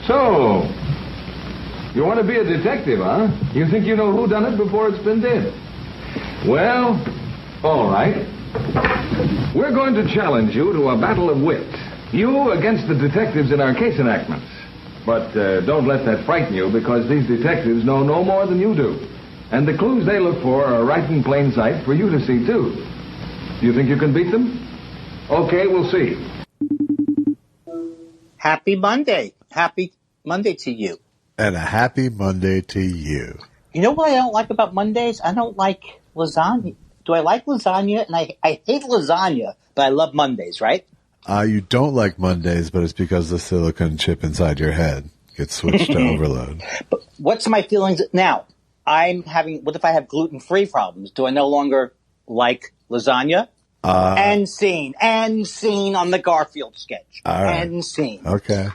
So, you want to be a detective, huh? You think you know who done it before it's been did? Well, all right. We're going to challenge you to a battle of wit. You against the detectives in our case enactments. But don't let that frighten you, because these detectives know no more than you do. And the clues they look for are right in plain sight for you to see, too. Do you think you can beat them? Okay, we'll see. Happy Monday. Happy Monday to you. And a happy Monday to you. You know what I don't like about Mondays? I don't like lasagna. Do I like lasagna? And I hate lasagna, but I love Mondays, right? You don't like Mondays, but it's because the silicon chip inside your head gets switched to overload. But what's my feelings now? What if I have gluten-free problems? Do I no longer like lasagna? And scene on the Garfield sketch. All right. And scene. Okay.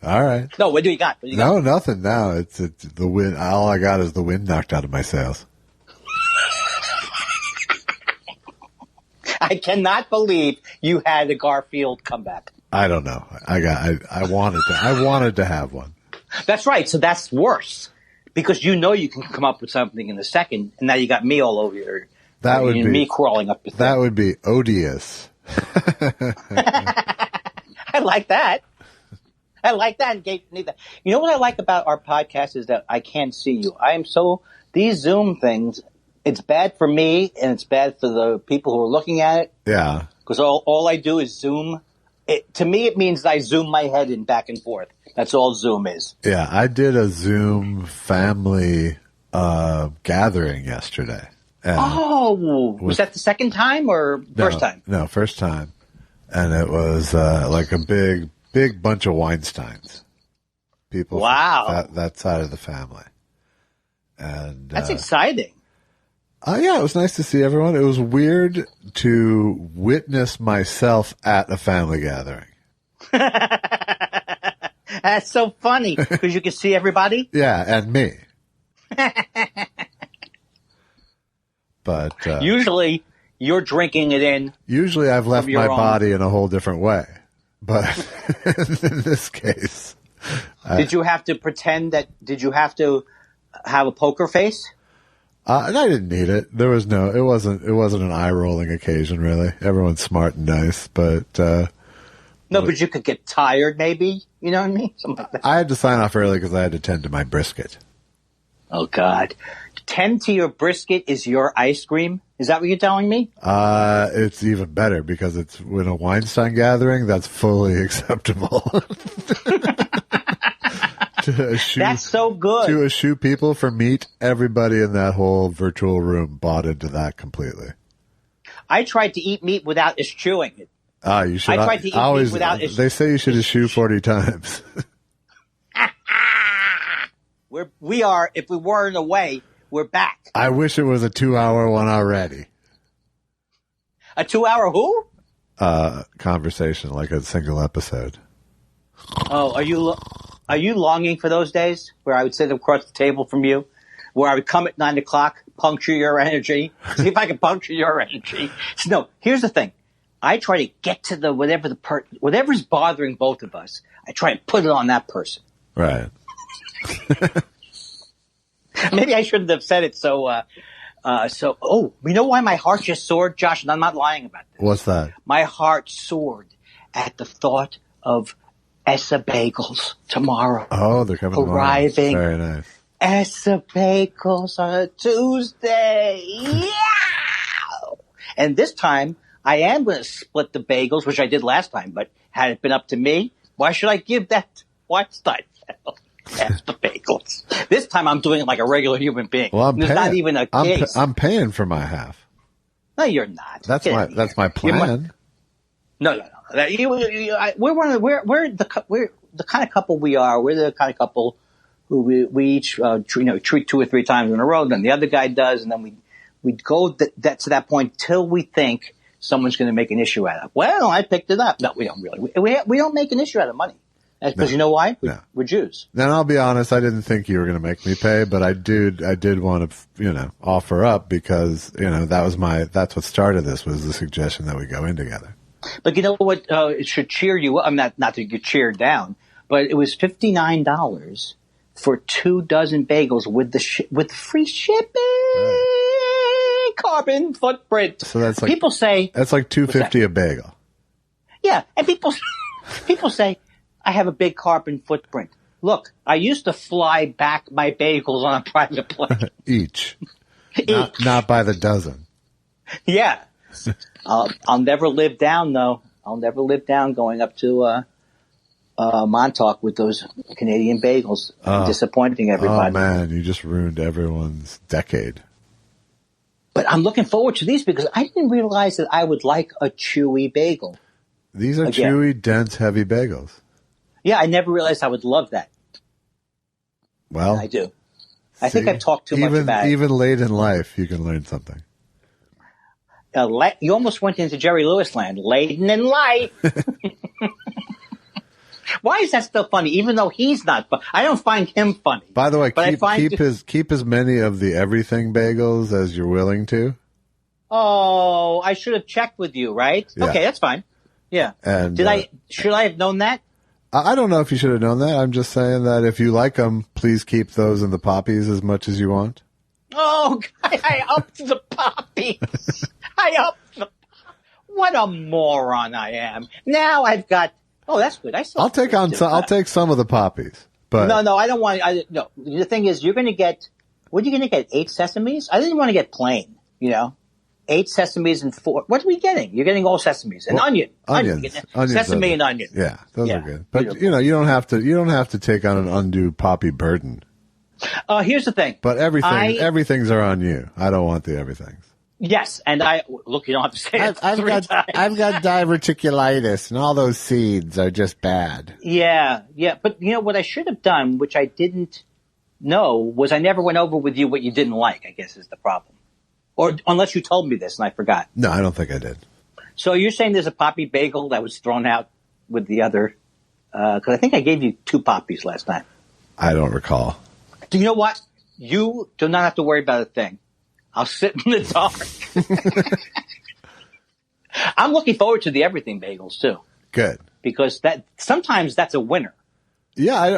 All right. No, what do you got? No, nothing now. It's the wind. All I got is the wind knocked out of my sails. I cannot believe you had a Garfield comeback. I don't know. I wanted to have one. That's right. So that's worse because you know you can come up with something in a second, and now you got me all over your. That would be me crawling up your thing. That would be odious. I like that. And you know what I like about our podcast is that I can't see you. These Zoom things. It's bad for me, and it's bad for the people who are looking at it. Yeah. Because all I do is Zoom. To me, it means that I zoom my head in back and forth. That's all Zoom is. Yeah, I did a Zoom family gathering yesterday. Was that the second time or first time? No, first time. And it was like a big bunch of Weinsteins. People from that side of the family. And that's exciting. Yeah, it was nice to see everyone. It was weird to witness myself at a family gathering. That's so funny because you can see everybody. Yeah, and me. But usually you're drinking it in. Usually I've left my body in a whole different way. But in this case. Did you have to pretend that? Did you have to have a poker face? And I didn't need it. It wasn't an eye-rolling occasion, really. Everyone's smart and nice, but... but you could get tired, maybe. You know what I mean? Something like that. I had to sign off early because I had to tend to my brisket. Oh, God. Tend to your brisket is your ice cream? Is that what you're telling me? It's even better because it's in a Weinstein gathering. That's fully acceptable. That's so good. To eschew people for meat, everybody in that whole virtual room bought into that completely. I tried to eat meat without eschewing it. You should. I tried to eat meat without eschewing. They say you should eschew 40 times. We are, if we weren't away, we're back. I wish it was a 2-hour one already. A 2-hour who? Conversation, like a single episode. Oh, are you longing for those days where I would sit across the table from you, where I would come at 9 o'clock, puncture your energy, see if I can puncture your energy? So, no, here's the thing. I try to get to the whatever's bothering both of us. I try and put it on that person. Right. Maybe I shouldn't have said it so. You know why my heart just soared, Josh? And I'm not lying about this. What's that? My heart soared at the thought of Essa Bagels tomorrow. Oh, they're coming arriving. Tomorrow. Very nice. Essa Bagels on a Tuesday. Yeah! And this time, I am going to split the bagels, which I did last time. But had it been up to me, why should I give that to Weinstein? That's the bagels. This time I'm doing it like a regular human being. Well, There's not even a case. I'm paying for my half. No, you're not. That's my plan. No. We're the kind of couple we are. We're the kind of couple who we each treat 2 or 3 times in a row. Then the other guy does, and then we go to that point till we think someone's going to make an issue out of it. Well, I picked it up. No, we don't really. We don't make an issue out of money. That's because you know why? We're Jews. Then I'll be honest, I didn't think you were going to make me pay, but I did want to, offer up because, that's what started this, was the suggestion that we go in together. But you know what, it should cheer you up. I'm not that you cheered down, but it was $59 for 2 dozen bagels with free shipping. Right. Carbon footprint. So that's like people say that's like $2.50 a bagel. Yeah, and people say I have a big carbon footprint. Look, I used to fly back my bagels on a private plane. Each. Not by the dozen. Yeah. I'll never live down, though. I'll never live down going up to Montauk with those Canadian bagels. Disappointing everybody. Oh, man, you just ruined everyone's decade. But I'm looking forward to these because I didn't realize that I would like a chewy bagel. These are chewy, dense, heavy bagels. Yeah, I never realized I would love that. Well, I do. I think I've talked too much about it. Even late in life, you can learn something. You almost went into Jerry Lewis land. Late in life. Why is that still funny? Even though he's not funny. I don't find him funny. By the way, keep as many of the everything bagels as you're willing to. Oh, I should have checked with you, right? Yeah. Okay, that's fine. Yeah. And, should I have known that? I don't know if you should have known that. I'm just saying that if you like them, please keep those in the poppies as much as you want. Oh, I upped the poppies. What a moron I am. Now I've got. Oh, that's good. I'll take some of the poppies, but no, I don't want. No, the thing is, you're going to get. What are you going to get? 8 sesames? I didn't want to get plain. 8 sesames and 4. What are we getting? You're getting all sesames and onions. Sesame and onion. Yeah, those are good. But you don't have to take on an undue poppy burden. Here's the thing. But everything's are on you. I don't want the everythings. Yes, and look, you don't have to say it I've got diverticulitis, and all those seeds are just bad. Yeah. But what I should have done, which I didn't know, was I never went over with you what you didn't like, I guess is the problem. Or unless you told me this and I forgot. No, I don't think I did. So you're saying there's a poppy bagel that was thrown out with the other, because I think I gave you 2 poppies last time. I don't recall. Do you know what? You do not have to worry about a thing. I'll sit in the dark. I'm looking forward to the everything bagels too. Good. Because sometimes that's a winner. Yeah,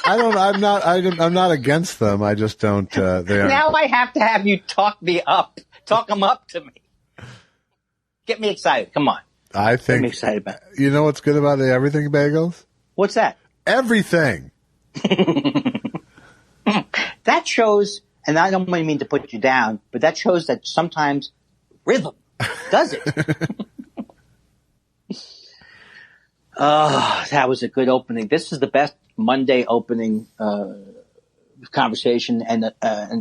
I'm not against them. I just don't. Now I have to have you talk them up to me. Get me excited. Come on. Get me excited about it. You know what's good about the everything bagels? What's that? Everything. That shows, and I don't mean to put you down, but that shows that sometimes rhythm does it. That was a good opening. This is the best Monday opening conversation, and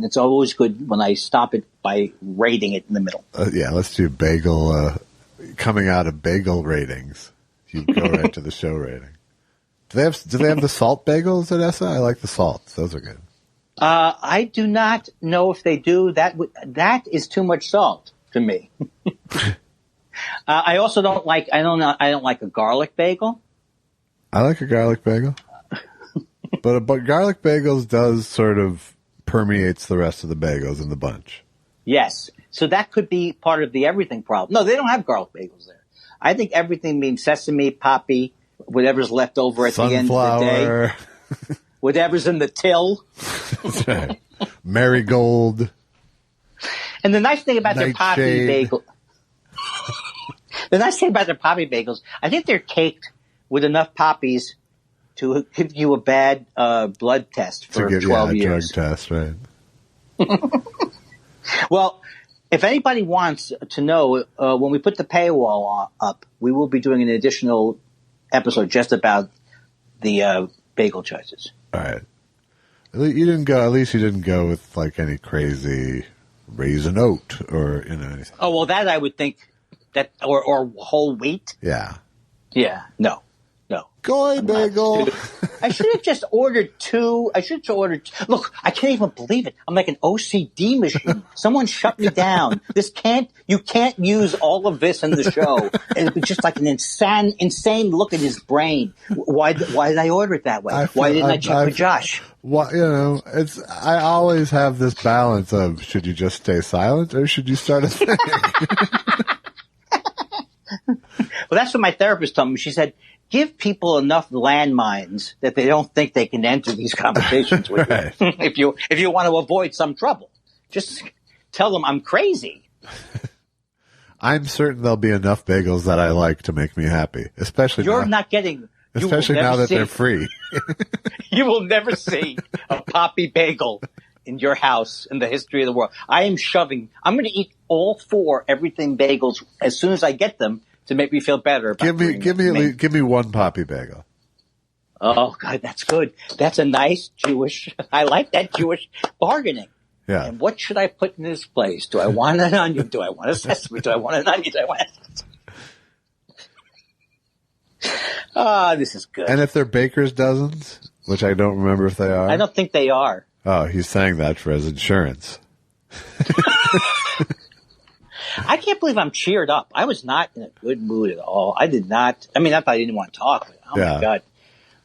it's always good when I stop it by rating it in the middle. Yeah, let's do bagel, coming out of bagel ratings. You go right to the show rating. Do they have the salt bagels at ESSA? I like the salts. Those are good. I do not know if they do. That is too much salt to me. I also don't like a garlic bagel. I like a garlic bagel. but garlic bagels does sort of permeates the rest of the bagels in the bunch. Yes. So that could be part of the everything problem. No, they don't have garlic bagels there. I think everything means sesame, poppy, whatever's left over at the end of the day. Whatever's in the till. That's right. Marigold. And the nice thing about their poppy bagel. The nice thing about their poppy bagels, I think they're caked with enough poppies to give you a bad blood test for 12 years. Drug test, right. Well, if anybody wants to know, when we put the paywall up, we will be doing an additional episode just about the bagel choices. All right. At least you didn't go with like any crazy raisin oat or anything. Oh, well, that I would think that or whole wheat. Yeah. Yeah. No. Goy bagel. I should have just ordered 2. Look, I can't even believe it. I'm like an OCD machine. Someone shut me down. You can't use all of this in the show. It'd be just like an insane look at his brain. Why did I order it that way? Why didn't I check with Josh? Well, I always have this balance of should you just stay silent or should you start a thing? Well, that's what my therapist told me. She said, give people enough landmines that they don't think they can enter these conversations with Right. you. If you want to avoid some trouble, just tell them I'm crazy. I'm certain there'll be enough bagels that I like to make me happy, especially You're now, not getting. especially now that they're free. You will never see a poppy bagel in your house in the history of the world. I'm going to eat all 4 everything bagels as soon as I get them to make me feel better. About Give me one poppy bagel. Oh God, that's good. That's a nice Jewish. I like that Jewish bargaining. Yeah. And what should I put in this place? Do I want an onion? Do I want a sesame? Do I want an onion? Do I want this is good. And if they're baker's dozens, which I don't remember if they are. I don't think they are. Oh, he's saying that for his insurance. I can't believe I'm cheered up. I was not in a good mood at all. I did not. I mean, not that I didn't want to talk, but my God.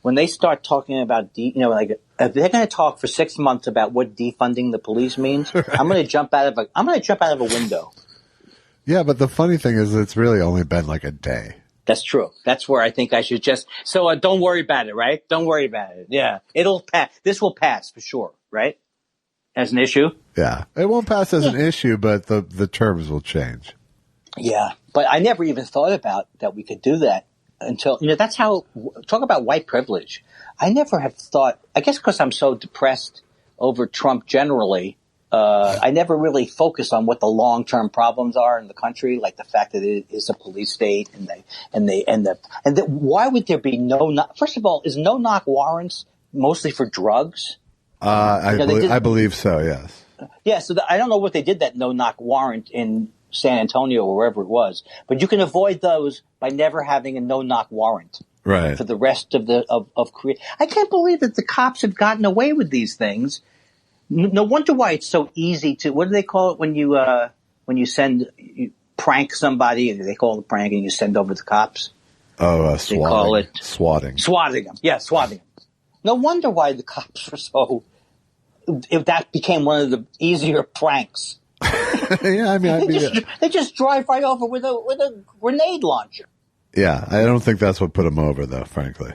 When they start talking about, if they're going to talk for 6 months about what defunding the police means, right. I'm going to jump out of a window. Yeah, but the funny thing is it's really only been like a day. That's true. That's where I think I should don't worry about it, right? Don't worry about it. Yeah. It'll pass. This will pass for sure, right? As an issue. Yeah. It won't pass as an issue, but the terms will change. Yeah. But I never even thought about that we could do that until, that's how, talk about white privilege. I never have thought, I guess because I'm so depressed over Trump generally, I never really focus on what the long-term problems are in the country, like the fact that it is a police state why would there be first of all, is no-knock warrants mostly for drugs? I believe so, yes. Yeah, so I don't know what they did that no-knock warrant in San Antonio or wherever it was, but you can avoid those by never having a no-knock warrant. Right. For the rest of Korea. I can't believe that the cops have gotten away with these things. No wonder why it's so easy to, what do they call it when you prank somebody? They call it a prank and you send over the cops. Oh, swatting. They call it swatting. Swatting them. Yeah, swatting them. No wonder why the cops were if that became one of the easier pranks. Yeah, I mean, they just drive right over with a grenade launcher. Yeah, I don't think that's what put them over, though, frankly.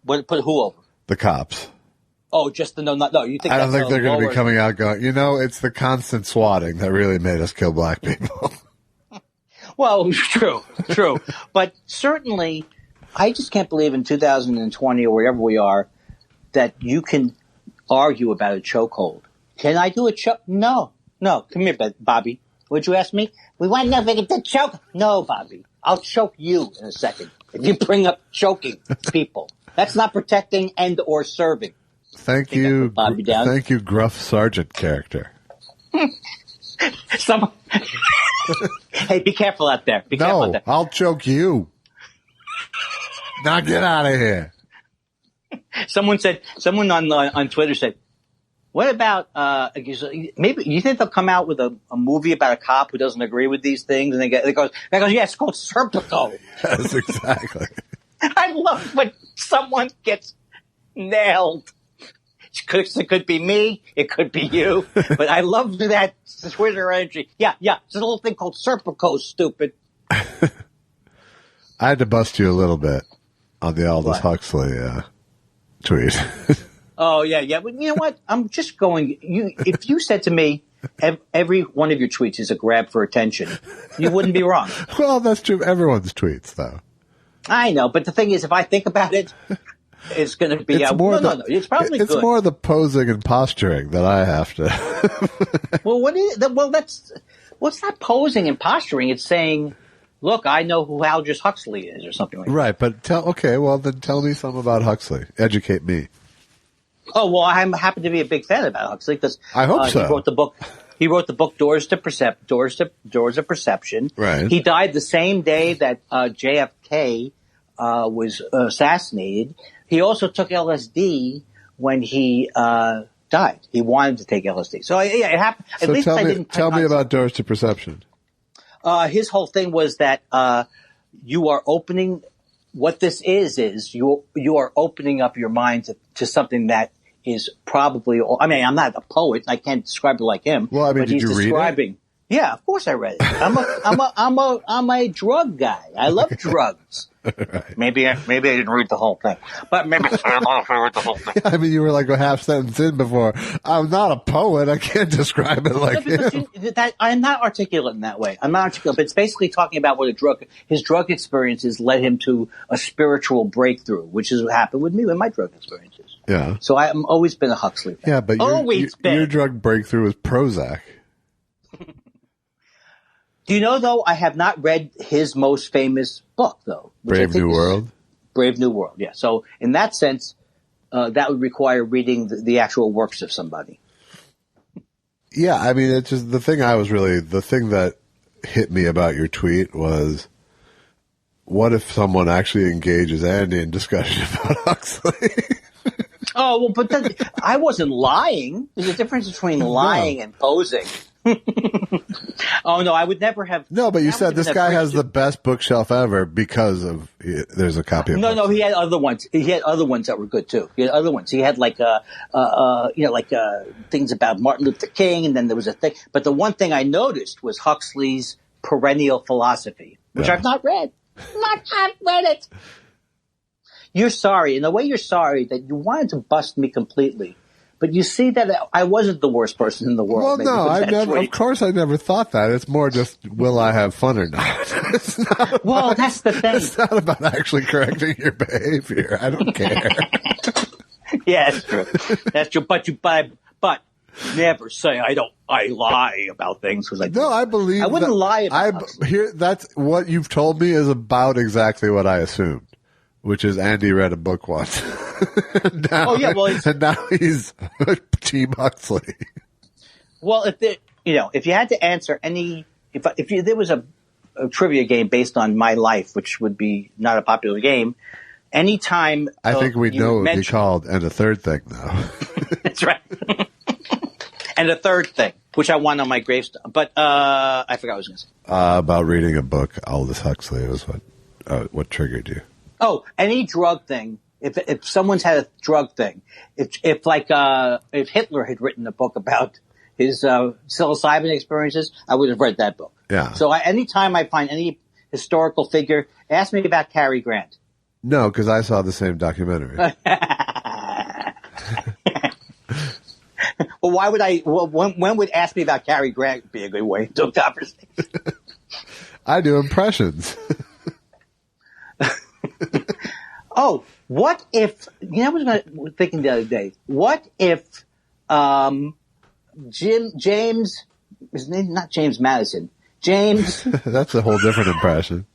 What put who over? The cops. Oh, just no. You think? I don't think they're going to be coming out going, it's the constant swatting that really made us kill black people. Well, true. But certainly, I just can't believe in 2020 or wherever we are that you can argue about a chokehold. Can I do a choke? No. Come here, Bobby. What'd you ask me? We want to know if we can choke. No, Bobby. I'll choke you in a second if you bring up choking people. That's not protecting and or serving. Thank you, gruff sergeant character. Hey, be careful out there. Be careful out there. I'll choke you. Now get out of here. Someone on Twitter said, what about, maybe you think they'll come out with a movie about a cop who doesn't agree with these things? And they goes, yeah, it's called Serpico. Yes, exactly. I love when someone gets nailed. It could be me. It could be you. But I love that Twitter entry. Yeah. It's a little thing called Serpico, stupid. I had to bust you a little bit on the Aldous Huxley tweet. Oh, yeah. But you know what? I'm just going. If you said to me, every one of your tweets is a grab for attention, you wouldn't be wrong. Well, that's true of everyone's tweets, though. I know, but the thing is, if I think about it, it's going to be no. It's probably good. It's more the posing and posturing that I have to. Well, what's not posing and posturing? It's saying, look, I know who Aldous Huxley is, or something like that. Right, but then tell me something about Huxley. Educate me. Oh, well, I happen to be a big fan about Huxley because I hope so. He wrote the book Doors of Perception. Right. He died the same day that JFK was assassinated. He also took LSD when he died. He wanted to take LSD. So it happened. At least I didn't. Tell me about Doors to Perception. His whole thing was that you are opening. What this is you are opening up your mind to something that is probably. I mean, I'm not a poet. I can't describe it like him. Well, I mean, but he's did you describing. Read it? Yeah, of course I read it. I'm a drug guy. I love drugs. Right. Maybe I didn't read the whole thing, but maybe I read the whole thing. I mean, you were like a half sentence in before. I'm not a poet. I can't describe it like him. I'm not articulate in that way. I'm not articulate, but it's basically talking about what his drug experiences led him to a spiritual breakthrough, which is what happened with me with my drug experiences. Yeah. So I've always been a Huxley fan. Yeah, but your drug breakthrough was Prozac. Do you know, though, I have not read his most famous book, though. Brave New World? Brave New World, yeah. So in that sense, that would require reading the actual works of somebody. Yeah, I mean, it's just the thing that hit me about your tweet was, what if someone actually engages Andy in discussion about Huxley? Oh, well, but then, I wasn't lying. There's a difference between lying and posing. Oh, no, I would never have. No, but you said this guy has the best bookshelf ever because of there's a copy of. No, he had other ones. He had other ones that were good too. He had other ones. He had things about Martin Luther King, and then there was a thing. But the one thing I noticed was Huxley's Perennial Philosophy, which I've not read. I've read it. You're sorry. In the way you're sorry that you wanted to bust me completely. But you see that I wasn't the worst person in the world. Well, no, of course I never thought that. It's more just, will I have fun or not? That's the thing. It's not about actually correcting your behavior. I don't care. Yeah, that's true. That's true. But never say I lie about things because I believe I wouldn't lie about that's what you've told me is about exactly what I assumed, which is Andy read a book once. And now he's Team Huxley. Well, if you had to answer if there was a trivia game based on my life, which would be not a popular game, anytime I think we know it would be called "And a Third Thing," though. That's right. And a third thing, which I won on my gravestone, but I forgot what I was going to say. About reading a book, Aldous Huxley was what triggered you. Oh, any drug thing. If someone's had a drug thing, if Hitler had written a book about his psilocybin experiences, I would have read that book. Yeah. So anytime I find any historical figure, ask me about Cary Grant. No, because I saw the same documentary. Well, why would I? Well, when would ask me about Cary Grant be a good way to have a conversation? I do impressions. Oh, what if, I was thinking the other day, what if James, his name, not James Madison, James. That's a whole different impression.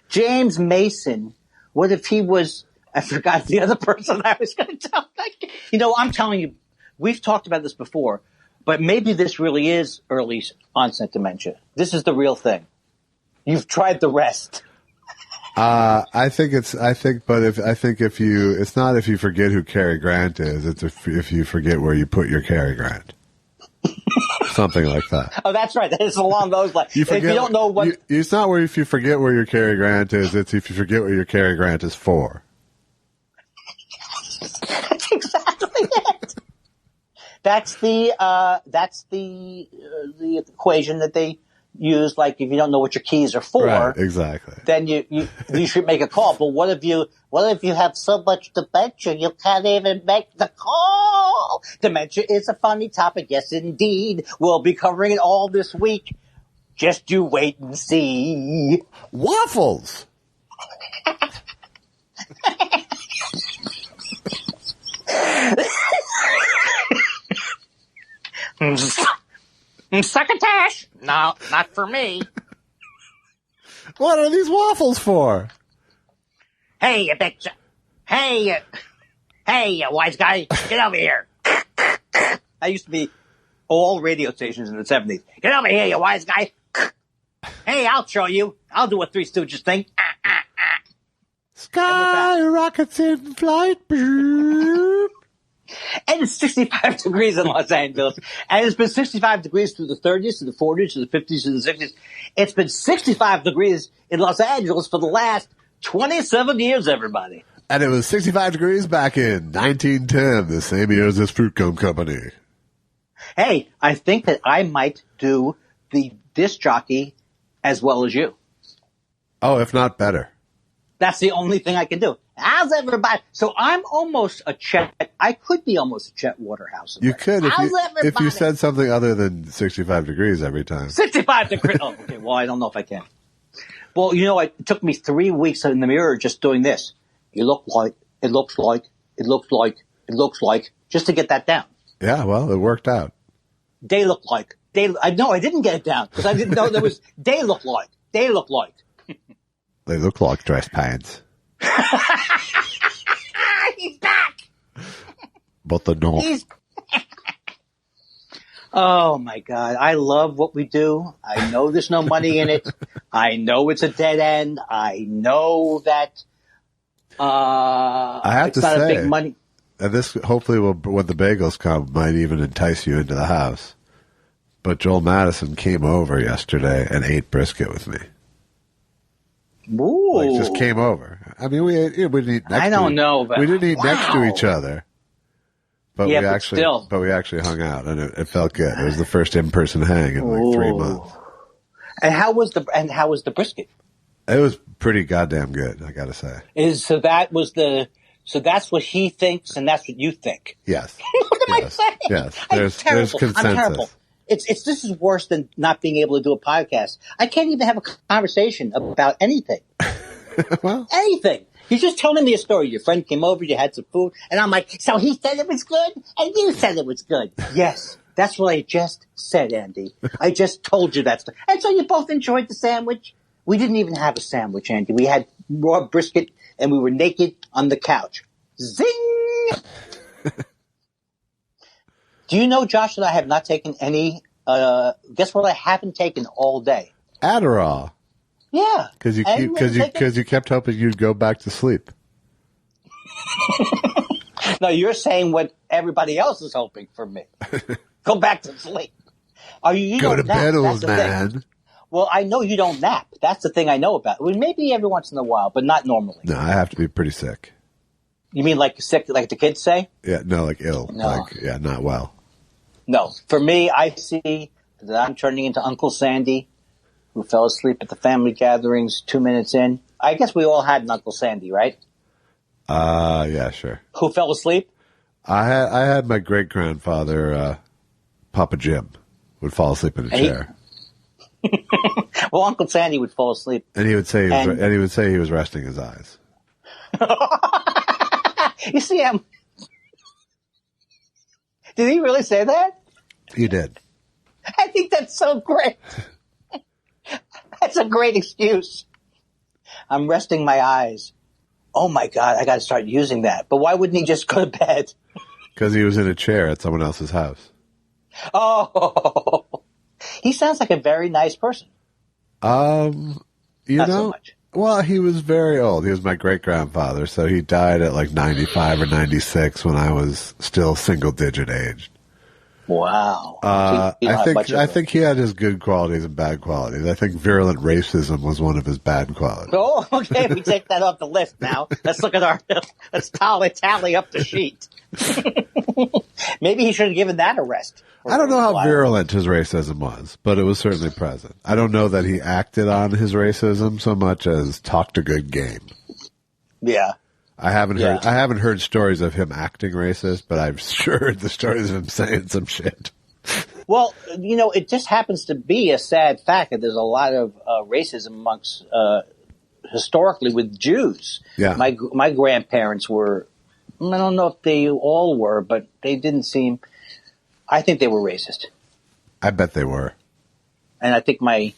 James Mason, what if he was, I forgot the other person I was going to tell. I'm telling you, we've talked about this before, but maybe this really is early onset dementia. This is the real thing. You've tried the rest. It's not if you forget who Cary Grant is, it's if you forget where you put your Cary Grant. Something like that. Oh, that's right. It's along those lines. If you don't know what... it's not where if you forget where your Cary Grant is, it's if you forget what your Cary Grant is for. That's exactly it. That's the equation that they use, like if you don't know what your keys are for, right, exactly. Then you should make a call. But what if you have so much dementia you can't even make the call? Dementia is a funny topic, yes indeed. We'll be covering it all this week. Just you wait and see. Waffles. Succotash! No, not for me. What are these waffles for? Hey, you big... Hey, you wise guy. Get over here. I used to be all radio stations in the 70s. Get over here, you wise guy. Hey, I'll show you. I'll do a Three Stooges thing. Sky rockets in flight. And it's 65 degrees in Los Angeles. And it's been 65 degrees through the 30s, to the 40s, to the 50s, to the 60s. It's been 65 degrees in Los Angeles for the last 27 years, everybody. And it was 65 degrees back in 1910, the same year as this fruit gum company. Hey, I think that I might do the disc jockey as well as you. Oh, if not better. That's the only thing I can do. How's everybody? So I'm almost a Chet. I could be almost a Chet Waterhouse. You could if you said something other than 65 degrees every time. 65 degrees. Oh, okay. Well, I don't know if I can. Well, you know, it took me 3 weeks in the mirror just doing this. You look like, it looks like, it looks like, it looks like, just to get that down. Yeah, well, it worked out. They look like. I didn't get it down because I didn't know there was. They look like. They look like. They look like dress pants. He's back. But they're not. Oh my God. I love what we do. I know there's no money in it. I know it's a dead end. I know that, I have it's to not say, a big money. And this hopefully will, when the bagels come, might even entice you into the house. But Joel Madison came over yesterday and ate brisket with me. Ooh. Like, just came over. I mean, we didn't eat next I don't know, but we didn't eat next to wow. each other. But Yeah, we but actually, still. but we actually hung out, and it felt good. It was the first in-person hang in like 3 months. And how was the brisket? It was pretty goddamn good, I gotta say. So that's what he thinks, and that's what you think. Yes. What am I saying? Yes. There's consensus. I'm terrible. This is worse than not being able to do a podcast. I can't even have a conversation about anything. Well, anything. You're just telling me a story. Your friend came over, you had some food, and I'm like, so he said it was good, and you said it was good. Yes, that's what I just said, Andy. I just told you that stuff. And so you both enjoyed the sandwich? We didn't even have a sandwich, Andy. We had raw brisket, and we were naked on the couch. Zing! Do you know, Josh, that I have not taken any, guess what I haven't taken all day? Adderall. Yeah. Because you kept hoping you'd go back to sleep. No, you're saying what everybody else is hoping for me. Go back to sleep. You go don't to nap. bed, That's old the man. thing. Well, I know you don't nap. That's the thing I know about. Well, maybe every once in a while, but not normally. No, I have to be pretty sick. You mean like sick, like the kids say? Yeah, no, like ill. No. Like, yeah, not well. No. For me, I see that I'm turning into Uncle Sandy, who fell asleep at the family gatherings 2 minutes in. I guess we all had an Uncle Sandy, right? Yeah, sure. Who fell asleep? I had my great grandfather, Papa Jim, would fall asleep in a chair. Well, Uncle Sandy would fall asleep, and he would say he was resting his eyes. You see him? Did he really say that? He did. I think that's so great. That's a great excuse. I'm resting my eyes. Oh my God, I got to start using that. But why wouldn't he just go to bed? Because he was in a chair at someone else's house. Oh, he sounds like a very nice person. Not so much. Well, he was very old. He was my great grandfather, so he died at like 95 or 96 when I was still single digit aged. Wow. I think he had his good qualities and bad qualities. I think virulent racism was one of his bad qualities. Oh, okay. We take that off the list now. Let's look at let's tally up the sheet. Maybe he should have given that a rest. I don't know how virulent his racism was, but it was certainly present. I don't know that he acted on his racism so much as talked a good game. Yeah. I haven't heard stories of him acting racist, but I've sure heard the stories of him saying some shit. Well, it just happens to be a sad fact that there's a lot of racism amongst historically with Jews. Yeah. My grandparents were, I don't know if they all were, but they didn't seem, I think they were racist. I bet they were. And I think I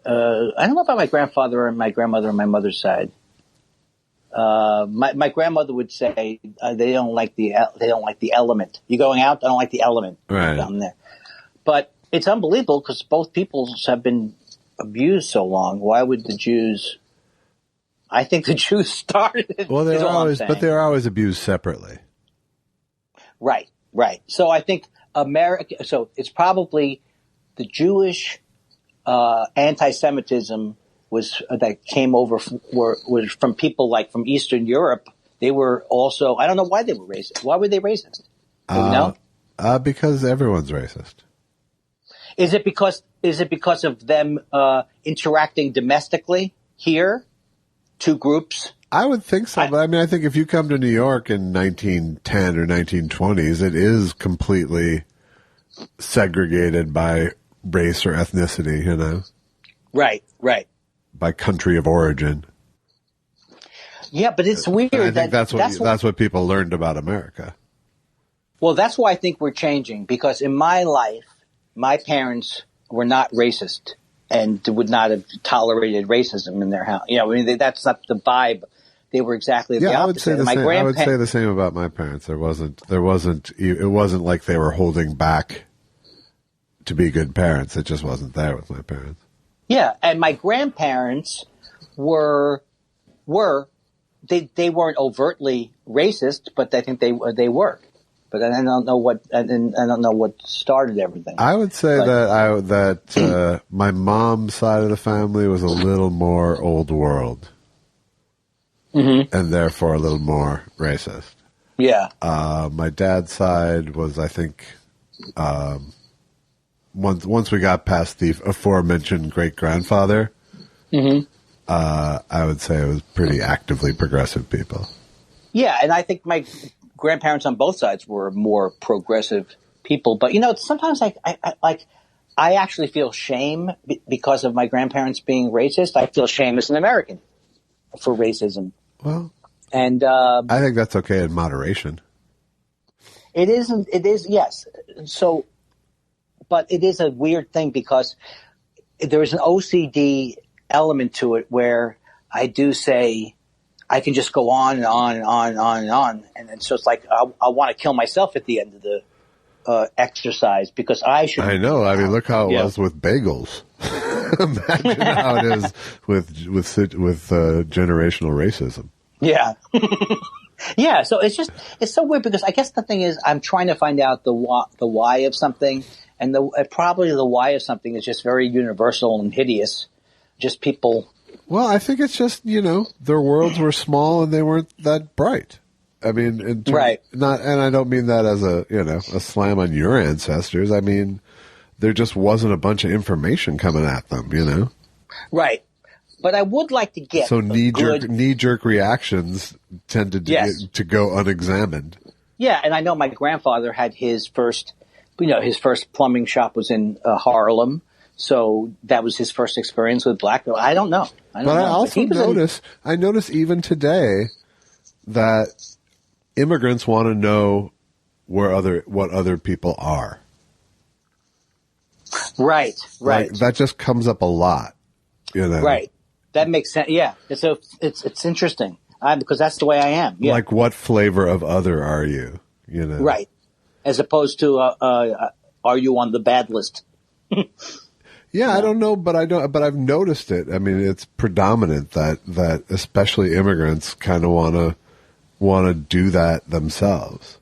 don't know about my grandfather and my grandmother on my mother's side. My grandmother would say they don't like the element. You going out? I don't like the element down there. But it's unbelievable because both peoples have been abused so long. Why would the Jews? I think the Jews started it. Well, they were always abused separately. Right. So I think America. So it's probably the Jewish anti-Semitism that came over was from people like from Eastern Europe. They were also, I don't know why they were racist. Why were they racist? Do you know? Because everyone's racist. Is it because of them interacting domestically here two groups? I would think so, but I mean, I think if you come to New York in 1910 or 1920s, it is completely segregated by race or ethnicity, you know? Right. By country of origin. Yeah, but it's weird. I think that's what people learned about America. Well, that's why I think we're changing, because in my life, my parents were not racist and would not have tolerated racism in their house. You know, I mean, that's not the vibe. They were exactly the opposite. I would say the same. I would say the same about my parents. It wasn't like they were holding back to be good parents. It just wasn't there with my parents. Yeah, and my grandparents were they weren't overtly racist, but I think they were. But I don't know what started everything. I would say that my mom's side of the family was a little more old world. Mm-hmm. And therefore a little more racist. Yeah. My dad's side was, I think, once we got past the aforementioned great-grandfather, mm-hmm. I would say it was pretty actively progressive people. Yeah, and I think my grandparents on both sides were more progressive people. But, you know, sometimes I actually feel shame because of my grandparents being racist. I feel shame as an American for racism. Well, and I think that's okay in moderation. It isn't. It is, yes. So, but it is a weird thing because there is an OCD element to it where I do say I can just go on and on and on and on and on, and so it's like I want to kill myself at the end of the exercise because I should. I know. I mean, look how it was with bagels. Imagine how it is with generational racism. Yeah. Yeah. So it's so weird because I guess the thing is I'm trying to find out the why of something, and probably the why of something is just very universal and hideous. Just people. Well, I think it's just, you know, their worlds were small and they weren't that bright. I mean, right. And I don't mean that as a slam on your ancestors. I mean, there just wasn't a bunch of information coming at them, you know? Right. But I would like to get knee-jerk reactions tend to go unexamined. Yeah, and I know my grandfather had his first plumbing shop was in Harlem, so that was his first experience with black people. I don't know. I also notice even today that immigrants want to know what other people are. Right. Like, that just comes up a lot, you know. Right. That makes sense. Yeah. It's interesting because that's the way I am. Yeah. Like, what flavor of other are you? You know. Right. As opposed to are you on the bad list? Yeah, no. I don't know, but I've noticed it. I mean, it's predominant that especially immigrants kind of want to do that themselves.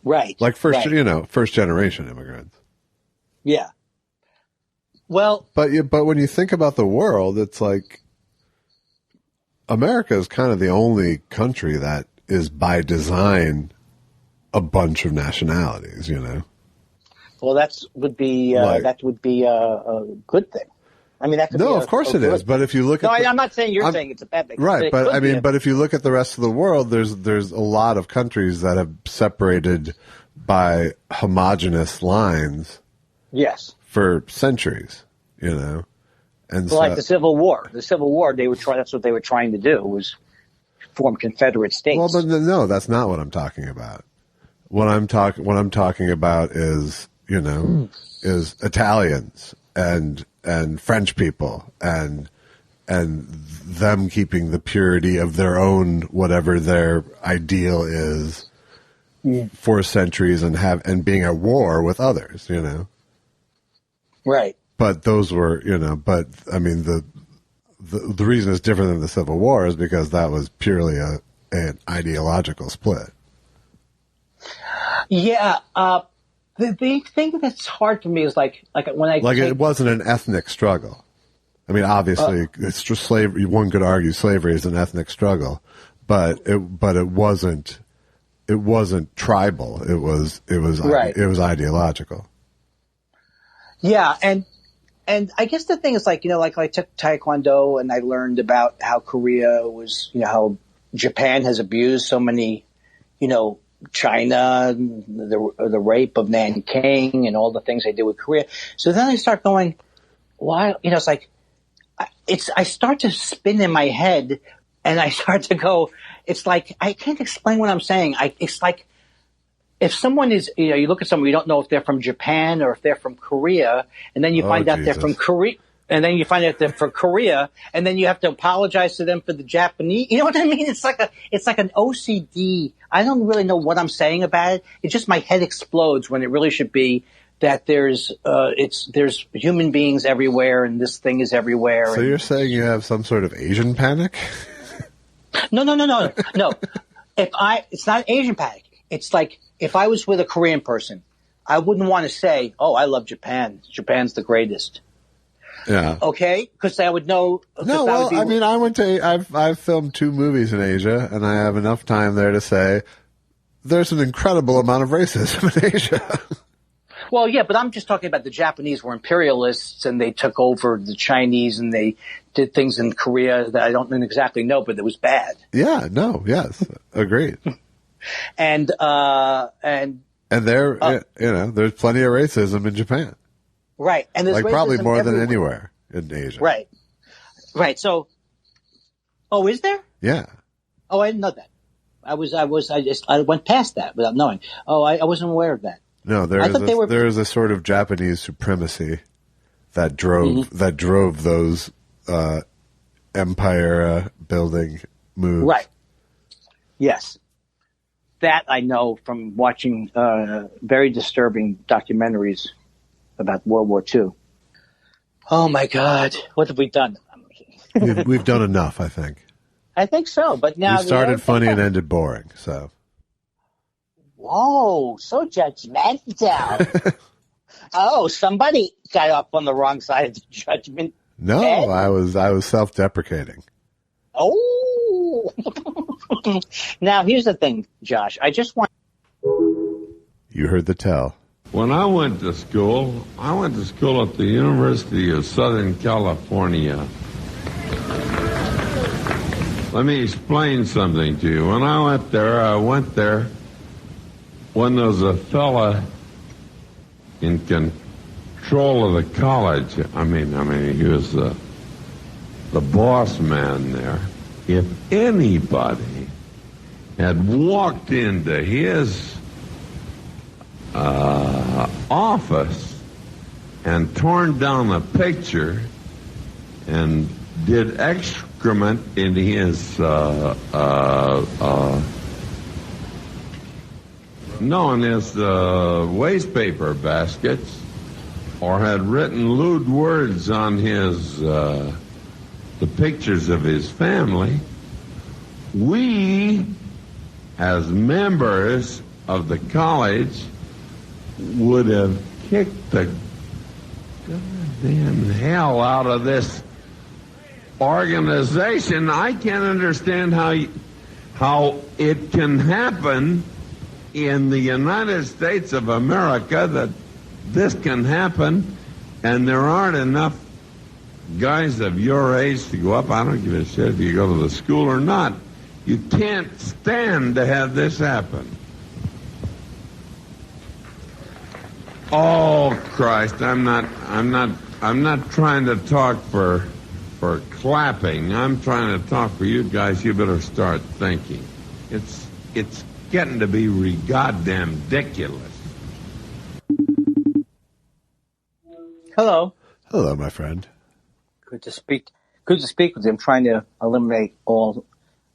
Right. Like first generation immigrants. Yeah. Well, but when you think about the world, it's like America is kind of the only country that is by design a bunch of nationalities, you know. Well, that would be a good thing. I mean, that could of course it is. But if you look I'm not saying you're saying it's a bad thing. Right, but I mean, but if you look at the rest of the world, there's a lot of countries that have separated by homogeneous lines. Yes. For centuries, you know. And like the Civil War. The Civil War, that's what they were trying to do, was form Confederate states. Well, but no, that's not what I'm talking about. What I'm talking about is, you know, is Italians and French people and them keeping the purity of their own whatever their ideal is for centuries and being at war with others, you know. Right. But those were, you know, but I mean the reason it's different than the Civil War is because that was purely an ideological split. Yeah, the thing that's hard for me is like when it wasn't an ethnic struggle. I mean, obviously, it's just slavery. One could argue slavery is an ethnic struggle, but it wasn't tribal. It was right. It was ideological. Yeah, and And I guess the thing is like I took Taekwondo and I learned about how Korea was, how Japan has abused so many, China, the rape of Nanking and all the things they did with Korea. So then I start going, why, it's like, I start to spin in my head and I start to go, it's like, I can't explain what I'm saying. It's like, if someone is, you look at someone, you don't know if they're from Japan or if they're from Korea, and then you find out they're from Korea, and then you find out they're from Korea, and then you have to apologize to them for the Japanese. You know what I mean? It's like an OCD. I don't really know what I'm saying about it. It's just my head explodes when it really should be that there's human beings everywhere, and this thing is everywhere. So you're saying you have some sort of Asian panic? No. It's not Asian panic. It's like, if I was with a Korean person, I wouldn't want to say, "Oh, I love Japan. Japan's the greatest." Yeah. Okay, because I would know. No, well, I mean, I've filmed 2 movies in Asia, and I have enough time there to say there's an incredible amount of racism in Asia. Well, yeah, but I'm just talking about the Japanese were imperialists, and they took over the Chinese, and they did things in Korea that I don't exactly know, but it was bad. Yeah. No. Yes. Agreed. And there, there's plenty of racism in Japan. Right. And there's probably more everywhere. than anywhere in Asia. Right. So, is there? Yeah. Oh, I didn't know that. I went past that without knowing. Oh, I wasn't aware of that. No, there is a sort of Japanese supremacy that drove those, empire building moves. Right. Yes. That I know from watching very disturbing documentaries about World War II. Oh my God, what have we done? We've done enough, I think. I think so, but now we started funny and ended boring. So. Whoa, so judgmental. Oh, somebody got up on the wrong side of the judgment. No, bed. I was self-deprecating. Oh. Now, here's the thing, Josh. I just want... You heard the tell. When I went to school at the University of Southern California. Let me explain something to you. When I went there when there was a fella in control of the college. I mean, he was the boss man there. If anybody had walked into his office and torn down a picture and did excrement in his waste paper baskets, or had written lewd words on his the pictures of his family, we, as members of the college, would have kicked the goddamn hell out of this organization. I can't understand how it can happen in the United States of America that this can happen, and there aren't enough guys of your age to go up. I don't give a shit if you go to the school or not. You can't stand to have this happen. Oh Christ! I'm not trying to talk for clapping. I'm trying to talk for you guys. You better start thinking. It's getting to be goddamn ridiculous. Hello. Hello, my friend. Good to speak with you. I'm trying to eliminate all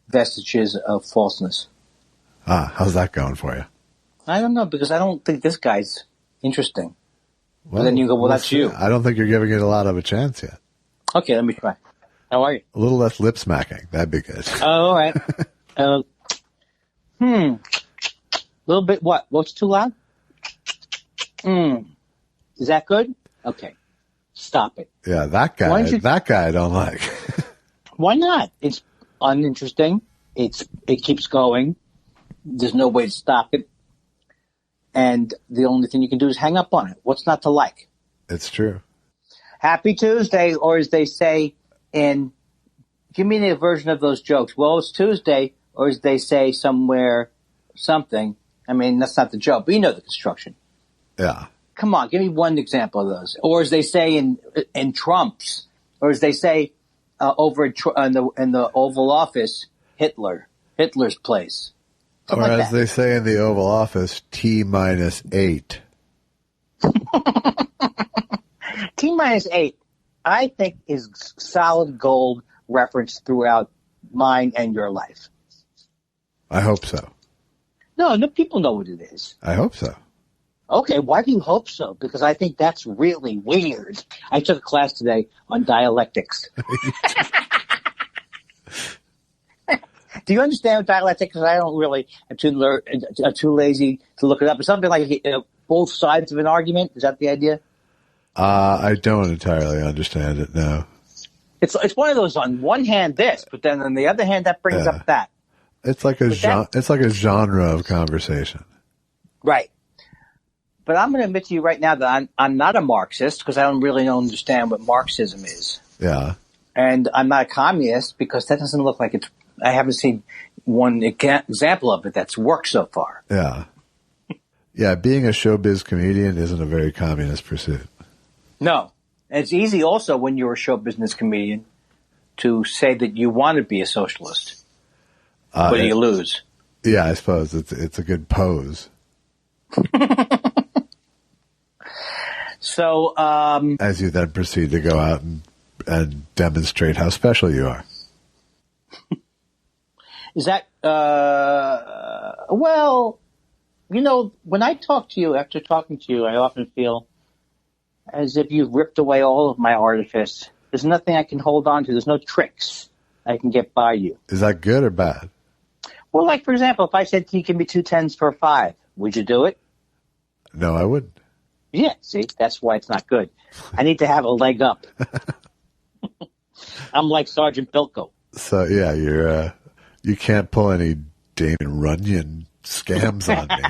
vestiges of falseness. How's that going for you? I don't know, because I don't think this guy's interesting. Well, and then you go, well, that's you. I don't think you're giving it a lot of a chance yet. Okay, let me try. How are you? A little less lip smacking. That'd be good. Oh, all right. A little bit what? What's too loud? Is that good? Okay. Stop it. Yeah, that guy I don't like. Why not? It's uninteresting. It keeps going. There's no way to stop it. And the only thing you can do is hang up on it. What's not to like? It's true. Happy Tuesday, or as they say in, give me the version of those jokes. Well, it's Tuesday, or as they say somewhere, something. I mean, that's not the joke, but you know the construction. Yeah. Come on, give me one example of those. Or as they say in Trump's, or as they say over in the Oval Office, Hitler's place. Or as they say in the Oval Office, T-8. T-8, I think, is solid gold reference throughout mine and your life. I hope so. No, people know what it is. I hope so. Okay, why do you hope so? Because I think that's really weird. I took a class today on dialectics. Do you understand dialectics? Because I don't really. I'm too lazy to look it up. It's something like both sides of an argument. Is that the idea? I don't entirely understand it, no. It's one of those, on one hand this, but then on the other hand that brings up that. It's like a genre of conversation. Right. But I'm going to admit to you right now that I'm not a Marxist, because I don't really understand what Marxism is. Yeah. And I'm not a communist, because that doesn't look like it's. I haven't seen one example of it that's worked so far. Yeah. Yeah, being a showbiz comedian isn't a very communist pursuit. No. And it's easy also when you're a show business comedian to say that you want to be a socialist. But you lose. Yeah, I suppose it's a good pose. So, as you then proceed to go out and demonstrate how special you are. Is that, well, when I talk to you, after talking to you, I often feel as if you've ripped away all of my artifice. There's nothing I can hold on to. There's no tricks I can get by you. Is that good or bad? Well, like, for example, if I said, can you give me 2 10s for a 5, would you do it? No, I wouldn't. Yeah, see, that's why it's not good. I need to have a leg up. I'm like Sergeant Bilko. So, yeah, you can't pull any Damon Runyon scams on me.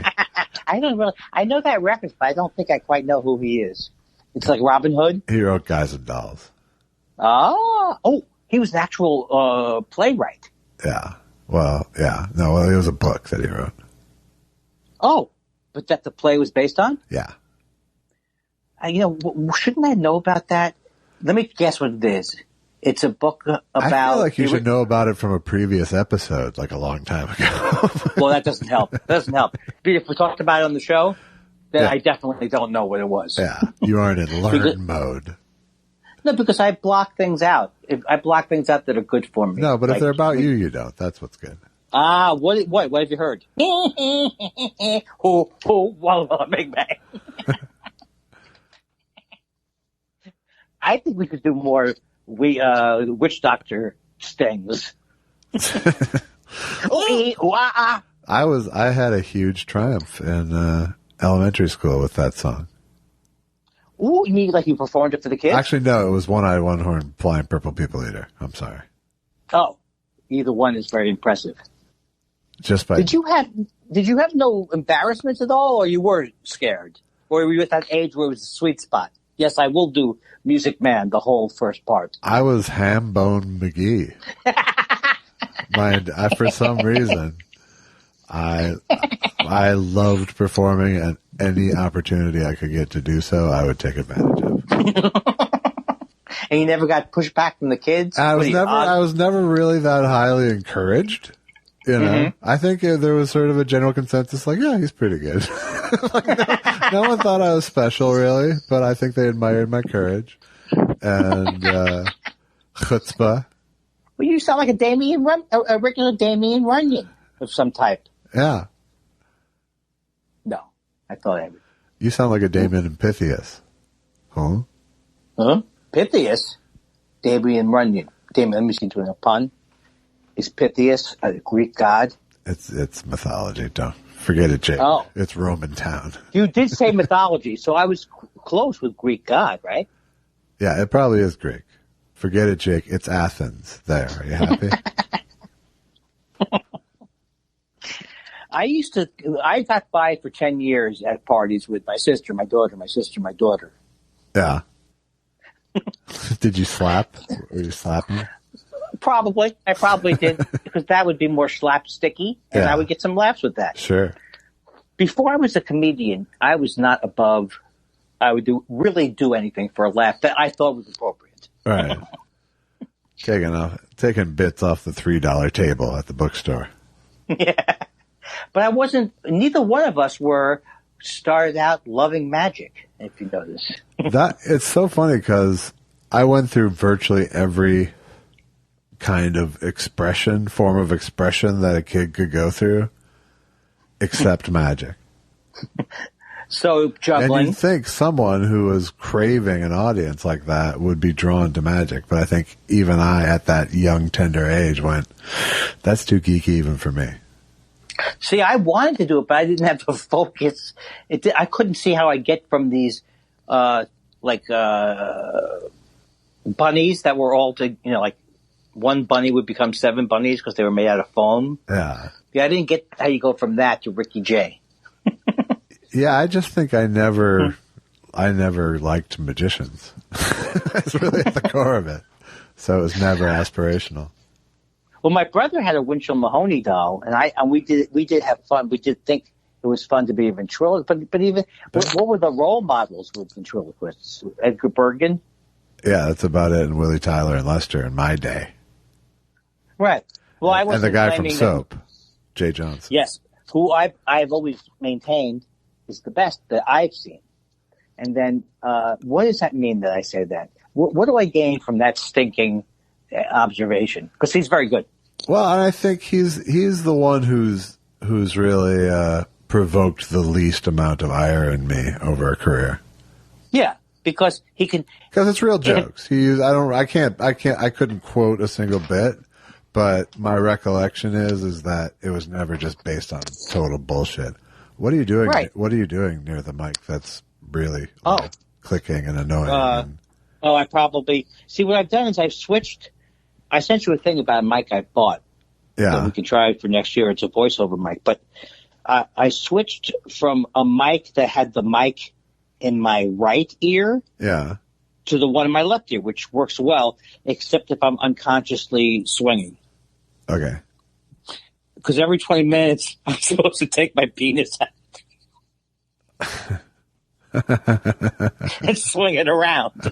I know that reference, but I don't think I quite know who he is. It's like Robin Hood. He wrote Guys and Dolls. Oh, he was an actual playwright. Yeah. Well, yeah. No, it was a book that he wrote. Oh, but that the play was based on? Yeah. Shouldn't I know about that? Let me guess what it is. It's a book about... I feel like you should know about it from a previous episode, like a long time ago. Well, that doesn't help. If we talked about it on the show, then I definitely don't know what it was. Yeah, you aren't in learn mode. No, because I block things out. I block things out that are good for me. No, but if they're about you, you don't. That's what's good. What have you heard? Walla Big Bang. I think we could do more witch doctor stings. I had a huge triumph in elementary school with that song. Ooh, you mean like you performed it for the kids? Actually, no, it was One-Eyed One-Horn Flying Purple People Eater. I'm sorry. Oh, either one is very impressive. Did you have no embarrassments at all, or you were scared? Or were you at that age where it was a sweet spot? Yes, I will do Music Man, the whole first part. I was Hambone McGee. For some reason, I loved performing, and any opportunity I could get to do so, I would take advantage of. And you never got pushed back from the kids? I was never really that highly encouraged. Mm-hmm. I think there was sort of a general consensus, like, yeah, he's pretty good. No one thought I was special, really, but I think they admired my courage and chutzpah. Well, you sound like a regular Damien Runyon of some type. Yeah. No, I thought I would. You sound like a Damon and Pythias. Huh? Huh? Pythias? Damien Runyon. Damien, let me see, doing a pun. Is Pythias a Greek god? It's mythology. Don't forget it, Jake. Oh. It's Roman town. You did say mythology, so I was close with Greek god, right? Yeah, it probably is Greek. Forget it, Jake. It's Athens. There. Are you happy? I got by for 10 years at parties with my sister, my daughter. Yeah. Did you slap? Were you slapping? Probably. I probably did, because that would be more slapsticky, and I would get some laughs with that. Sure. Before I was a comedian, I was not above. I would really do anything for a laugh that I thought was appropriate. Right. Taking bits off the $3 table at the bookstore. Yeah. But I wasn't, neither one of us started out loving magic, if you notice. It's so funny because I went through virtually every kind of form of expression that a kid could go through, except magic. So juggling. And you'd think someone who was craving an audience like that would be drawn to magic, but I think even I, at that young, tender age, went, that's too geeky even for me. See, I wanted to do it, but I didn't have the focus. I couldn't see how I get from these, bunnies that were all like one bunny would become 7 bunnies because they were made out of foam. Yeah. Yeah, I didn't get how you go from that to Ricky Jay. Yeah, I just think I never liked magicians. That's really at the core of it. So it was never aspirational. Well, my brother had a Winchell Mahoney doll, and we did have fun. We did think it was fun to be a ventriloquist. But even what were the role models with ventriloquists? Edgar Bergen. Yeah, that's about it. And Willie Tyler and Lester in my day. Right. Well, I wasn't and the guy from claiming Soap, Jay Jones. Yes, who I've always maintained is the best that I've seen. And then, what does that mean that I say that? What do I gain from that stinking observation? Because he's very good. Well, and I think he's the one who's really provoked the least amount of ire in me over a career. Yeah, because he can. Because it's real jokes. I couldn't quote a single bit, but my recollection is that it was never just based on total bullshit. What are you doing? Right. What are you doing near the mic? That's really clicking and annoying. I probably see what I've done is I've switched. I sent you a thing about a mic I bought. Yeah, that we can try it for next year. It's a voiceover mic, but I switched from a mic that had the mic in my right ear, to the one in my left ear, which works well, except if I'm unconsciously swinging. Okay. Because every 20 minutes, I'm supposed to take my penis out and swing it around.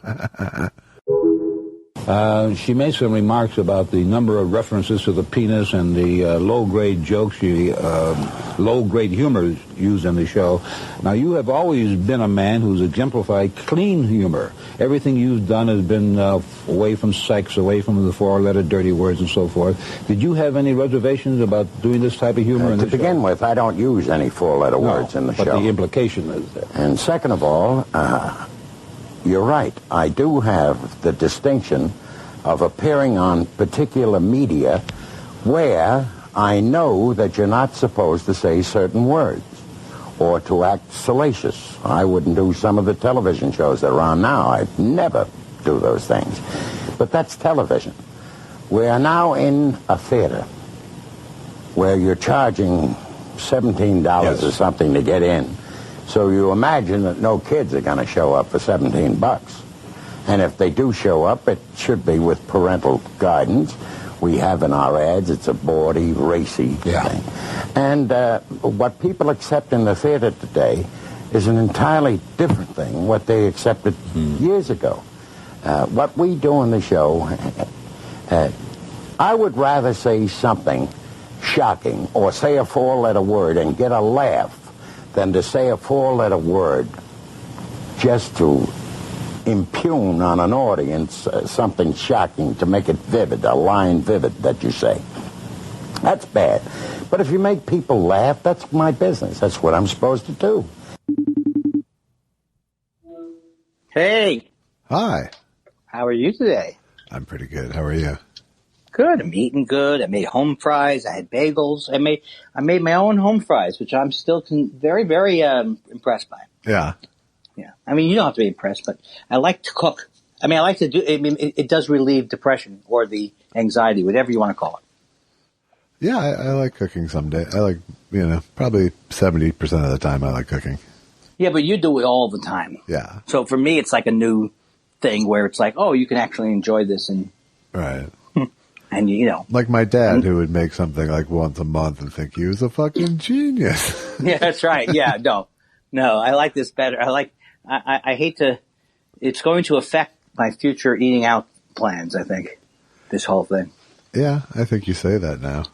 She made some remarks about the number of references to the penis and the low-grade jokes, low-grade humor used in the show. Now, you have always been a man who's exemplified clean humor. Everything you've done has been away from sex, away from the 4-letter dirty words and so forth. Did you have any reservations about doing this type of humor in the show? To begin with, I don't use any 4-letter words in the show. But the implication is there. And second of all, you're right. I do have the distinction of appearing on particular media where I know that you're not supposed to say certain words or to act salacious. I wouldn't do some of the television shows that are on now. I'd never do those things. But that's television. We are now in a theater where you're charging $17 or something to get in. So you imagine that no kids are going to show up for $17. And if they do show up, it should be with parental guidance. We have in our ads, it's a bawdy, racy thing. And what people accept in the theater today is an entirely different thing, what they accepted years ago. What we do in the show, I would rather say something shocking or say a 4-letter word and get a laugh than to say a 4-letter word just to impugn on an audience something shocking, to make it vivid, a line vivid that you say. That's bad. But if you make people laugh, that's my business. That's what I'm supposed to do. Hey. Hi. How are you today? I'm pretty good. How are you? Good. I'm eating good. I made home fries. I had bagels. I made my own home fries, which I'm still very, very impressed by. Yeah. Yeah. I mean, you don't have to be impressed, but I like to cook. I mean, I like to do, I mean, it does relieve depression or the anxiety, whatever you want to call it. Yeah, I like cooking someday. I like, probably 70% of the time I like cooking. Yeah, but you do it all the time. Yeah. So for me, it's like a new thing where it's like, oh, you can actually enjoy this and Right. and you know. Like my dad, who would make something like once a month and think he was a fucking genius. Yeah, that's right. Yeah, no, I like this better. I hate to. It's going to affect my future eating out plans. I think this whole thing. Yeah, I think you say that now.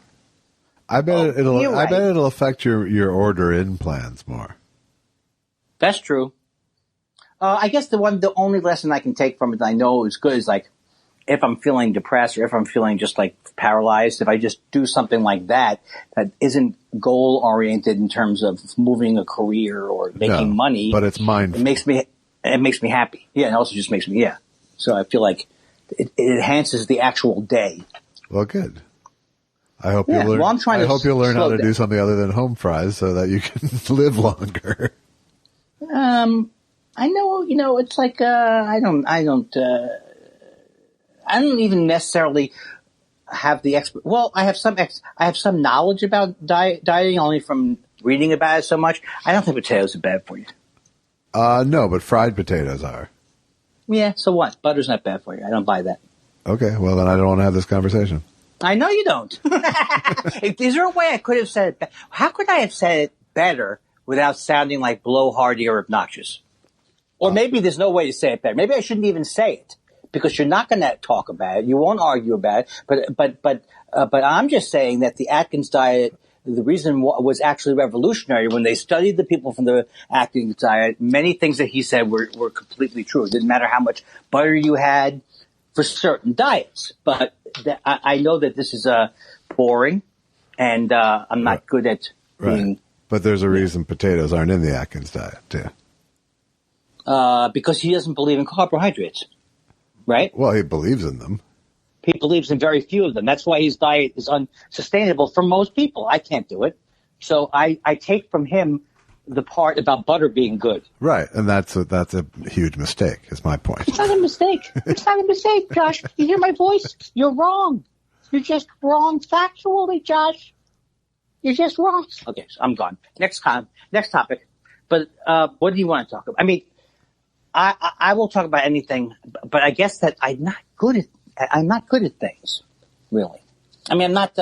I bet it'll affect your order in plans more. That's true. I guess the only lesson I can take from it that I know is good is like if I'm feeling depressed or if I'm feeling just like paralyzed, if I just do something like that isn't goal oriented in terms of moving a career or making money, but it's mindful. It makes me happy. Yeah, and also just makes me So I feel like it enhances the actual day. Well, good. I hope you learn. Well, I hope you'll learn how to do something other than home fries so that you can live longer. I know, it's like, I don't even necessarily have the well, I have some knowledge about dieting only from reading about it so much. I don't think potatoes are bad for you. No, but fried potatoes are. Yeah, so what? Butter's not bad for you. I don't buy that. Okay, well then I don't want to have this conversation. I know you don't. Is there a way I could have said it? How could I have said it better without sounding like blowhardy or obnoxious? Or maybe there's no way to say it better. Maybe I shouldn't even say it because you're not going to talk about it. You won't argue about it. But I'm just saying that the Atkins diet, the reason was actually revolutionary when they studied the people from the Atkins diet. Many things that he said were completely true. It didn't matter how much butter you had for certain diets. But I know that this is boring, and I'm not good at being. Right. But there's a reason potatoes aren't in the Atkins diet, too. Because he doesn't believe in carbohydrates, right? Well, he believes in them. He believes in very few of them. That's why his diet is unsustainable for most people. I can't do it. So I take from him the part about butter being good. Right, and that's a huge mistake, is my point. It's not a mistake. It's not a mistake, Josh. You hear my voice? You're wrong. You're just wrong factually, Josh. You're just wrong. Okay, so I'm gone. Next topic. But what do you want to talk about? I mean, I will talk about anything, but I guess that I'm not good at things, really. I mean, I'm not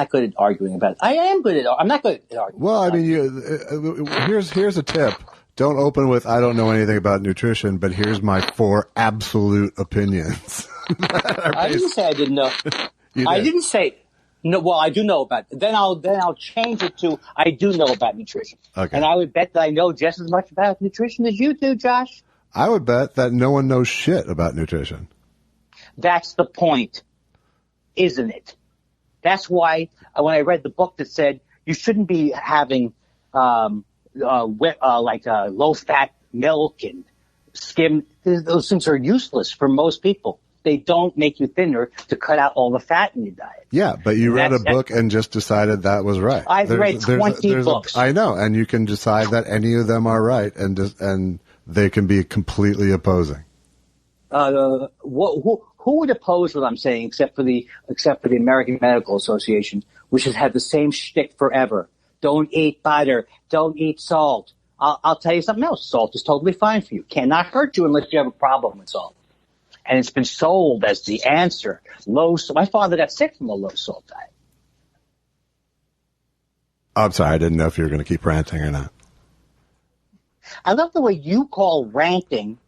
good at arguing about it. I'm not good at arguing. Well, I mean, here's a tip. Don't open with, I don't know anything about nutrition, but here's my 4 absolute opinions. I didn't say I didn't know. I didn't say, no, well, I do know about it. Then I'll change it to, I do know about nutrition. Okay. And I would bet that I know just as much about nutrition as you do, Josh. I would bet that no one knows shit about nutrition. That's the point, isn't it? That's why when I read the book that said you shouldn't be having low-fat milk and skim, those things are useless for most people. They don't make you thinner to cut out all the fat in your diet. Yeah, but you read a book and just decided that was right. I've read 20 books. I know, and you can decide that any of them are right, and they can be completely opposing. Who would oppose what I'm saying except for the American Medical Association, which has had the same shtick forever? Don't eat butter. Don't eat salt. I'll tell you something else. Salt is totally fine for you. Cannot hurt you unless you have a problem with salt. And it's been sold as the answer. My father got sick from a low salt diet. I'm sorry, I didn't know if you were going to keep ranting or not. I love the way you call ranting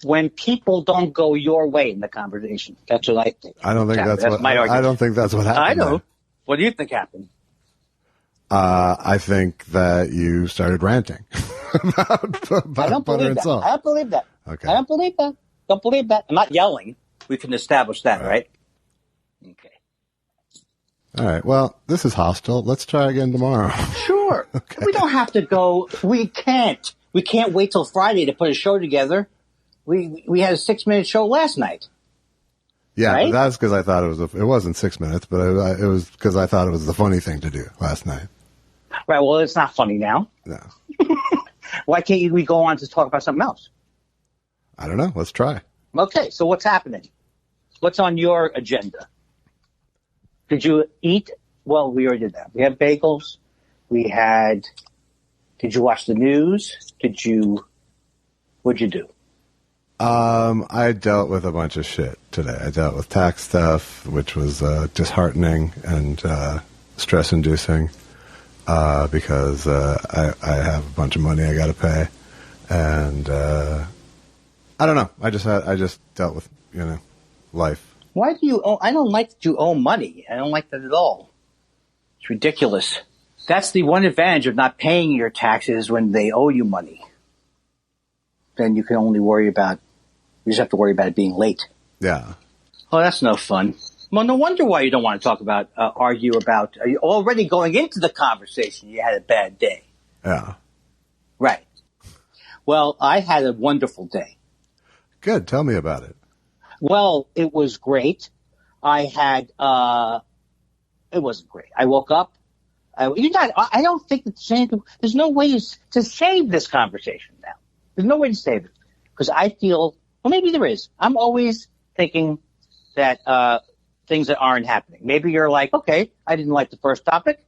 when people don't go your way in the conversation. That's what I think. I don't think that's what my argument. I don't think that's what happened. I know. There. What do you think happened? I think that you started ranting about butter and salt. I don't believe that. Okay. I don't believe that. Don't believe that. I'm not yelling. We can establish that, right? Okay. All right. Well, this is hostile. Let's try again tomorrow. Sure. Okay. We don't have to go. We can't. We can't wait till Friday to put a show together. We had a 6-minute show last night. Yeah, right? But that's because I thought it wasn't 6 minutes, but it was because I thought it was the funny thing to do last night. Right. Well, it's not funny now. No. Why can't we go on to talk about something else? I don't know. Let's try. Okay. So what's happening? What's on your agenda? Did you eat? Well, we already did that. We had bagels. Did you watch the news? What'd you do? I dealt with a bunch of shit today. I dealt with tax stuff, which was disheartening and stress-inducing because I have a bunch of money I got to pay, and I don't know. I just dealt with life. Why do you owe? I don't like that you owe money. I don't like that at all. It's ridiculous. That's the one advantage of not paying your taxes when they owe you money. Then you can only worry about. You just have to worry about it being late. Yeah. Oh, that's no fun. Well, no wonder why you don't want to talk about, argue about. Are you already going into the conversation? You had a bad day. Yeah. Right. Well, I had a wonderful day. Good. Tell me about it. Well, it was great. I had. It wasn't great. I woke up. I don't think there's no way to save this conversation now. There's no way to save it because I feel. Well, maybe there is. I'm always thinking that things that aren't happening. Maybe you're like, okay, I didn't like the first topic,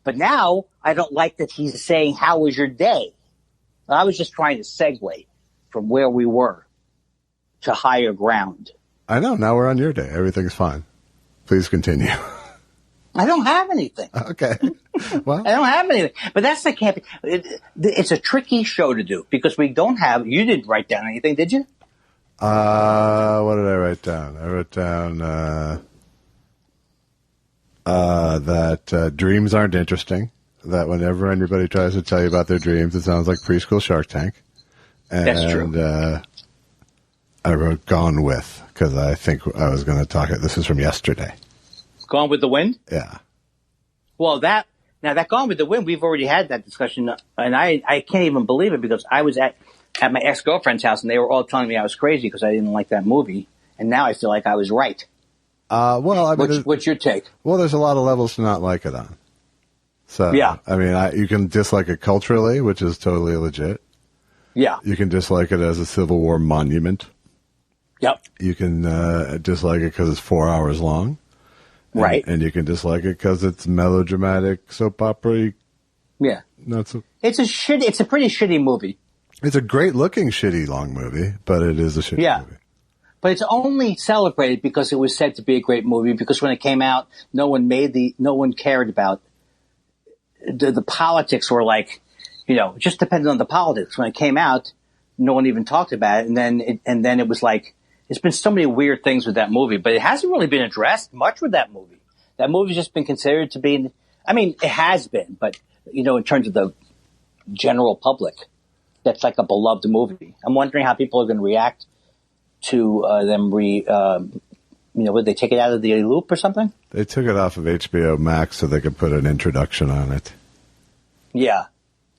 but now I don't like that he's saying, how was your day? I was just trying to segue from where we were to higher ground. I know. Now we're on your day. Everything's fine. Please continue. I don't have anything. Okay. Well, I don't have anything. But that's the camping. It's a tricky show to do because we don't have. You didn't write down anything, did you? What did I write down? I wrote down that dreams aren't interesting. That whenever anybody tries to tell you about their dreams, it sounds like preschool Shark Tank. And, that's true. I wrote Gone With because I think I was going to talk. This is from yesterday. Gone with the Wind? Yeah. Well, that Gone with the Wind, we've already had that discussion, and I can't even believe it because I was at my ex-girlfriend's house, and they were all telling me I was crazy because I didn't like that movie, and now I feel like I was right. Well, I mean, what's your take? Well, there's a lot of levels to not like it on. So, yeah. I mean, you can dislike it culturally, which is totally legit. Yeah. You can dislike it as a Civil War monument. Yep. You can dislike it because it's 4 hours long. Right. And you can dislike it because it's melodramatic, soap opera. Yeah. It's a pretty shitty movie. It's a great looking shitty long movie, but it is a shitty movie. But it's only celebrated because it was said to be a great movie because when it came out, no one cared about the politics were like, it just depended on the politics. When it came out, no one even talked about it. And then it was like, there's been so many weird things with that movie, but it hasn't really been addressed much with that movie. That movie's just been considered to be, it has been, but, in terms of the general public, that's like a beloved movie. I'm wondering how people are going to react to them would they take it out of the loop or something? They took it off of HBO Max so they could put an introduction on it. Yeah.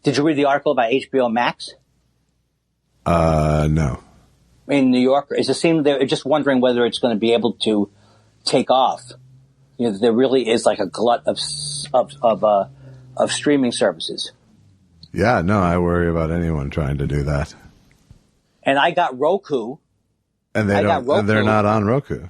Did you read the article about HBO Max? No. In New York, they're just wondering whether it's going to be able to take off. There really is like a glut of streaming services. Yeah, no, I worry about anyone trying to do that. And I got Roku. And they're not on Roku.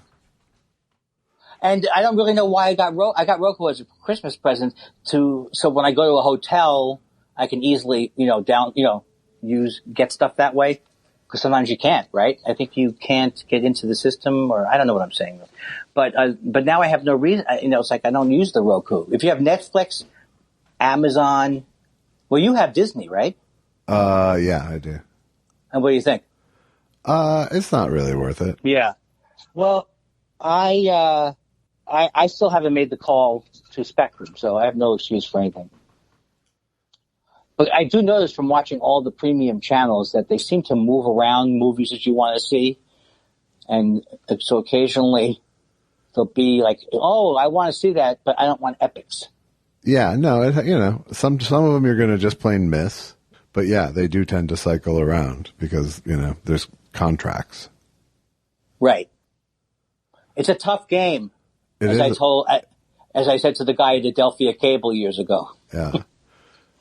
And I don't really know why I got Roku. I got Roku as a Christmas present so when I go to a hotel, I can easily, get stuff that way. Because sometimes you can't, right? I think you can't get into the system, or I don't know what I'm saying. But now I have no reason. It's like I don't use the Roku. If you have Netflix, Amazon, well, you have Disney, right? Yeah, I do. And what do you think? It's not really worth it. Yeah. Well, I still haven't made the call to Spectrum, so I have no excuse for anything. But I do notice from watching all the premium channels that they seem to move around movies that you want to see. And so occasionally they'll be like, oh, I want to see that, but I don't want epics. Yeah, no, some of them you're going to just plain miss. But yeah, they do tend to cycle around because, there's contracts. Right. It's a tough game. As I said to the guy at Adelphia Cable years ago. Yeah.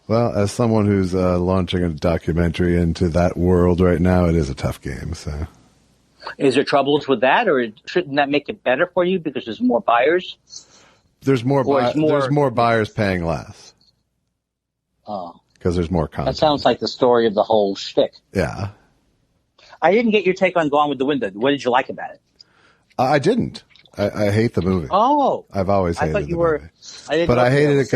Well, as someone who's launching a documentary into that world right now, it is a tough game. So, is there troubles with that, or shouldn't that make it better for you because there's more buyers? There's more buyers paying less. Oh, because there's more content. That sounds like the story of the whole shtick. Yeah. I didn't get your take on Gone with the Wind. What did you like about it? I didn't. I hate the movie. Oh, I've always hated the movie. I hated it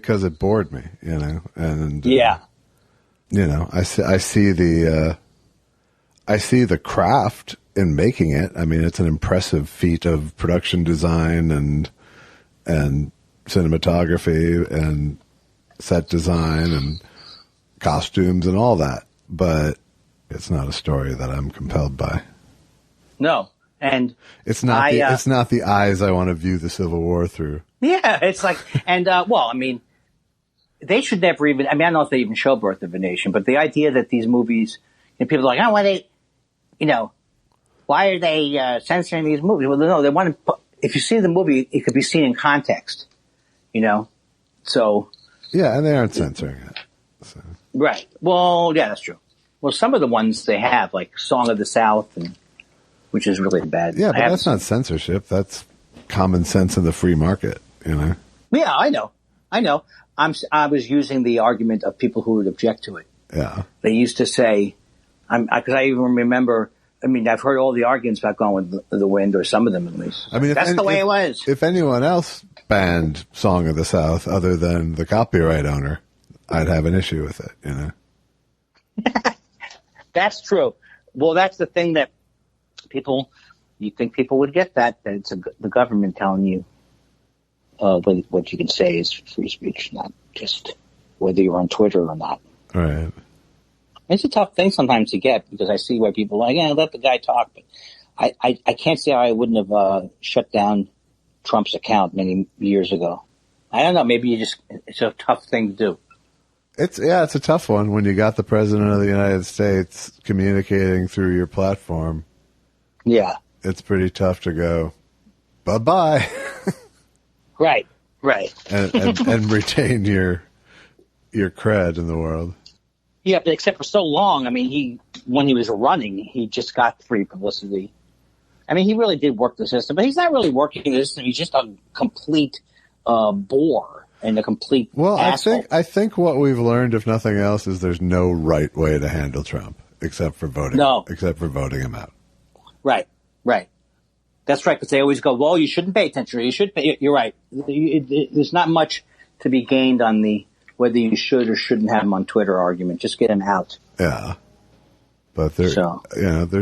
because it bored me, and yeah. I see the craft in making it. I mean, it's an impressive feat of production design and cinematography and set design and costumes and all that. But it's not a story that I'm compelled by. No. And it's not it's not the eyes I want to view the Civil War through. Yeah, it's like, and well, I mean, they should never even. I mean, I don't know if they even show Birth of a Nation, but the idea that these movies, and people are like, oh, why they, why are they censoring these movies? Well, no, they want to. If you see the movie, it could be seen in context, So yeah, and they aren't censoring it. So. Right. Well, yeah, that's true. Well, some of the ones they have, like Song of the South, which is really bad. Yeah, but that's not censorship. That's common sense in the free market, Yeah, I know. I was using the argument of people who would object to it. Yeah. They used to say, because I even remember, I've heard all the arguments about Gone with the Wind, or some of them at least. I mean, that's the way it was. If anyone else banned Song of the South other than the copyright owner, I'd have an issue with it, That's true. Well, that's the thing that you think people would get that it's the government telling you what you can say is free speech, not just whether you're on Twitter or not. Right. It's a tough thing sometimes to get, because I see where people are like, yeah, let the guy talk, but I can't see how I wouldn't have shut down Trump's account many years ago. I don't know. Maybe it's a tough thing to do. It's a tough one when you got the president of the United States communicating through your platform. Yeah. It's pretty tough to go, bye-bye. Right. and retain your cred in the world. Yeah, but except for so long, when he was running, he just got free publicity. He really did work the system, but he's not really working the system. He's just a complete bore and a complete asshole. I think what we've learned, if nothing else, is there's no right way to handle Trump except for voting. No. Except for voting him out. Right. That's right, because they always go, well, you shouldn't pay attention. You should pay. You're right. There's not much to be gained on the whether you should or shouldn't have him on Twitter argument. Just get him out. Yeah. But there's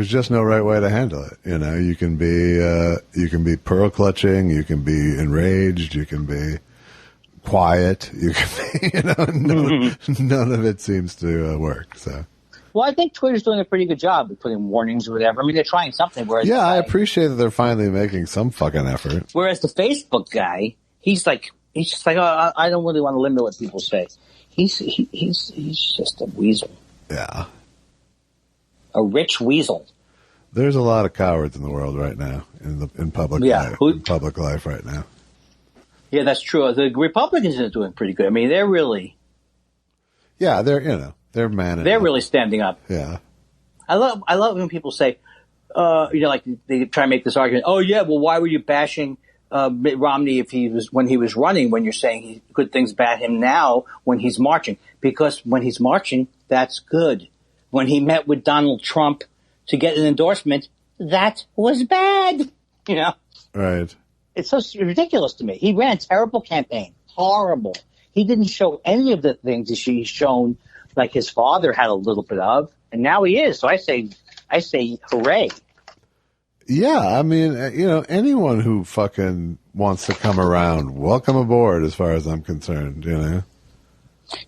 just no right way to handle it. You can be pearl clutching, you can be enraged, you can be quiet, you can be, none of it seems to work. So. Well, I think Twitter's doing a pretty good job of putting warnings or whatever. They're trying something. I appreciate that they're finally making some fucking effort. Whereas the Facebook guy, he's just like, oh, I don't really want to limit what people say. He's just a weasel. Yeah. A rich weasel. There's a lot of cowards in the world right now, in public life. In public life right now. Yeah, that's true. The Republicans are doing pretty good. They're really. Yeah, they're manning. They're really standing up. Yeah. I love when people say, like they try to make this argument. Oh yeah, well, why were you bashing Mitt Romney when he was running? When you're saying good things about him now when he's marching? Because when he's marching, that's good. When he met with Donald Trump to get an endorsement, that was bad. Right. It's so ridiculous to me. He ran a terrible campaign. Horrible. He didn't show any of the things that he's shown, like his father had a little bit of, and now he is. So I say hooray. Yeah, anyone who fucking wants to come around, welcome aboard as far as I'm concerned,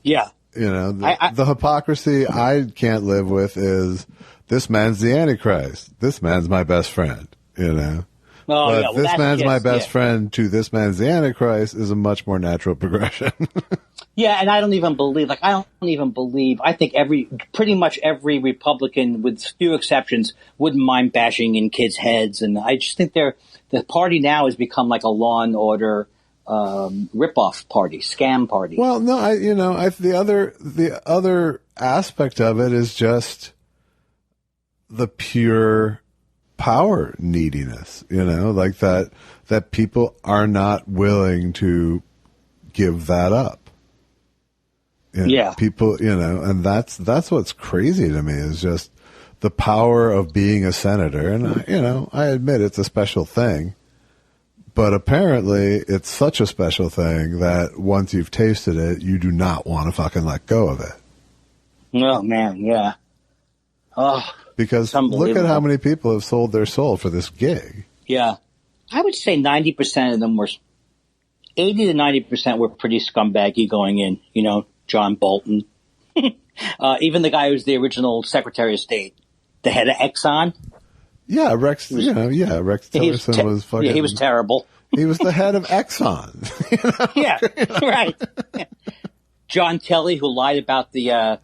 Yeah. The hypocrisy I can't live with is this man's the Antichrist. This man's my best friend, this man's my best friend to this man's the Antichrist is a much more natural progression. Yeah, and I don't even believe, I think pretty much every Republican, with few exceptions, wouldn't mind bashing in kids' heads. And I just think the party now has become like a Law and Order rip-off party, scam party. Well, no, the other aspect of it is just the pure power neediness, like that people are not willing to give that up. Yeah. People, and that's what's crazy to me is just the power of being a senator. And, I admit it's a special thing. But apparently it's such a special thing that once you've tasted it, you do not want to fucking let go of it. Oh, man, yeah. Oh, because look at how many people have sold their soul for this gig. Yeah. I would say 90% of them 80 to 90% were pretty scumbaggy going in. John Bolton. Even the guy who was the original Secretary of State, the head of Exxon. Yeah, Rex. Rex Tillerson was fucking. Yeah, he was terrible. He was the head of Exxon. Yeah, right. John Kelly, who lied about the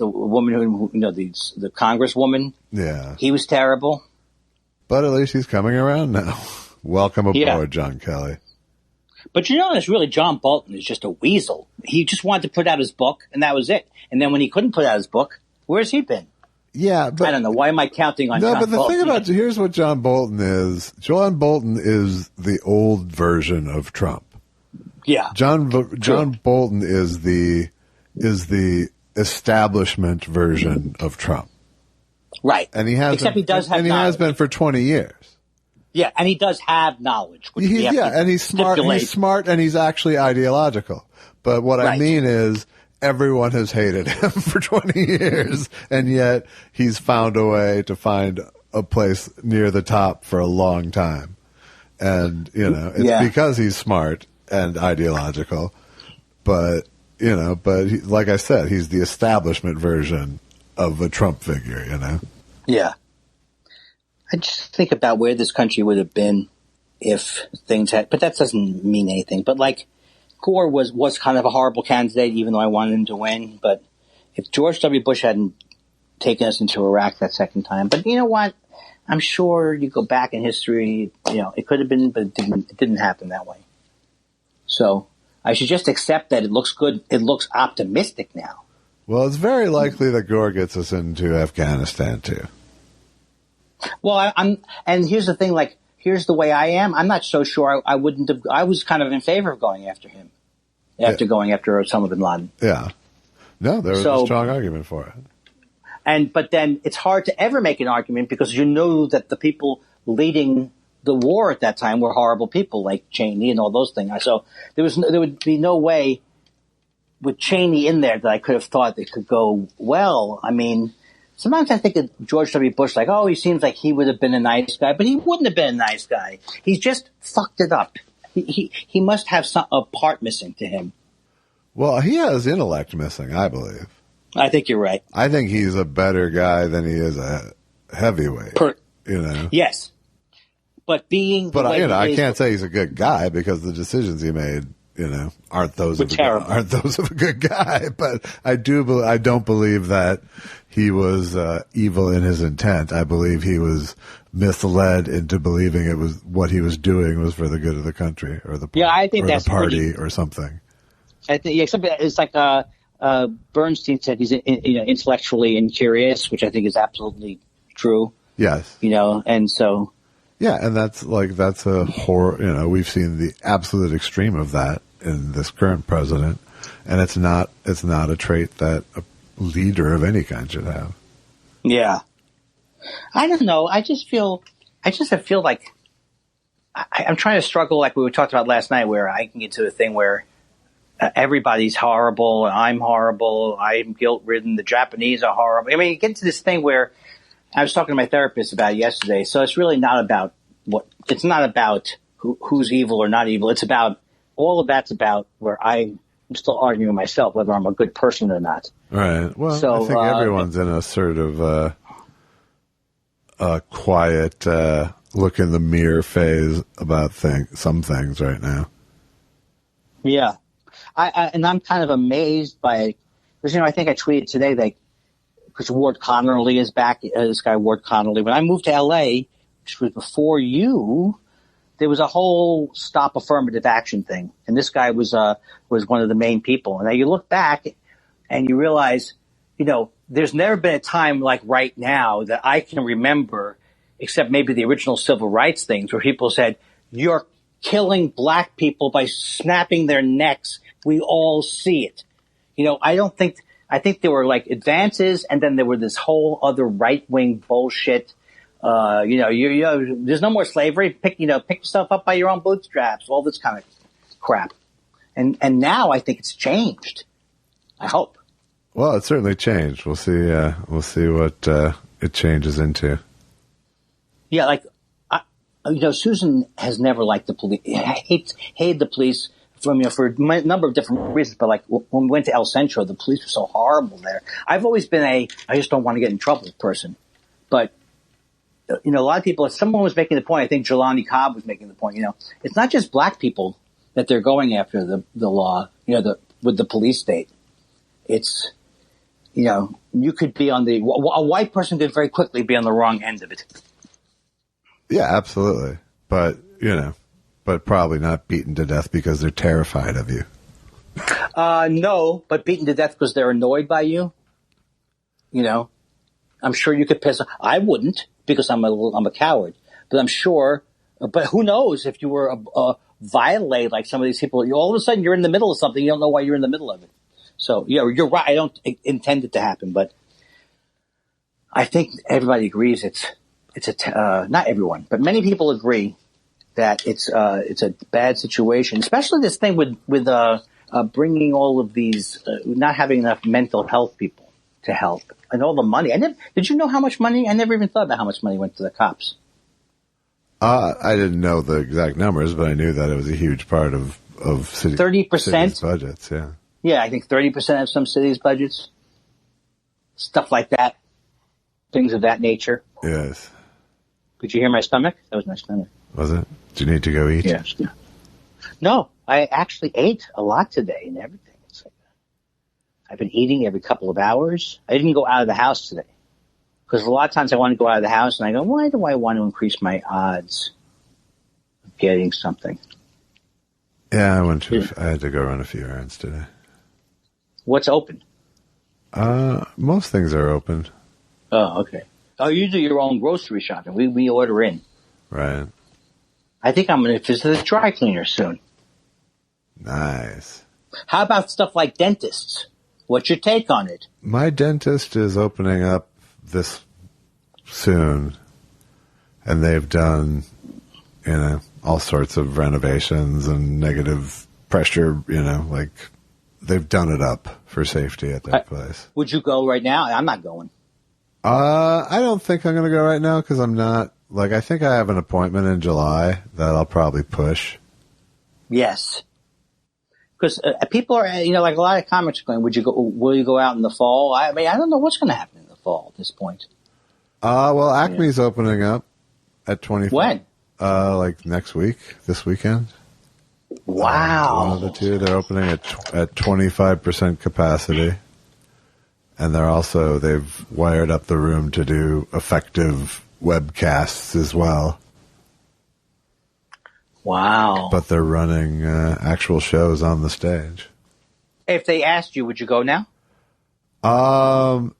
woman who the Congresswoman. Yeah, he was terrible. But at least he's coming around now. Welcome aboard, John Kelly. But it's really John Bolton is just a weasel. He just wanted to put out his book, and that was it. And then when he couldn't put out his book, where's he been? Yeah, but I don't know. Why am I counting on John Bolton? No, but the thing about here's what John Bolton is. John Bolton is the old version of Trump. Yeah. John Bolton is the establishment version of Trump. Right. And he has Except he does have knowledge. He has been for 20 years. Yeah, and he does have knowledge. And he's smart. He's smart, and he's actually ideological. But what I mean is, everyone has hated him for 20 years, and yet he's found a way to find a place near the top for a long time. And, it's because he's smart and ideological. But, like I said, he's the establishment version of a Trump figure, Yeah. I just think about where this country would have been if things had, but that doesn't mean anything. But Gore was kind of a horrible candidate, even though I wanted him to win. But if George W. Bush hadn't taken us into Iraq that second time, but you know what? I'm sure you go back in history, it could have been, but it didn't happen that way. So I should just accept that it looks good. It looks optimistic now. Well, it's very likely that Gore gets us into Afghanistan too. Well, and here's the thing, here's the way I am. I'm not so sure I wouldn't have, I was kind of in favor of going after him after going after Osama bin Laden. Yeah. No, there was a strong argument for it. But then it's hard to ever make an argument because that the people leading the war at that time were horrible people like Cheney and all those things. So there would be no way with Cheney in there that I could have thought it could go well. I mean, sometimes I think of George W. Bush he seems like he would have been a nice guy, but he wouldn't have been a nice guy. He's just fucked it up. He must have a part missing to him. Well, he has intellect missing, I believe. I think you're right. I think he's a better guy than he is a heavyweight. Yes. But I can't say he's a good guy because the decisions he made, aren't those of a good guy. But I don't believe that he was evil in his intent. I believe he was misled into believing it was what he was doing was for the good of the country or the I think that's the party or something. I think it's like Bernstein said he's intellectually incurious, which I think is absolutely true. Yes. And so. Yeah, and that's a horror. We've seen the absolute extreme of that in this current president, and it's not a trait that a leader of any kind should have. Yeah, I don't know. I just feel like I'm trying to struggle, like we were talking about last night, where I can get to a thing where everybody's horrible, and I'm horrible, I'm guilt-ridden, the Japanese are horrible. I mean, you get to this thing where. I was talking to my therapist about it yesterday, so it's really not about it's not about who's evil or not evil. It's about, all of that's about where I'm still arguing with myself whether I'm a good person or not. Right. Well, I think everyone's in a sort of a quiet look in the mirror phase about some things right now. Yeah. And I'm kind of amazed by, because, I think I tweeted today, because Ward Connerly is back, this guy Ward Connerly. When I moved to L.A., which was before you, there was a whole stop affirmative action thing. And this guy was one of the main people. And now you look back and you realize, there's never been a time like right now that I can remember, except maybe the original civil rights things, where people said, you're killing black people by snapping their necks. We all see it. I don't think I think there were like advances, and then there were this whole other right-wing bullshit. There's no more slavery. Pick yourself up by your own bootstraps. All this kind of crap. And now I think it's changed. I hope. Well, it certainly changed. We'll see. We'll see what it changes into. Yeah, Susan has never liked the police. Hated the police for a number of different reasons. But like when we went to El Centro, the police were so horrible there. I've always been I just don't want to get in trouble person. But a lot of people. Someone was making the point. I think Jelani Cobb was making the point. It's not just black people that they're going after the law. With the police state, it's you could be on a white person could very quickly be on the wrong end of it. Yeah, absolutely. But, but probably not beaten to death because they're terrified of you. No, but beaten to death because they're annoyed by you. I'm sure you could piss. I wouldn't because I'm a coward, but I'm sure, but who knows if you were violate like some of these people, all of a sudden you're in the middle of something. You don't know why you're in the middle of it. So you're right. I don't intend it to happen, but I think everybody agrees not everyone, but many people agree that it's a bad situation, especially this thing with bringing all of these, not having enough mental health people to help and all the money. Did you know how much money? I never even thought about how much money went to the cops. I didn't know the exact numbers, but I knew that it was a huge part of 30% budgets. Yeah. Yeah. I think 30% of some cities' budgets, stuff like that, things of that nature. Yes. Did you hear my stomach? That was my stomach. Was it? Did you need to go eat? Yes. Yeah. No, I actually ate a lot today and everything. I've been eating every couple of hours. I didn't go out of the house today because a lot of times I want to go out of the house and I go, why do I want to increase my odds of getting something? Yeah, I had to go run a few errands today. What's open? Most things are open. Oh, okay. Oh, you do your own grocery shopping. We order in. Right. I think I'm going to visit a dry cleaner soon. Nice. How about stuff like dentists? What's your take on it? My dentist is opening up this soon, and they've done, all sorts of renovations and negative pressure, like they've done it up for safety at that place. Would you go right now? I'm not going. I don't think I'm going to go right now because I'm not, I think I have an appointment in July that I'll probably push. Yes. Because people are, like a lot of comics are going, will you go out in the fall? I mean, I don't know what's going to happen in the fall at this point. Well, Acme's opening up at 25. When? Next week, this weekend. Wow. One of the two, they're opening at 25% capacity. And they've wired up the room to do effective webcasts as well. Wow. But they're running actual shows on the stage. If they asked you, would you go now?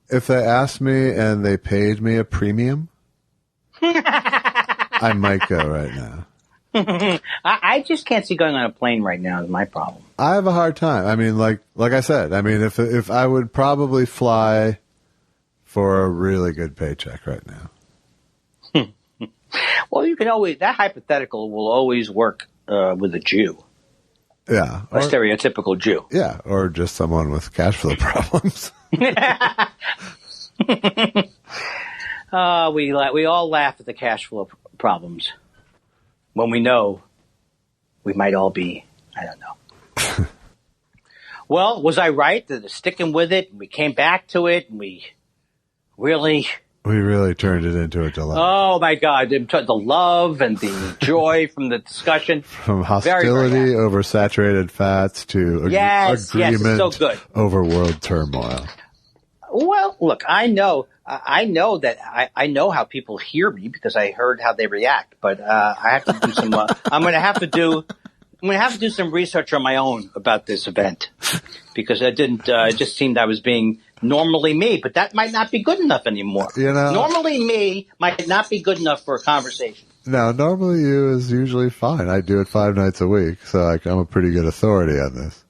If they asked me and they paid me a premium, I might go right now. I just can't see going on a plane right now is my problem. I have a hard time. I mean, like I said, if I would probably fly for a really good paycheck right now. Well, you can always, that hypothetical will always work with a Jew. Yeah. A stereotypical Jew. Yeah, or just someone with cash flow problems. We all laugh at the cash flow problems when we know we might all be, I don't know. Well, was I right that sticking with it, and we came back to it, and we really turned it into a dilemma. Oh, my God. The love and the joy from the discussion. From hostility over saturated fats to agreement so good. over world turmoil. Well, look, I know that I know how people hear me because I heard how they react, but I have to do some. I'm going to have to do some research on my own about this event because it just seemed I was being normally me, but that might not be good enough anymore. Normally me might not be good enough for a conversation. No, normally you is usually fine. I do it 5 nights a week, so I'm a pretty good authority on this.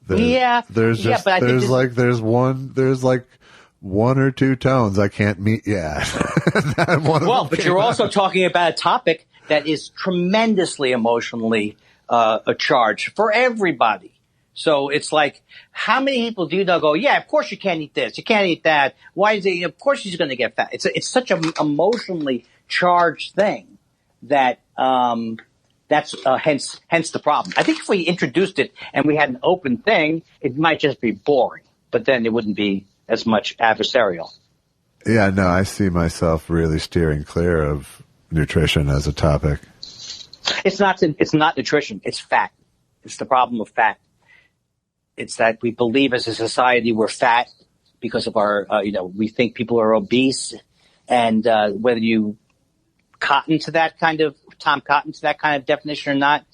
There's one or two tones I can't meet yet. But you're also talking about a topic that is tremendously emotionally charged for everybody. So it's like, how many people do you know go, yeah, of course you can't eat this, you can't eat that. Why is it? Of course she's going to get fat. It's such an emotionally charged thing that that's hence the problem. I think if we introduced it and we had an open thing, it might just be boring, but then it wouldn't be as much adversarial. Yeah, no, I see myself really steering clear of nutrition as a topic. It's not nutrition. It's fat. It's the problem of fat. It's that we believe as a society we're fat because of our, we think people are obese, and whether you Tom Cotton to that kind of definition or not,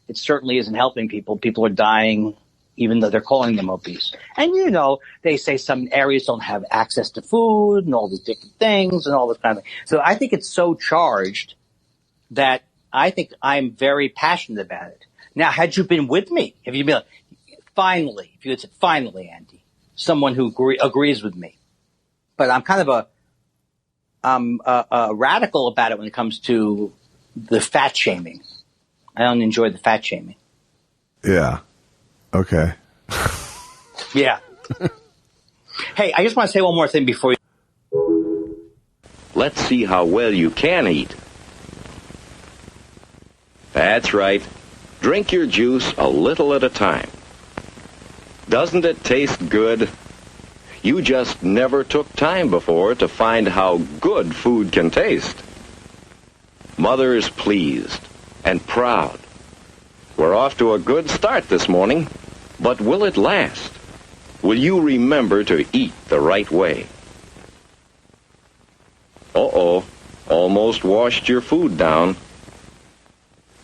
it certainly isn't helping people. People are dying, even though they're calling them obese. And they say some areas don't have access to food and all these different things and all this kind of thing. So I think it's so charged that I think I'm very passionate about it. Now, had you been with me, if you'd been like, finally, if you had said, finally, Andy, someone who agrees with me. But I'm kind of a radical about it when it comes to the fat shaming. I don't enjoy the fat shaming. Yeah. Okay. Yeah. Hey, I just want to say one more thing before you. Let's see how well you can eat. That's right. Drink your juice a little at a time. Doesn't it taste good? You just never took time before to find how good food can taste. Mother is pleased and proud. We're off to a good start this morning, but will it last? Will you remember to eat the right way? Uh-oh, almost washed your food down.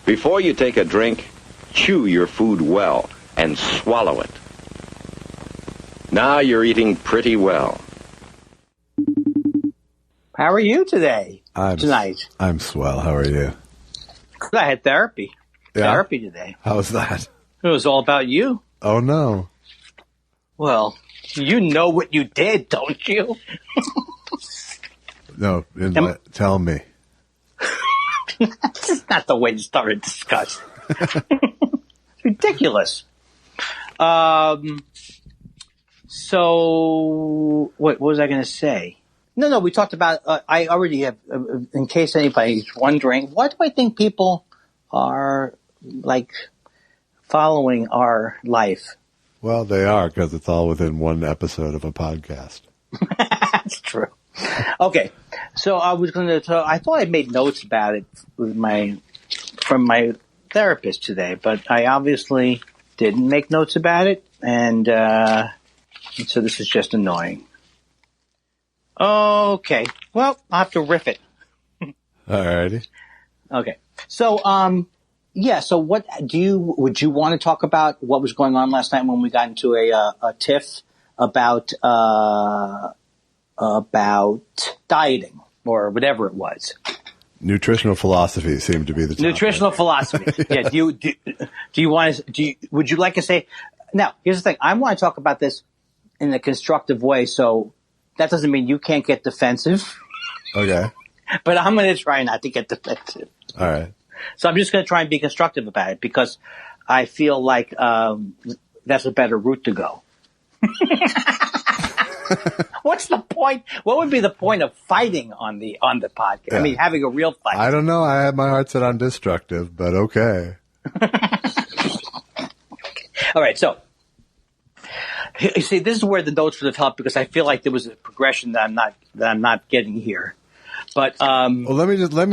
Before you take a drink, chew your food well and swallow it. Now you're eating pretty well. How are you tonight? I'm swell. How are you? I had therapy. Yeah? Therapy today. How was that? It was all about you. Oh, no. Well, you know what you did, don't you? No, tell me. This is not the way to start a discussion. It's ridiculous. So, what was I going to say? No, we talked about, I already have, in case anybody's wondering, why do I think people are, following our life? Well, they are, because it's all within one episode of a podcast. That's true. Okay, so I was going to I thought I made notes about it from my therapist today, but I obviously didn't make notes about it, and so this is just annoying. Okay, well, I'll have to riff it. Alrighty. Okay, so so what would you want to talk about what was going on last night when we got into a tiff about dieting or whatever it was? Nutritional philosophy seemed to be the topic. Nutritional philosophy. Yeah. Would you like to say? Now, here's the thing. I want to talk about this in a constructive way. So that doesn't mean you can't get defensive. Okay. But I'm going to try not to get defensive. All right. So I'm just going to try and be constructive about it because I feel like that's a better route to go. What's the point? What would be the point of fighting on the podcast? Yeah. I mean, having a real fight. I don't know. I had my heart set on destructive, but okay. All right. So, you see, this is where the notes would have helped because I feel like there was a progression that I'm not getting here. But well, let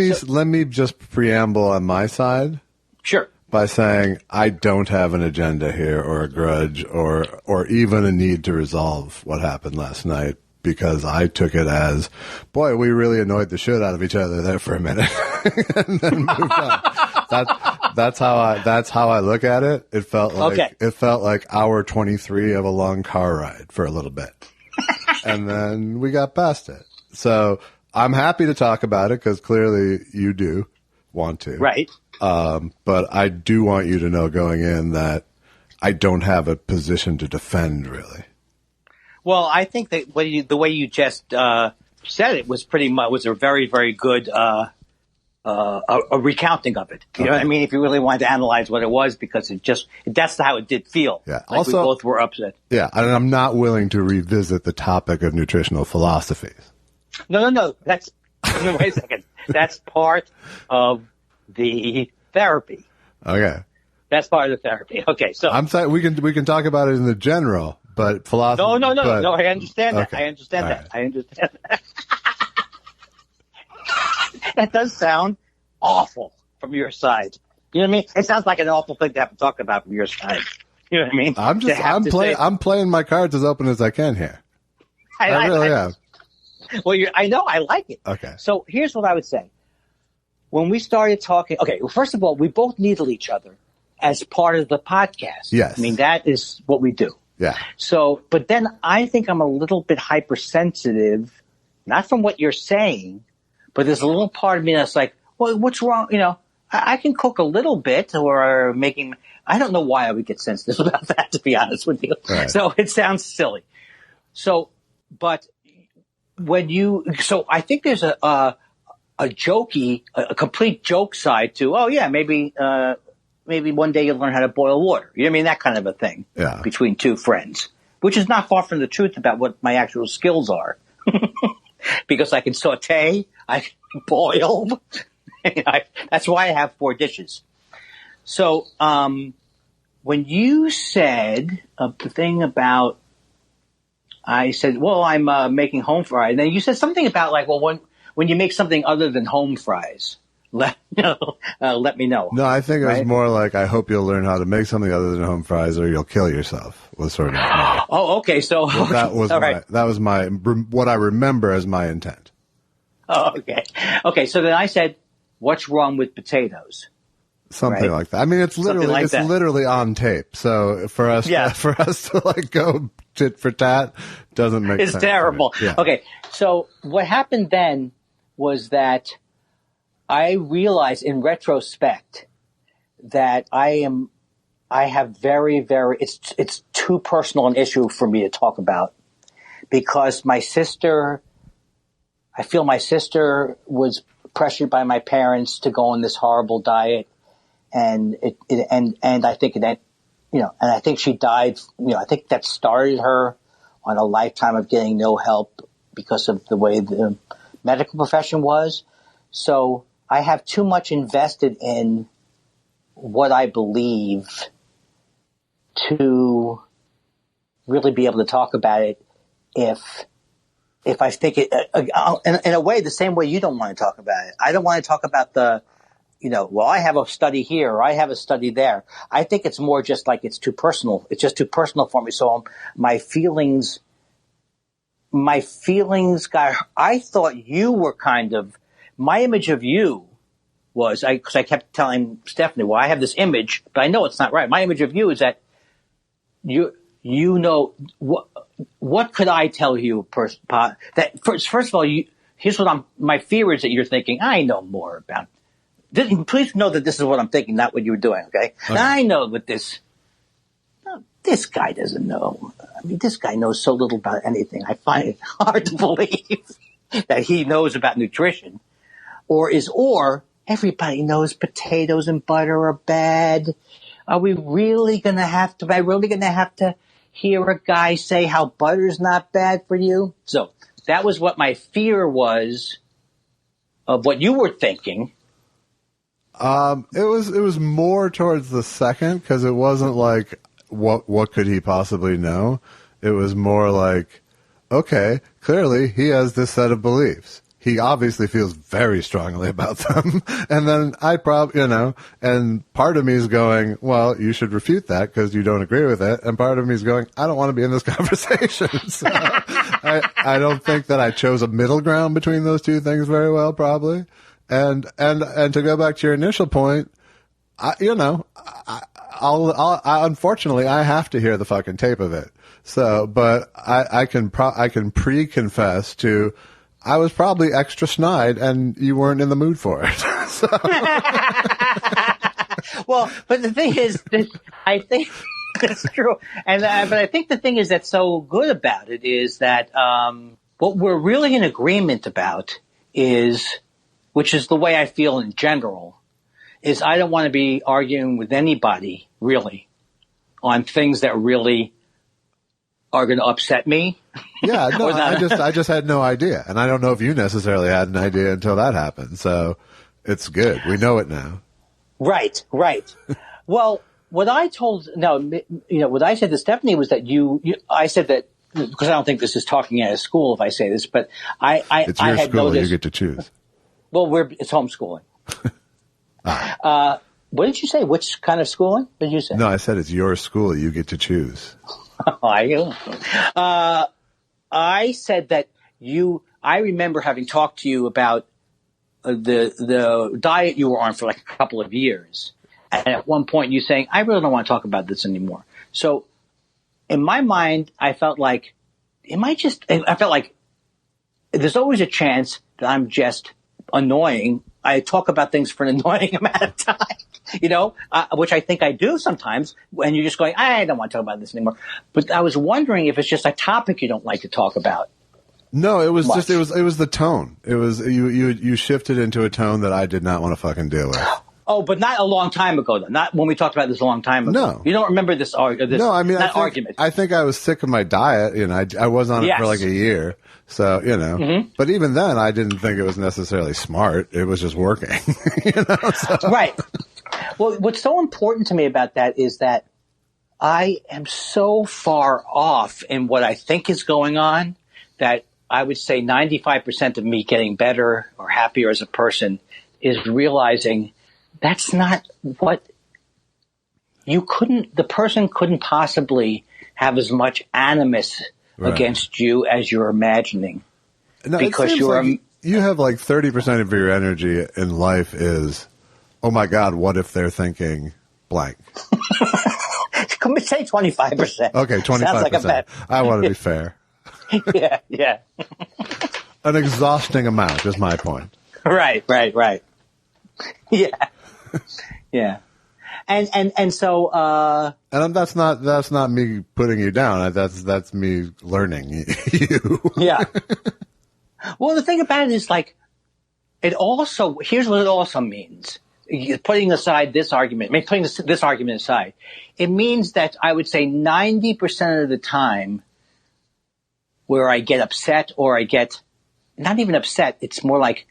me just preamble on my side. Sure. By saying I don't have an agenda here or a grudge or even a need to resolve what happened last night because I took it as, boy, we really annoyed the shit out of each other there for a minute and then moved on. That's how I look at it. It felt like hour 23 of a long car ride for a little bit. And then we got past it. So I'm happy to talk about it because clearly you do want to. Right. But I do want you to know going in that I don't have a position to defend, really. Well, I think that the way you just said it was was a very, very good a recounting of it. You know what I mean? If you really wanted to analyze what it was, because that's how it did feel. Yeah. Like also, we both were upset. Yeah, and I'm not willing to revisit the topic of nutritional philosophies. No. Wait a second. That's part of the therapy. Okay. That's part of the therapy. Okay, so I'm sorry, we can talk about it in the general, but philosophy. No. I understand that. Okay. I understand All that. right. I understand that. That does sound awful from your side. You know what I mean? It sounds like an awful thing to have to talk about from your side. You know what I mean? I'm playing my cards as open as I can here. I really am. Well, I know. I like it. Okay. So here's what I would say. When we started talking, okay, well, first of all, we both needle each other as part of the podcast. Yes. I mean, that is what we do. Yeah. So, but then I think I'm a little bit hypersensitive, not from what you're saying, but there's a little part of me that's like, well, what's wrong? You know, I can cook a little bit or I don't know why I would get sensitive about that, to be honest with you. Right. So it sounds silly. So, but so I think there's a complete joke side to, oh yeah, maybe one day you'll learn how to boil water. You know what I mean? That kind of a thing. Yeah. Between two friends, which is not far from the truth about what my actual skills are. Because I can saute, I can boil. That's why I have 4 dishes. So, when you said the thing about, I said, well, I'm making home fries. And then you said something about like, well, when you make something other than home fries, let me know. No, I think it was more like, I hope you'll learn how to make something other than home fries or you'll kill yourself, was sort of my, Oh, okay. So that was what I remember as my intent. Oh, okay. Okay. So then I said, what's wrong with potatoes? Something like that. I mean, it's literally on tape. So for us to like go tit for tat doesn't make sense. It's terrible. Yeah. Okay. So what happened then was that I realized in retrospect that I have very, very, it's too personal an issue for me to talk about, because I feel my sister was pressured by my parents to go on this horrible diet. And I think that, and I think she died, I think that started her on a lifetime of getting no help because of the way the medical profession was. So I have too much invested in what I believe to really be able to talk about it if I think it, in a way, the same way you don't want to talk about it. I don't want to talk about well, I have a study here or I have a study there. I think it's more just like it's too personal. It's just too personal for me. So my feelings I thought you were my image of you was, because I kept telling Stephanie, well, I have this image, but I know it's not right. My image of you is that what could I tell you that first of all, here's what my fear is that you're thinking, I know more about it. Please know that this is what I'm thinking, not what you were doing, okay? I know what this guy doesn't know. I mean, this guy knows so little about anything. I find it hard to believe that he knows about nutrition. Or everybody knows potatoes and butter are bad. Am I really going to have to hear a guy say how butter's not bad for you? So that was what my fear was of what you were thinking. It was more towards the second, because it wasn't like what could he possibly know. It was more like, okay, clearly he has this set of beliefs. He obviously feels very strongly about them. And then I and part of me is going, well, you should refute that because you don't agree with it. And part of me is going, I don't want to be in this conversation. So I don't think that I chose a middle ground between those two things very well, probably. And to go back to your initial point, unfortunately, I have to hear the fucking tape of it. So, but I can pre-confess to, I was probably extra snide and you weren't in the mood for it. Well, but the thing is, I think It's true. And but I think the thing is that's so good about it is that what we're really in agreement about is, which is the way I feel in general, is I don't want to be arguing with anybody really on things that really are going to upset me. Yeah, no, I just had no idea, and I don't know if you necessarily had an idea until that happened. So it's good. We know it now. Right. Well, what I said to Stephanie was that I said that, because I don't think this is talking out of school if I say this, but it's your had school. noticed, You get to choose. Well, it's homeschooling. What did you say? Which kind of schooling did you say? No, I said it's your school. You get to choose. I said that I remember having talked to you about the diet you were on for like a couple of years. And at one point you saying, I really don't want to talk about this anymore. So in my mind, I felt like there's always a chance that I'm just annoying. I talk about things for an annoying amount of time, which I think I do sometimes when you're just going, I don't want to talk about this anymore. But I was wondering if it's just a topic you don't like to talk about. No, it was much. it was the tone. It was, you shifted into a tone that I did not want to fucking deal with. Oh, but not a long time ago, though. Not when we talked about this a long time ago. No. You don't remember this argument? No, I mean, argument. I think I was sick of my diet. I was on it for like a year. So, but even then I didn't think it was necessarily smart. It was just working, so. Right. Well, what's so important to me about that is that I am so far off in what I think is going on that I would say 95% of me getting better or happier as a person is realizing that's not what the person couldn't possibly have as much animus against you as you're imagining. No, because you have like 30% of your energy in life is, oh my God, what if they're thinking blank? Can we say 25%? Okay, 25%. Sounds like a bet. I want to be fair. Yeah. An exhausting amount is my point. Right. Yeah. And so and that's not me putting you down. That's me learning you. Yeah. Well, the thing about it is like here's what it also means. Putting aside this argument, putting this argument aside, it means that I would say 90% of the time where I get upset or I get not even upset, it's more like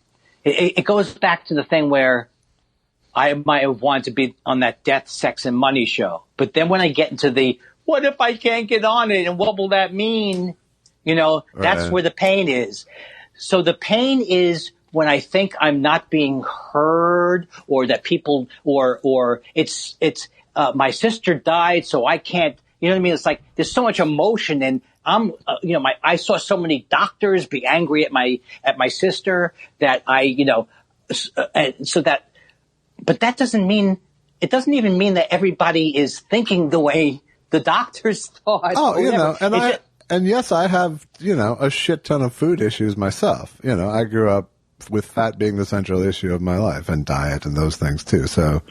it goes back to the thing where I might have wanted to be on that death, sex, and money show. But then when I get into the, what if I can't get on it and what will that mean? That's where the pain is. So the pain is when I think I'm not being heard or that people, or it's my sister died, so I can't, you know what I mean? It's like there's so much emotion and I'm, I saw so many doctors be angry at my sister that but that doesn't mean, it doesn't even mean that everybody is thinking the way the doctors thought. Oh, and yes, I have, a shit ton of food issues myself. I grew up with fat being the central issue of my life and diet and those things too. So,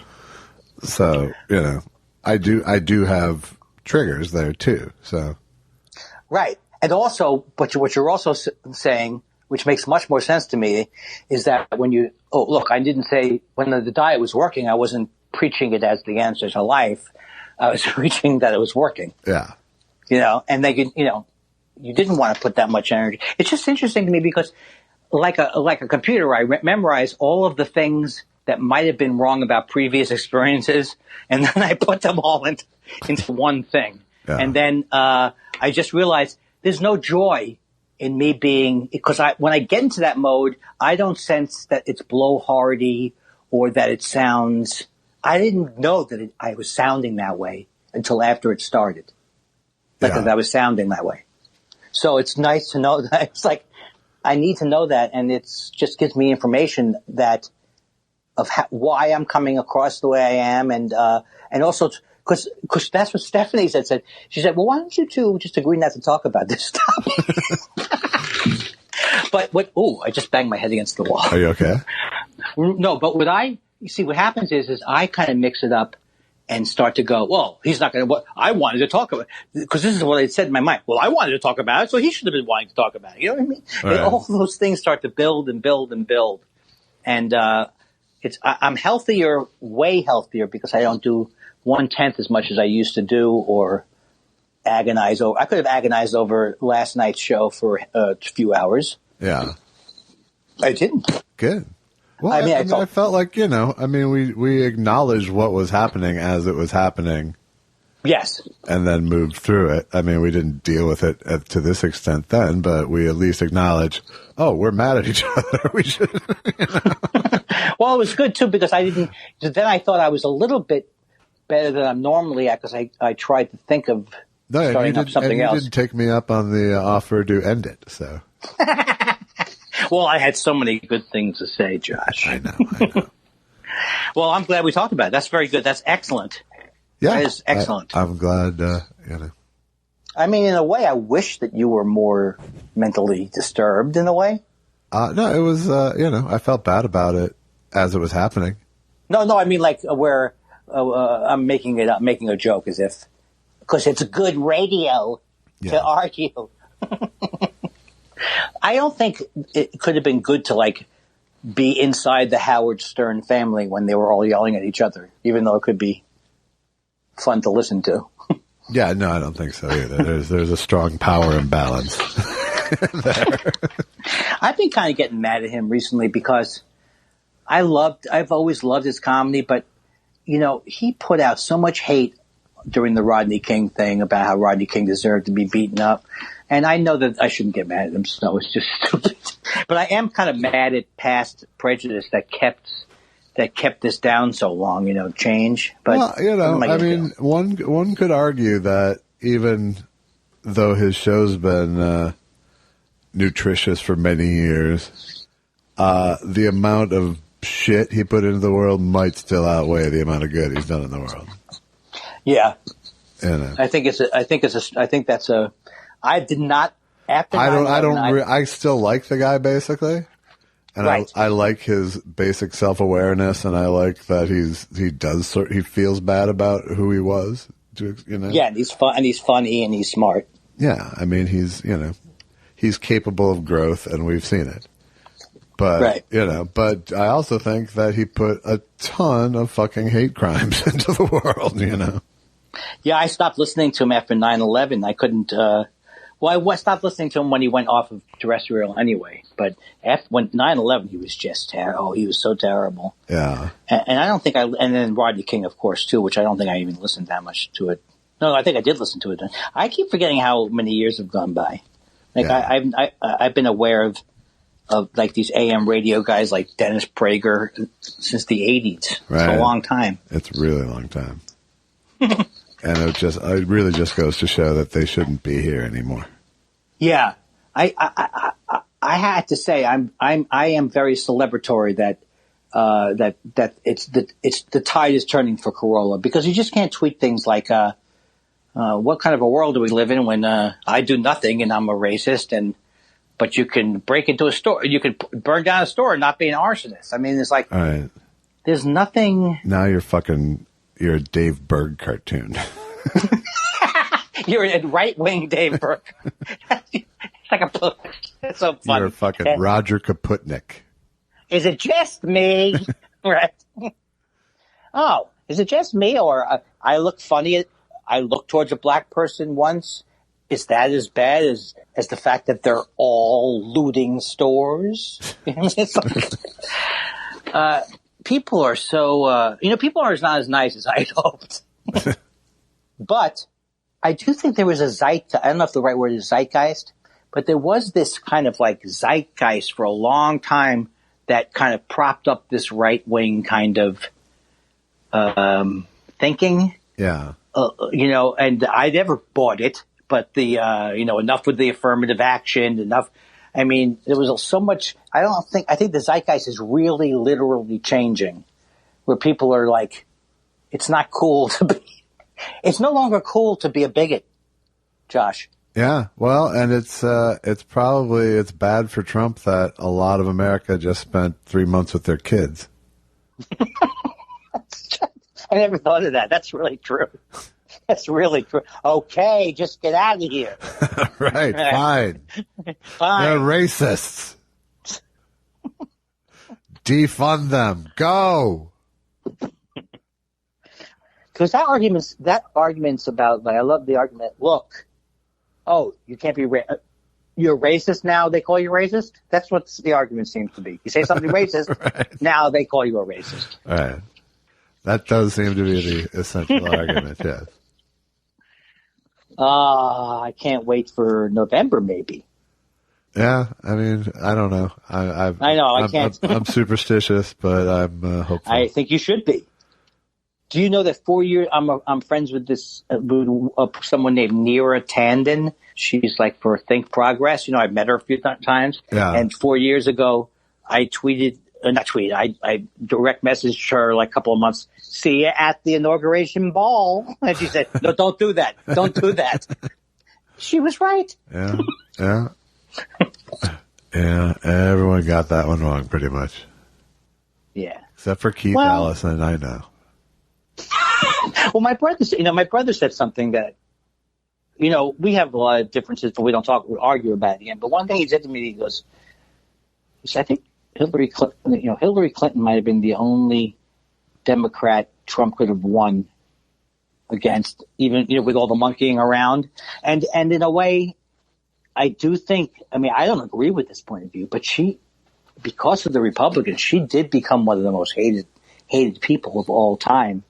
I do have triggers there too. So. Right. And also, but what you're also saying, which makes much more sense to me, is that I didn't say when the diet was working, I wasn't preaching it as the answer to life. I was preaching that it was working. Yeah. And they could, you didn't want to put that much energy. It's just interesting to me because like a computer, I memorize all of the things that might have been wrong about previous experiences. And then I put them all into one thing. Yeah. And then, I just realized there's no joy in me because when I get into that mode, I don't sense that it's blowhardy or that it sounds, I didn't know that I was sounding that way until after it started. That I was sounding that way. So it's nice to know that. It's like, I need to know that, and it's just gives me information of why I'm coming across the way I am, and also because that's what Stephanie said. She said, well, why don't you two just agree not to talk about this topic? But I just banged my head against the wall. Are you okay? No, but what happens is I kind of mix it up and start to go, well, he's not going to, what I wanted to talk about, because this is what I said in my mind. Well, I wanted to talk about it, so he should have been wanting to talk about it. You know what I mean? Right. And all those things start to build and build and build. And, I'm healthier, way healthier, because I don't do 1/10 as much as I used to do, or agonize over. I could have agonized over last night's show for a few hours. Yeah. I didn't. Good. Well, I felt like, we acknowledged what was happening as it was happening. Yes. And then moved through it. I mean, we didn't deal with it to this extent then, but we at least acknowledged, oh, we're mad at each other. We should. Well, it was good, too, because then I thought I was a little bit better than I'm normally at, because I tried to think of starting up something else. You didn't take me up on the offer to end it, so. Well, I had so many good things to say, Josh. I know. Well, I'm glad we talked about it. That's very good. That's excellent. Yeah. That is excellent. I'm glad, I mean, in a way, I wish that you were more mentally disturbed, in a way. No, it was, I felt bad about it as it was happening. No, I mean, like, where I'm making a joke as if, because it's good radio to argue. I don't think it could have been good to, like, be inside the Howard Stern family when they were all yelling at each other, even though it could be fun to listen to. Yeah, no, I don't think so either. There's a strong power imbalance there. I've been kind of getting mad at him recently because I've always loved his comedy, but, he put out so much hate during the Rodney King thing about how Rodney King deserved to be beaten up. And I know that I shouldn't get mad at him, so it's just stupid. But I am kind of mad at past prejudice that kept this down so long, change. But well, one could argue that even though his show's been nutritious for many years, the amount of shit he put into the world might still outweigh the amount of good he's done in the world. Yeah. I think that's a. I did not. After I still like the guy basically, and right. I like his basic self-awareness, and I like that he feels bad about who he was. Yeah, and he's funny, and he's smart. Yeah, I mean he's capable of growth, and we've seen it. But but I also think that he put a ton of fucking hate crimes into the world. Yeah, I stopped listening to him after 9/11. I couldn't. I stopped listening to him when he went off of terrestrial anyway. But when 9/11, he was just terrible. He was so terrible. Yeah. And I don't think and then Rodney King, of course, too, which I don't think I even listened that much to it. No, I think I did listen to it. I keep forgetting how many years have gone by. Like I've been aware of like these AM radio guys like Dennis Prager since the 80s. Right. It's a long time. It's a really long time. And it really just goes to show that they shouldn't be here anymore. Yeah, I had to say I am very celebratory that it's the tide is turning for Corolla, because you just can't tweet things like what kind of a world do we live in when I do nothing and I'm a racist, but you can break into a store, you can burn down a store and not be an arsonist. I mean, it's like right. There's nothing. Now you're a Dave Berg cartoon. You're a right-wing Dave Berg. It's like it's so funny. You're a fucking Roger Kaputnik. Is it just me? Right. Oh, is it just me, or I look funny? I look towards a black person once. Is that as bad as the fact that they're all looting stores? It's like, people are so, people are not as nice as I had hoped. But I do think there was a zeitgeist. I don't know if the right word is zeitgeist, but there was this kind of like zeitgeist for a long time that kind of propped up this right-wing kind of thinking. Yeah. And I never bought it, but enough with the affirmative action, enough. I mean, there was so much. I think the zeitgeist is really literally changing, where people are like, it's not cool to be, it's no longer cool to be a bigot, Josh. Yeah, well, and it's bad for Trump that a lot of America just spent 3 months with their kids. I never thought of that. That's really true. That's really true. Okay, just get out of here. Right, fine. Fine. They're racists. Defund them. Go. Because that argument's about, like, I love the argument, look, you can't be, you're racist now, they call you racist? That's what the argument seems to be. You say something racist, Right. Now they call you a racist. Right. That does seem to be the essential argument, yes. I can't wait for November, maybe. Yeah, I mean, I don't know. I can't. I'm superstitious, but I'm hopeful. I think you should be. Do you know that 4 years? I'm friends with this someone named Neera Tanden. She's like for Think Progress. I've met her a few times. Yeah. And 4 years ago, I I direct messaged her like a couple of months. See you at the inauguration ball. And she said, "No, don't do that. Don't do that." She was right. Yeah. Yeah, everyone got that one wrong pretty much. Yeah. Except for Keith Allison, I know. Well, my brother said something that, we have a lot of differences, but we don't argue about it again. But one thing he said to me, he said, I think Hillary Clinton might have been the only Democrat Trump could have won against, even, with all the monkeying around. And in a way, I do think, I don't agree with this point of view, but because of the Republicans, she did become one of the most hated people of all time.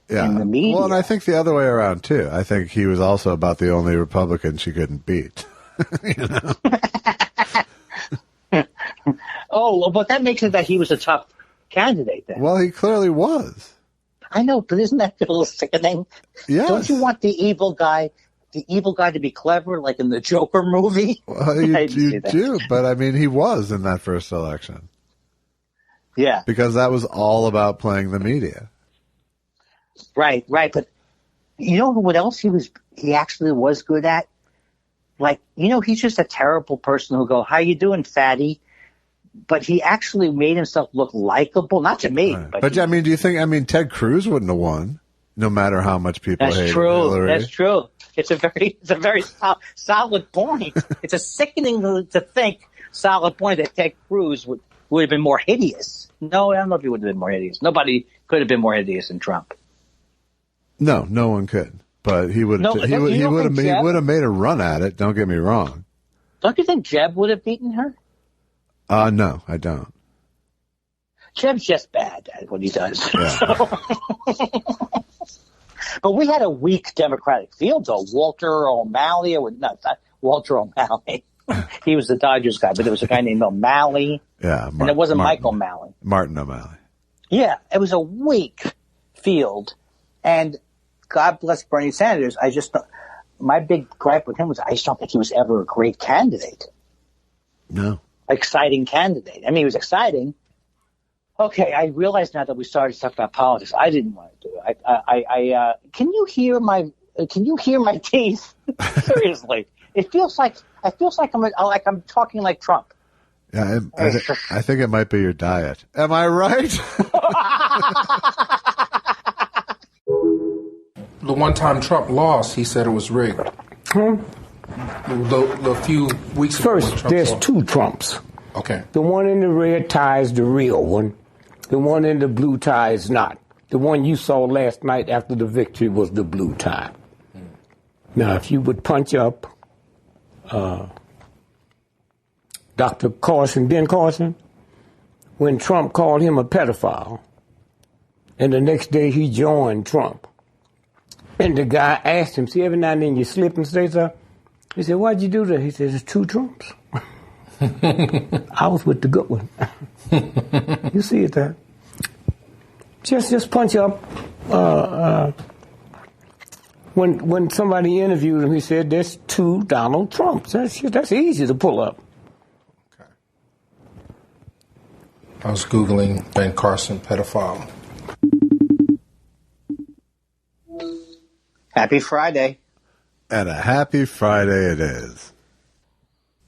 Yeah. In the media. Well, and I think the other way around too. I think he was also about the only Republican she couldn't beat. Oh, but that makes it that he was a tough candidate then. Well, he clearly was. I know, but isn't that a little sickening? Yes. Don't you want the evil guy to be clever, like in the Joker movie? Well, you do, but he was in that first election. Yeah. Because that was all about playing the media. Right. But you know what else he actually was good at? Like, he's just a terrible person who'll go, "How you doing, fatty?" But he actually made himself look likable, not to me. Right. But do you think, Ted Cruz wouldn't have won, no matter how much people hated Hillary? That's true. It's a very solid point. It's a sickening to think, solid point that Ted Cruz would have been more hideous. No, I don't know if he would have been more hideous. Nobody could have been more hideous than Trump. No one could. But he would have made a run at it. Don't get me wrong. Don't you think Jeb would have beaten her? No, I don't. Jeb's just bad at what he does. Yeah. But we had a weak Democratic field, though. Walter O'Malley. He was the Dodgers guy, but there was a guy named O'Malley. Yeah. And it wasn't Mike O'Malley. Martin O'Malley. Yeah, it was a weak field. And God bless Bernie Sanders. My big gripe with him was I just don't think he was ever a great candidate. No. Exciting candidate. He was exciting. Okay, I realize now that we started to talk about politics. I didn't want to do it. Can you hear my teeth? Seriously, it feels like I'm talking like Trump. Yeah, I think it might be your diet. Am I right? The one time Trump lost, he said it was rigged. The few weeks ago. First, there's two Trumps. Okay. The one in the red tie is the real one. The one in the blue tie is not. The one you saw last night after the victory was the blue tie. Now, if you would punch up Dr. Carson, Ben Carson, when Trump called him a pedophile, and the next day he joined Trump, and the guy asked him, see, every now and then you slip and say something? He said, why'd you do that? He said, it's two Trumps. I was with the good one. You see it there. Just punch up. When somebody interviewed him, he said, there's two Donald Trumps. That's easy to pull up. Okay. I was Googling Ben Carson pedophile. Happy Friday. And a happy Friday it is.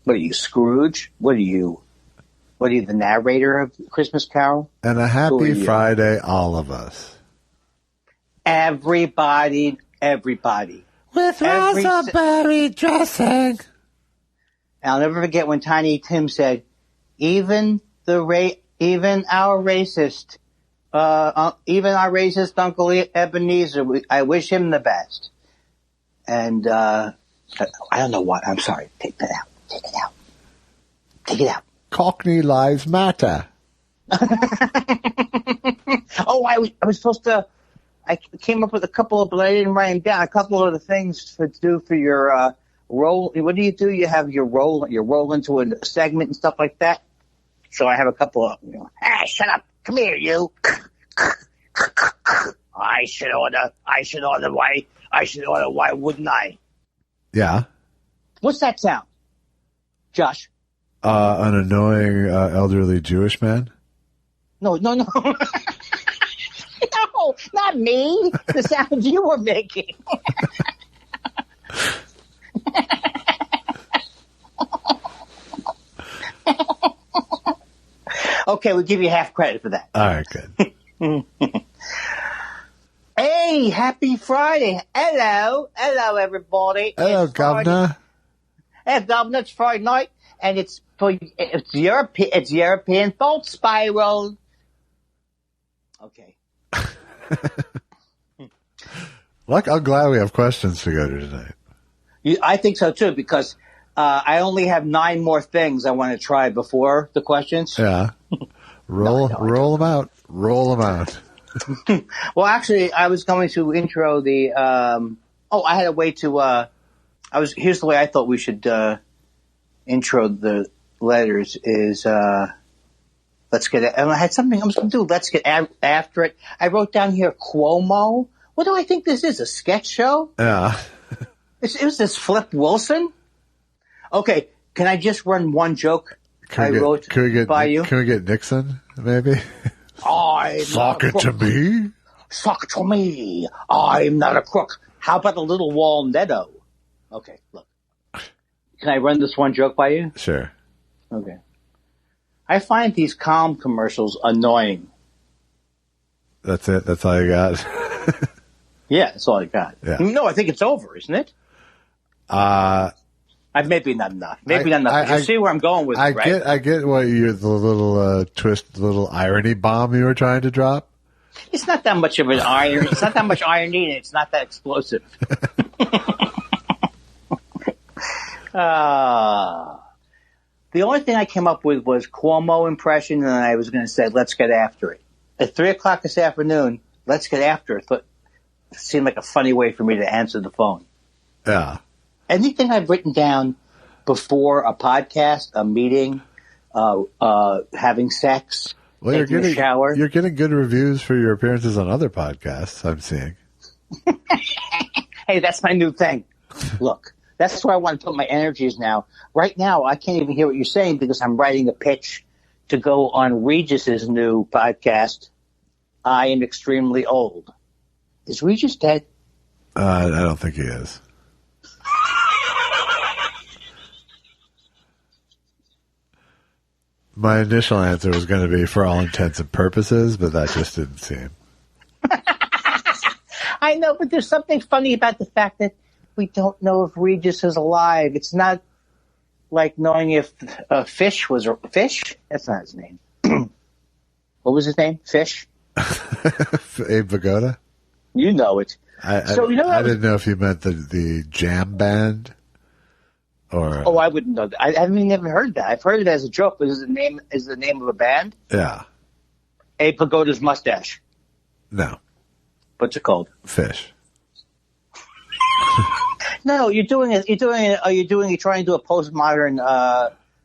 What are you, Scrooge? What are you, the narrator of Christmas Carol? And a happy Friday, all of us. Everybody. With raspberry dressing. I'll never forget when Tiny Tim said, even our racist Uncle Ebenezer, I wish him the best. And I don't know what. I'm sorry. Take that out. Take it out. Cockney lives matter. Oh, I was supposed to. I came up with a couple of, but I didn't write them down. A couple of the things to do for your roll. What do? You have your roll into a segment and stuff like that. So I have a couple of. Hey, shut up! Come here, you. I should order. Why wouldn't I? Yeah. What's that sound, Josh? An annoying elderly Jewish man. No. No, not me. The sound you were making. Okay, we'll give you half credit for that. All right, good. Hey, happy Friday. Hello, everybody. Hello, Governor. Hey, Governor, it's Friday night, and it's European thought spiral. Okay. Look, I'm glad we have questions to go to tonight. I think so, too, because I only have 9 more things I want to try before the questions. Yeah. Roll them out. Well, actually, I was going to intro the I had a way to here's the way I thought we should intro the letters is let's get it. And I had something I was going to do. Let's get after it. I wrote down here Cuomo. What do I think this is? A sketch show? Yeah. It was this Flip Wilson? Okay, can I just run one joke wrote by you? Can we get Nixon, maybe? Sock it to me. Sock to me. I'm not a crook. How about a little Walnetto? Okay, look. Can I run this one joke by you? Sure. Okay. I find these calm commercials annoying. That's it? That's all you got? Yeah, that's all I got. Yeah. No, I think it's over, isn't it? Maybe not enough. You see where I'm going with it, right? I get what the little twist, the little irony bomb you were trying to drop. It's not that much of an irony. It's not that much irony, and it's not that explosive. The only thing I came up with was Cuomo impression, and I was going to say, let's get after it. At 3 o'clock this afternoon, let's get after it. But it seemed like a funny way for me to answer the phone. Yeah. Anything I've written down before a podcast, a meeting, having sex, taking a shower. You're getting good reviews for your appearances on other podcasts, I'm seeing. Hey, that's my new thing. Look, that's where I want to put my energies now. Right now, I can't even hear what you're saying because I'm writing a pitch to go on Regis's new podcast, I Am Extremely Old. Is Regis dead? I don't think he is. My initial answer was going to be for all intents and purposes, but that just didn't seem. I know, but there's something funny about the fact that we don't know if Regis is alive. It's not like knowing if Fish was a Fish. That's not his name. What was his name? Fish? Abe Vigoda? You know it. I didn't know if you meant the jam band. Or I wouldn't know that. I haven't never heard that. I've heard it as a joke, but is the name of a band? Yeah. Abe Pagoda's Mustache. No. What's it called? Fish. No, you're trying to do a postmodern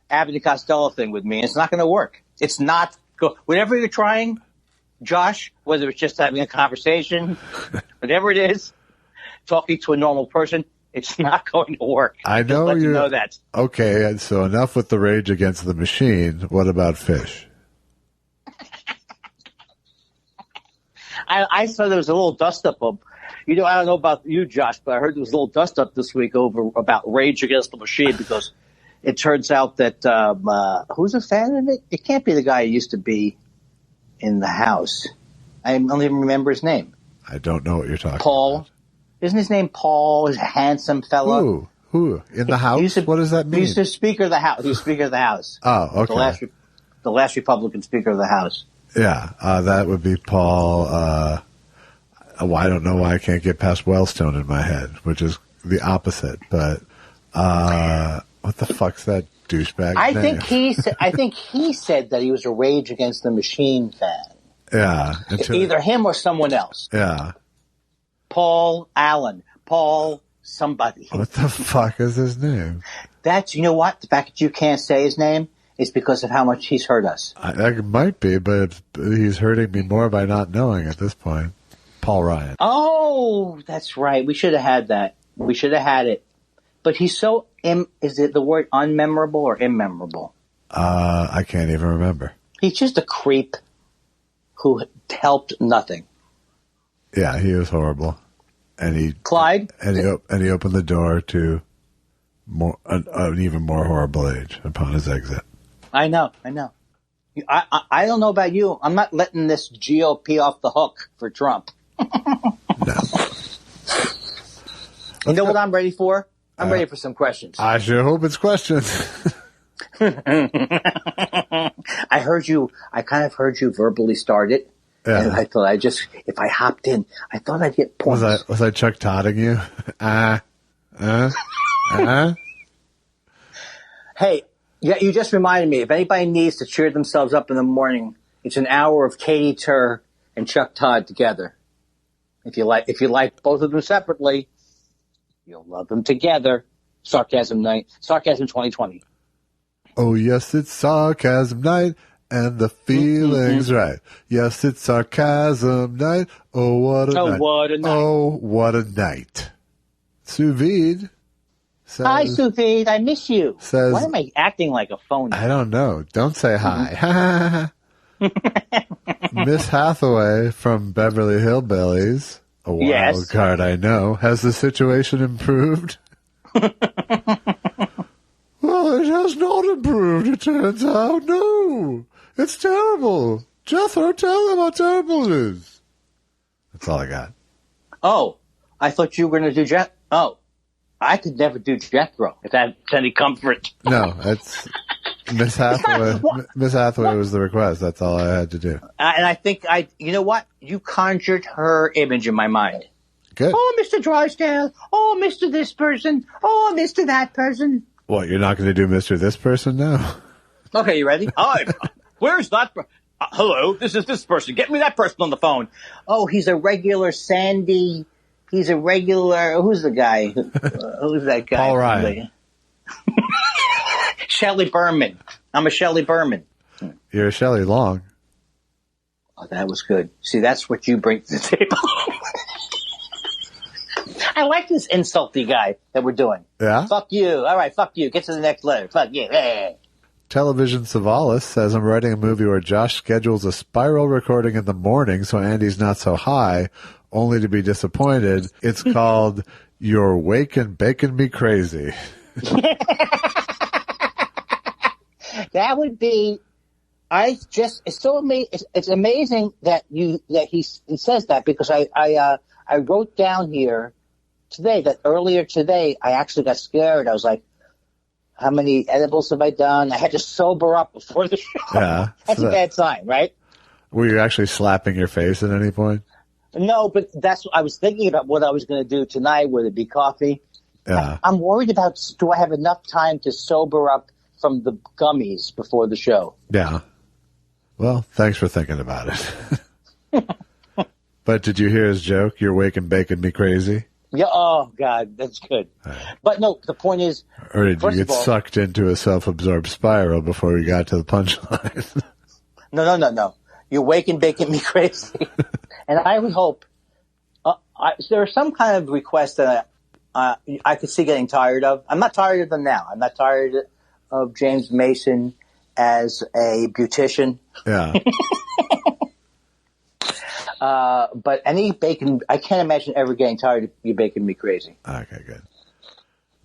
Abbott and Costello thing with me. It's not going to work. It's not whatever you're trying, Josh, whether it's just having a conversation, whatever it is, talking to a normal person, it's not going to work. I know you know that. Okay, so enough with the Rage Against the Machine. What about Fish? I saw there was a little dust-up of, I don't know about you, Josh, but I heard there was a little dust-up this week about Rage Against the Machine because it turns out that who's a fan of it? It can't be the guy who used to be in the House. I don't even remember his name. I don't know what you're talking Paul. about. Isn't his name Paul? He's a handsome fellow. Who? In the House? What does that mean? He's the Speaker of the House. He's Speaker of the House. Oh, okay. The last Republican Speaker of the House. Yeah, that would be Paul. I don't know why I can't get past Wellstone in my head, which is the opposite. But what the fuck's that douchebag name? I think he said that he was a Rage Against the Machine fan. Yeah. Either him or someone else. Yeah. Paul Allen. Paul somebody. What the fuck is his name? You know what? The fact that you can't say his name is because of how much he's hurt us. That might be, but he's hurting me more by not knowing at this point. Paul Ryan. Oh, that's right. We should have had that. We should have had it. But he's so, is it the word unmemorable or immemorable? I can't even remember. He's just a creep who helped nothing. Yeah, he was horrible. And Clyde? And he opened the door to an even more horrible age upon his exit. I know. I don't know about you. I'm not letting this GOP off the hook for Trump. No. You know what I'm ready for? I'm ready for some questions. I sure hope it's questions. I kind of heard you verbally start it. Yeah. And I thought if I hopped in, I thought I'd get points. Was I Chuck Todding you? Hey, yeah, you just reminded me. If anybody needs to cheer themselves up in the morning, it's an hour of Katie Tur and Chuck Todd together. If you like both of them separately, you'll love them together. Sarcasm 2020. Oh yes, it's sarcasm night. And the feeling's right. Yes, it's sarcasm night. Oh, what a night. What a night. Oh, what a night. Sous vide says... Hi, Sous vide. I miss you. Says, why am I acting like a phony? I don't know. Don't say hi. Miss Hathaway from Beverly Hillbillies, a wild card I know, has the situation improved? Well, it has not improved, it turns out. No. It's terrible. Jethro, tell them how terrible it is. That's all I got. Oh, I thought you were going to do Jethro. Oh, I could never do Jethro, if that's any comfort. No, it's Miss Hathaway. Miss Hathaway was the request. That's all I had to do. And I think you know what? You conjured her image in my mind. Good. Oh, Mr. Drysdale. Oh, Mr. this person. Oh, Mr. that person. What, you're not going to do Mr. this person now? Okay, you ready? Hi. Where's that? Hello, this is this person. Get me that person on the phone. Oh, he's a regular Sandy. He's a regular. Who's the guy? Who's that guy? Paul Ryan. Shelley Berman. I'm a Shelley Berman. You're a Shelley Long. Oh, that was good. See, that's what you bring to the table. I like this insulty guy that we're doing. Yeah? Fuck you. All right, fuck you. Get to the next letter. Fuck you. Hey. Television Savalas says, I'm writing a movie where Josh schedules a spiral recording in the morning so Andy's not so high, only to be disappointed. It's called You're Waking Baking Me Crazy. That would be, it's amazing that he says that, because I wrote down here today that earlier today I actually got scared. I was like, how many edibles have I done? I had to sober up before the show. Yeah. That's a bad sign, right? Were you actually slapping your face at any point? No, but that's what I was thinking about, what I was going to do tonight. Would it be coffee? Yeah. I'm worried about, do I have enough time to sober up from the gummies before the show? Yeah. Well, thanks for thinking about it. But did you hear his joke? You're waking bacon me crazy? Yeah. Oh, God, that's good. Right. But no, the point is... Or did you get sucked into a self-absorbed spiral before we got to the punchline? No. You're waking bacon me crazy. And I would hope... there are some kind of requests that I could see getting tired of. I'm not tired of them now. I'm not tired of James Mason as a beautician. Yeah. But any bacon, I can't imagine ever getting tired of you baking me crazy. Okay, good.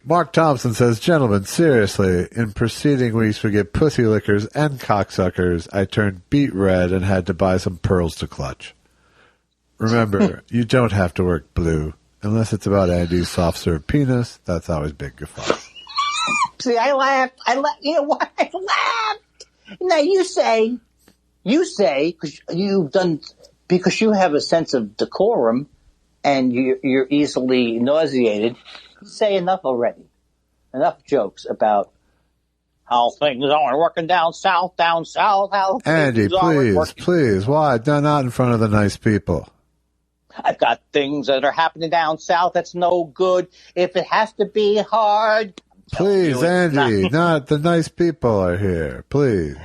Mark Thompson says, gentlemen, seriously, in preceding weeks we get pussy lickers and cocksuckers. I turned beet red and had to buy some pearls to clutch. Remember, you don't have to work blue. Unless it's about Andy's soft serve penis, that's always big guffaw. See, I laughed. You know why I laughed? Now you say, because you have a sense of decorum and you're easily nauseated, you say enough already. Enough jokes about how things aren't working down south, how Andy, please, why? No, not in front of the nice people. I've got things that are happening down south that's no good. If it has to be hard. Please, Andy, not the nice people are here. Please.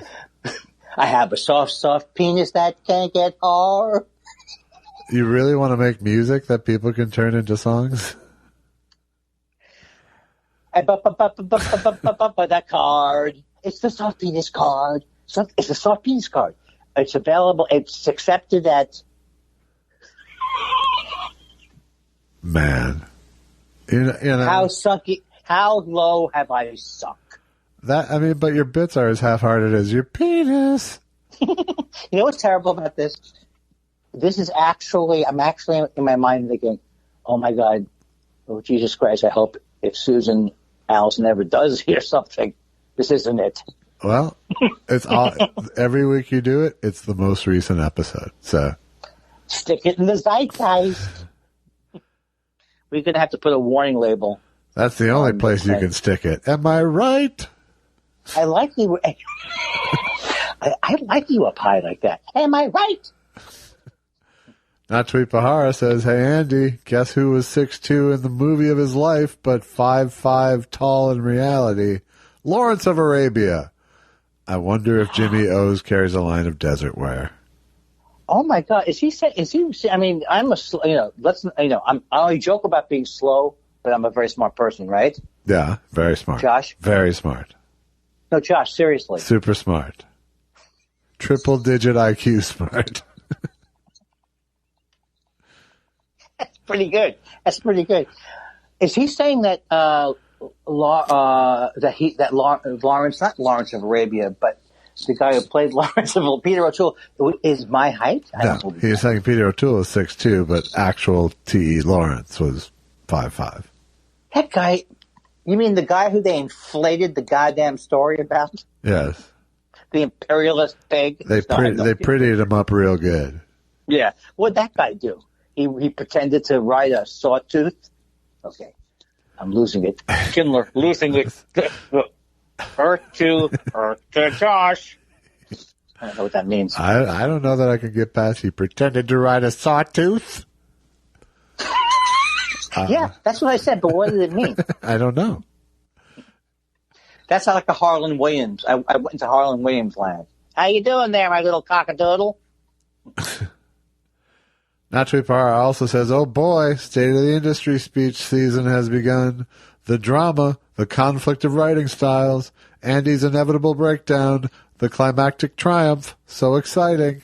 I have a soft penis that can't get hard. You really want to make music that people can turn into songs? That card. It's the soft penis card. It's a soft penis card. It's available. It's accepted at. Man, you know how sucky. How low have I sunk? But your bits are as half-hearted as your penis. You know what's terrible about this? This is actually. I'm actually in my mind thinking, "Oh my God, oh Jesus Christ! I hope if Susan Allison ever does hear something, this isn't it." Well, it's all every week you do it. It's the most recent episode, so stick it in the zeitgeist. We're gonna have to put a warning label. That's the only place you can stick it. Am I right? I like you. I like you up high like that. Am I right? Not Tweet Bahara says, "Hey Andy, guess who was 6'2" in the movie of his life, but 5'5" tall in reality? Lawrence of Arabia. I wonder if Jimmy O's carries a line of desert wear." Oh my God! I mean, I'm a. I only joke about being slow, but I'm a very smart person, right? Yeah, very smart. Josh? Very smart. No, Josh, seriously. Super smart. Triple-digit IQ smart. That's pretty good. Is he saying that Lawrence, not Lawrence of Arabia, but the guy who played Lawrence of Peter O'Toole, is my height? No, he's saying Peter O'Toole is 6'2", but actual T.E. Lawrence was 5'5". That guy, you mean the guy who they inflated the goddamn story about? Yes. The imperialist pig? They prettied him up real good. Yeah. What'd that guy do? He pretended to ride a sawtooth? Okay. I'm losing it. Kindler, losing it. Earth to Josh. I don't know what that means. I don't know that I can get past he pretended to ride a sawtooth. Yeah, that's what I said, but what does it mean? I don't know. That's like a Harlan Williams. I went into Harlan Williams land. How you doing there, my little cockadoodle? Natri also says, "Oh boy, State of the Industry speech season has begun. The drama, the conflict of writing styles, Andy's inevitable breakdown, the climactic triumph. So exciting."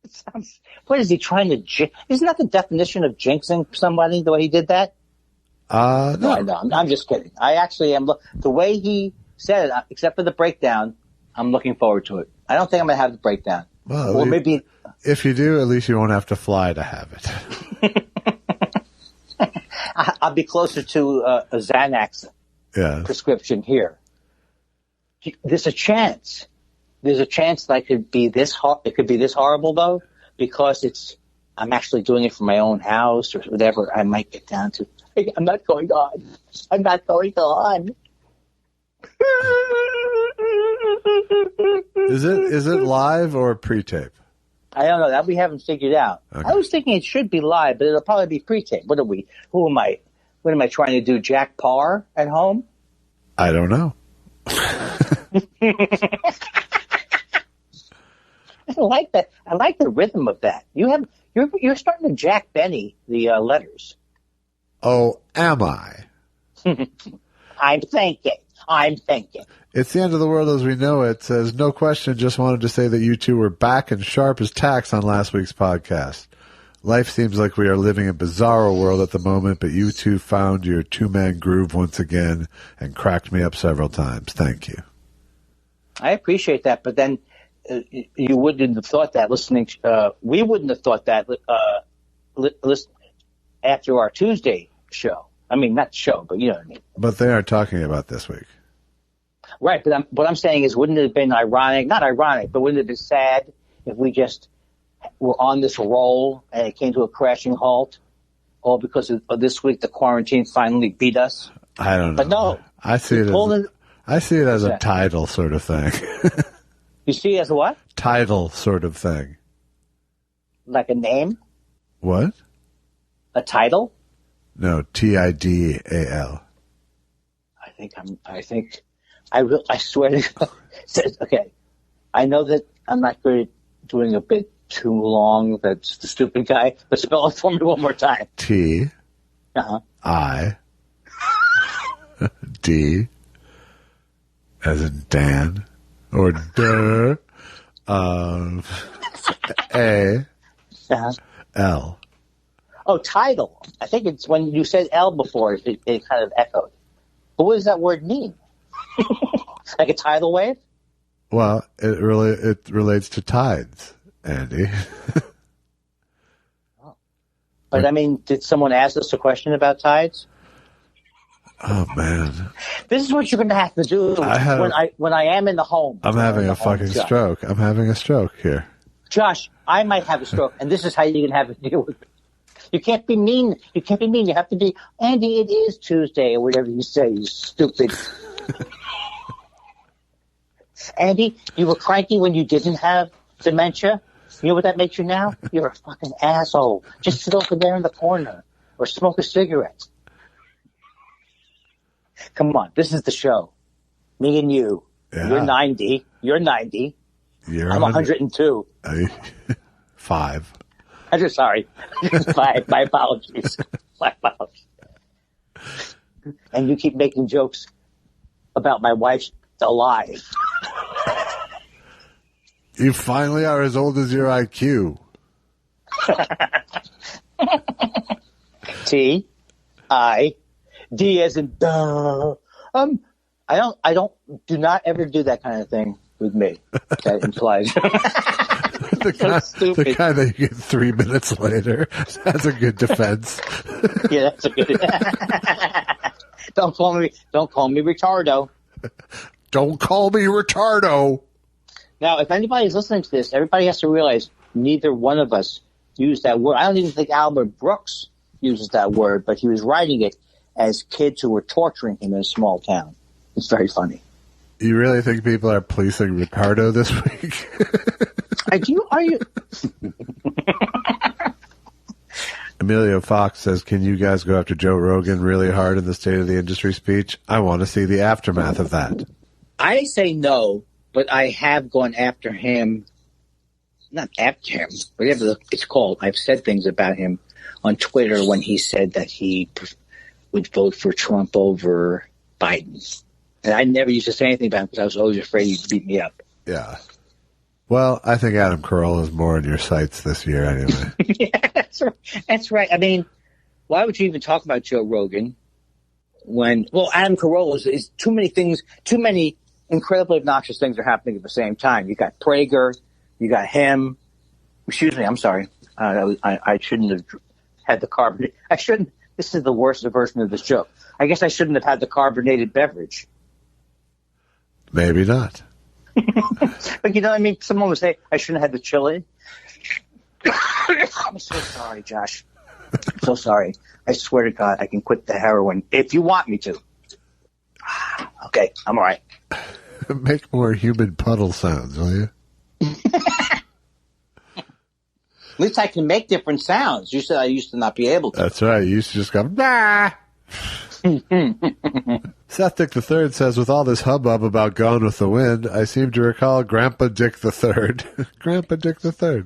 It sounds. What is he trying to? Isn't that the definition of jinxing somebody? The way he did that? No, I'm just kidding. I actually am. The way he said it, except for the breakdown, I'm looking forward to it. I don't think I'm going to have the breakdown. Well, or maybe if you do, at least you won't have to fly to have it. I'll be closer to a Xanax prescription here. There's a chance. There's a chance that I could be this. It could be this horrible though, because I'm actually doing it for my own house or whatever. I might get down to. I'm not going on. I'm not going on. Is it live or pre-tape? I don't know. That we haven't figured out. Okay. I was thinking it should be live, but it'll probably be pre-tape. What am I trying to do? Jack Parr at home? I don't know. I like that. I like the rhythm of that. You're starting to Jack Benny the letters. Oh, am I? I'm thinking. It's the end of the world as we know it. Says, "No question, just wanted to say that you two were back and sharp as tacks on last week's podcast. Life seems like we are living a bizarro world at the moment, but you two found your two-man groove once again and cracked me up several times. Thank you." I appreciate that, but then you wouldn't have thought that listening. We wouldn't have thought that listen after our Tuesday show. I mean, not show, but you know what I mean. But they are talking about this week. Right, but what I'm saying is, wouldn't it have been ironic? Not ironic, but wouldn't it have been sad if we just were on this roll and it came to a crashing halt, all because of this week the quarantine finally beat us? I don't know. But no, I see it as a tidal sort of thing. You see it as a what? Tidal sort of thing. Like a name? What? A title? No, Tidal. I swear to God. Okay. I know that I'm not good at doing a bit too long. That's the stupid guy. But spell it for me one more time. T. I. D. As in Dan. Or duh. A. L. Oh, tidal. I think it's when you said L before, it kind of echoed. But what does that word mean? Like a tidal wave? Well, it relates to tides, Andy. But I mean, did someone ask us a question about tides? Oh man, this is what you're going to have to do when I am in the home. I'm having a fucking stroke. I'm having a stroke here, Josh. I might have a stroke, and this is how you can have a deal with it. You can't be mean. You can't be mean. You have to be, Andy, it is Tuesday, or whatever you say, you stupid. Andy, you were cranky when you didn't have dementia. You know what that makes you now? You're a fucking asshole. Just sit over there in the corner or smoke a cigarette. Come on, this is the show. Me and you. Yeah. You're 90. You're 90. I'm 102. 5. I'm just sorry. 5. My apologies. My apologies. And you keep making jokes about my wife's alive. You finally are as old as your IQ. T, I, D as in duh. Do not ever do that kind of thing with me. That implies the kind that you get 3 minutes later. That's a good defense. Yeah, that's a good. Don't call me retardo. Don't call me retardo. Now, if anybody's listening to this, everybody has to realize neither one of us used that word. I don't even think Albert Brooks uses that word, but he was writing it as kids who were torturing him in a small town. It's very funny. You really think people are policing retardo this week? Are you? Emilio Fox says, can you guys go after Joe Rogan really hard in the State of the Industry speech? I want to see the aftermath of that. I say no, but I have gone after him. Not after him, whatever it's called. I've said things about him on Twitter when he said that he would vote for Trump over Biden. And I never used to say anything about him because I was always afraid he'd beat me up. Yeah. Well, I think Adam Carolla is more in your sights this year anyway. Yeah, that's right. I mean, why would you even talk about Joe Rogan when, Adam Carolla is too many incredibly obnoxious things are happening at the same time. You got Prager, you got him. Excuse me, I'm sorry. I shouldn't have had the carbonated. This is the worst version of this joke. I guess I shouldn't have had the carbonated beverage. Maybe not. But you know what I mean? Someone would say, I shouldn't have had the chili. I'm so sorry, Josh. I'm so sorry. I swear to God, I can quit the heroin if you want me to. Okay, I'm all right. Make more human puddle sounds, will you? At least I can make different sounds. You said I used to not be able to. That's right. You used to just go, nah. Seth Dick III says, with all this hubbub about Gone with the Wind, I seem to recall Grandpa Dick III. Grandpa Dick III.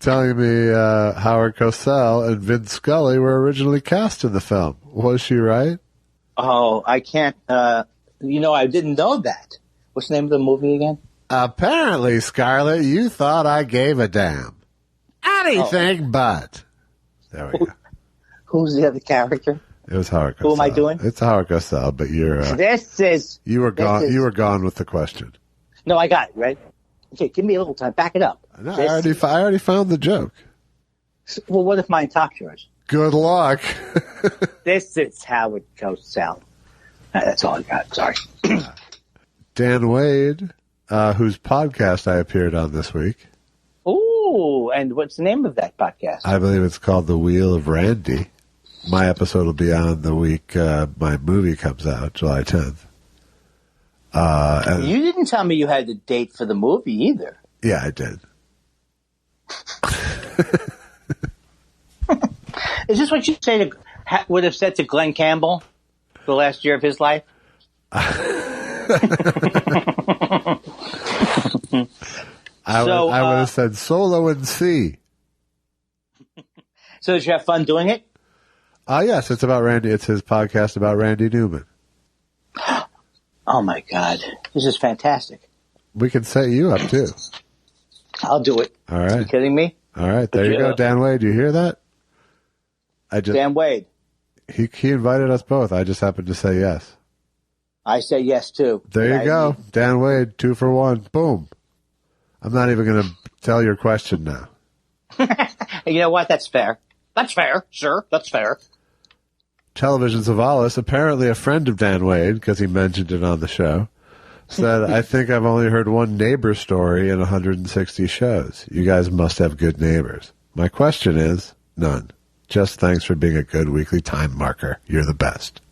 Telling me Howard Cosell and Vince Scully were originally cast in the film. Was she right? Oh, I can't. I didn't know that. What's the name of the movie again? Apparently, Scarlett, you thought I gave a damn. Anything but. There we go. Who's the other character? It was Howard Cosell. Who am I doing? It's Howard Cosell, but you're. You were gone. You were gone with the question. No, I got it right. Okay, give me a little time. Back it up. No, I already found the joke. Well, what if mine tops yours? Good luck. This is how it goes south. That's all I got. Sorry. Dan Wade, whose podcast I appeared on this week. Ooh, and what's the name of that podcast? I believe it's called The Wheel of Randy. My episode will be on the week my movie comes out, July 10th. You didn't tell me you had the date for the movie either. Yeah, I did. Is this what you would have said to Glenn Campbell the last year of his life? I would have said solo in C. So did you have fun doing it? Yes, it's about Randy. It's his podcast about Randy Newman. Oh, my God. This is fantastic. We can set you up, too. I'll do it. All right. Are you kidding me? All right. There you go, Dan Wade. You hear that? Dan Wade. He invited us both. I just happened to say yes. I say yes, too. There you go. Dan Wade, 2 for 1. Boom. I'm not even going to tell your question now. You know what? That's fair. That's fair. Sure. That's fair. Television Savalas, apparently a friend of Dan Wade, because he mentioned it on the show, said, I think I've only heard one neighbor story in 160 shows. You guys must have good neighbors. My question is, none. Just thanks for being a good weekly time marker. You're the best.